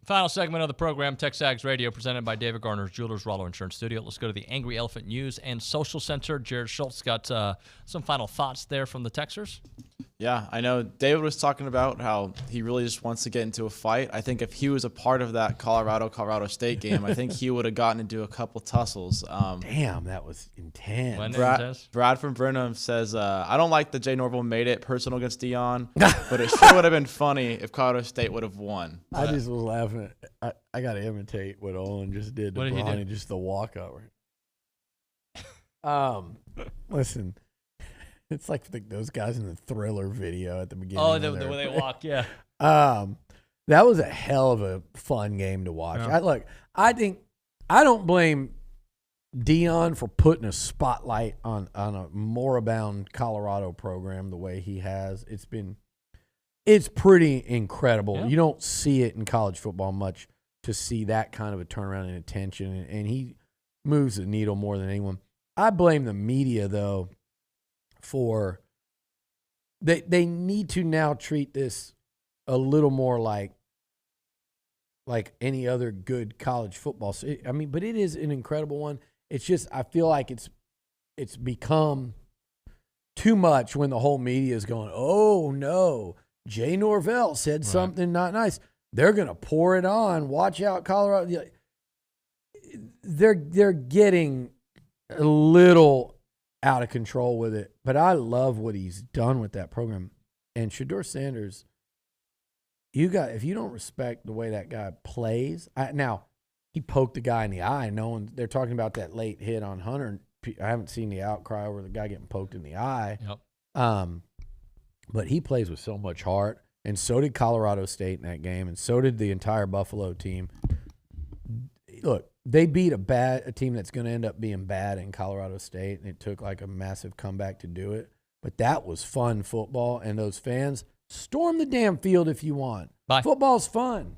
Final segment of the program, TexAgs Radio, presented by David Garner's Jewelers, Rollo Insurance Studio. Let's go to the Angry Elephant News and Social Center. Jared Schultz got some final thoughts there from the Texers. Yeah, I know David was talking about how he really just wants to get into a fight. I think if he was a part of that Colorado State game, I think he would have gotten into a couple tussles. Damn, that was intense. Brad from Brenham says, I don't like that Jay Norville made it personal against Dion, but it sure would have been funny if Colorado State would have won. I just was laughing. I got to imitate what Olin just did to Bronny, just the walk over. Listen. It's like those guys in the Thriller video at the beginning. Oh, the way they walk, yeah. That was a hell of a fun game to watch. Yeah. I don't blame Dion for putting a spotlight on a moribund Colorado program the way he has. It's pretty incredible. Yeah. You don't see it in college football much to see that kind of a turnaround in attention, and he moves the needle more than anyone. I blame the media, though, for they need to now treat this a little more like any other good college football. But it is an incredible one. It's just I feel like it's become too much when the whole media is going, oh no, Jay Norvell said something not nice. They're gonna pour it on. Watch out, Colorado. They're getting a little out of control with it, but I love what he's done with that program. And Shedeur Sanders, if you don't respect the way that guy plays, now he poked the guy in the eye. They're talking about that late hit on Hunter. I haven't seen the outcry over the guy getting poked in the eye. Yep. But he plays with so much heart, and so did Colorado State in that game, and so did the entire Buffalo team. Look, they beat a team that's going to end up being bad in Colorado State, and it took like a massive comeback to do it. But that was fun football, and those fans, storm the damn field if you want. Bye. Football's fun.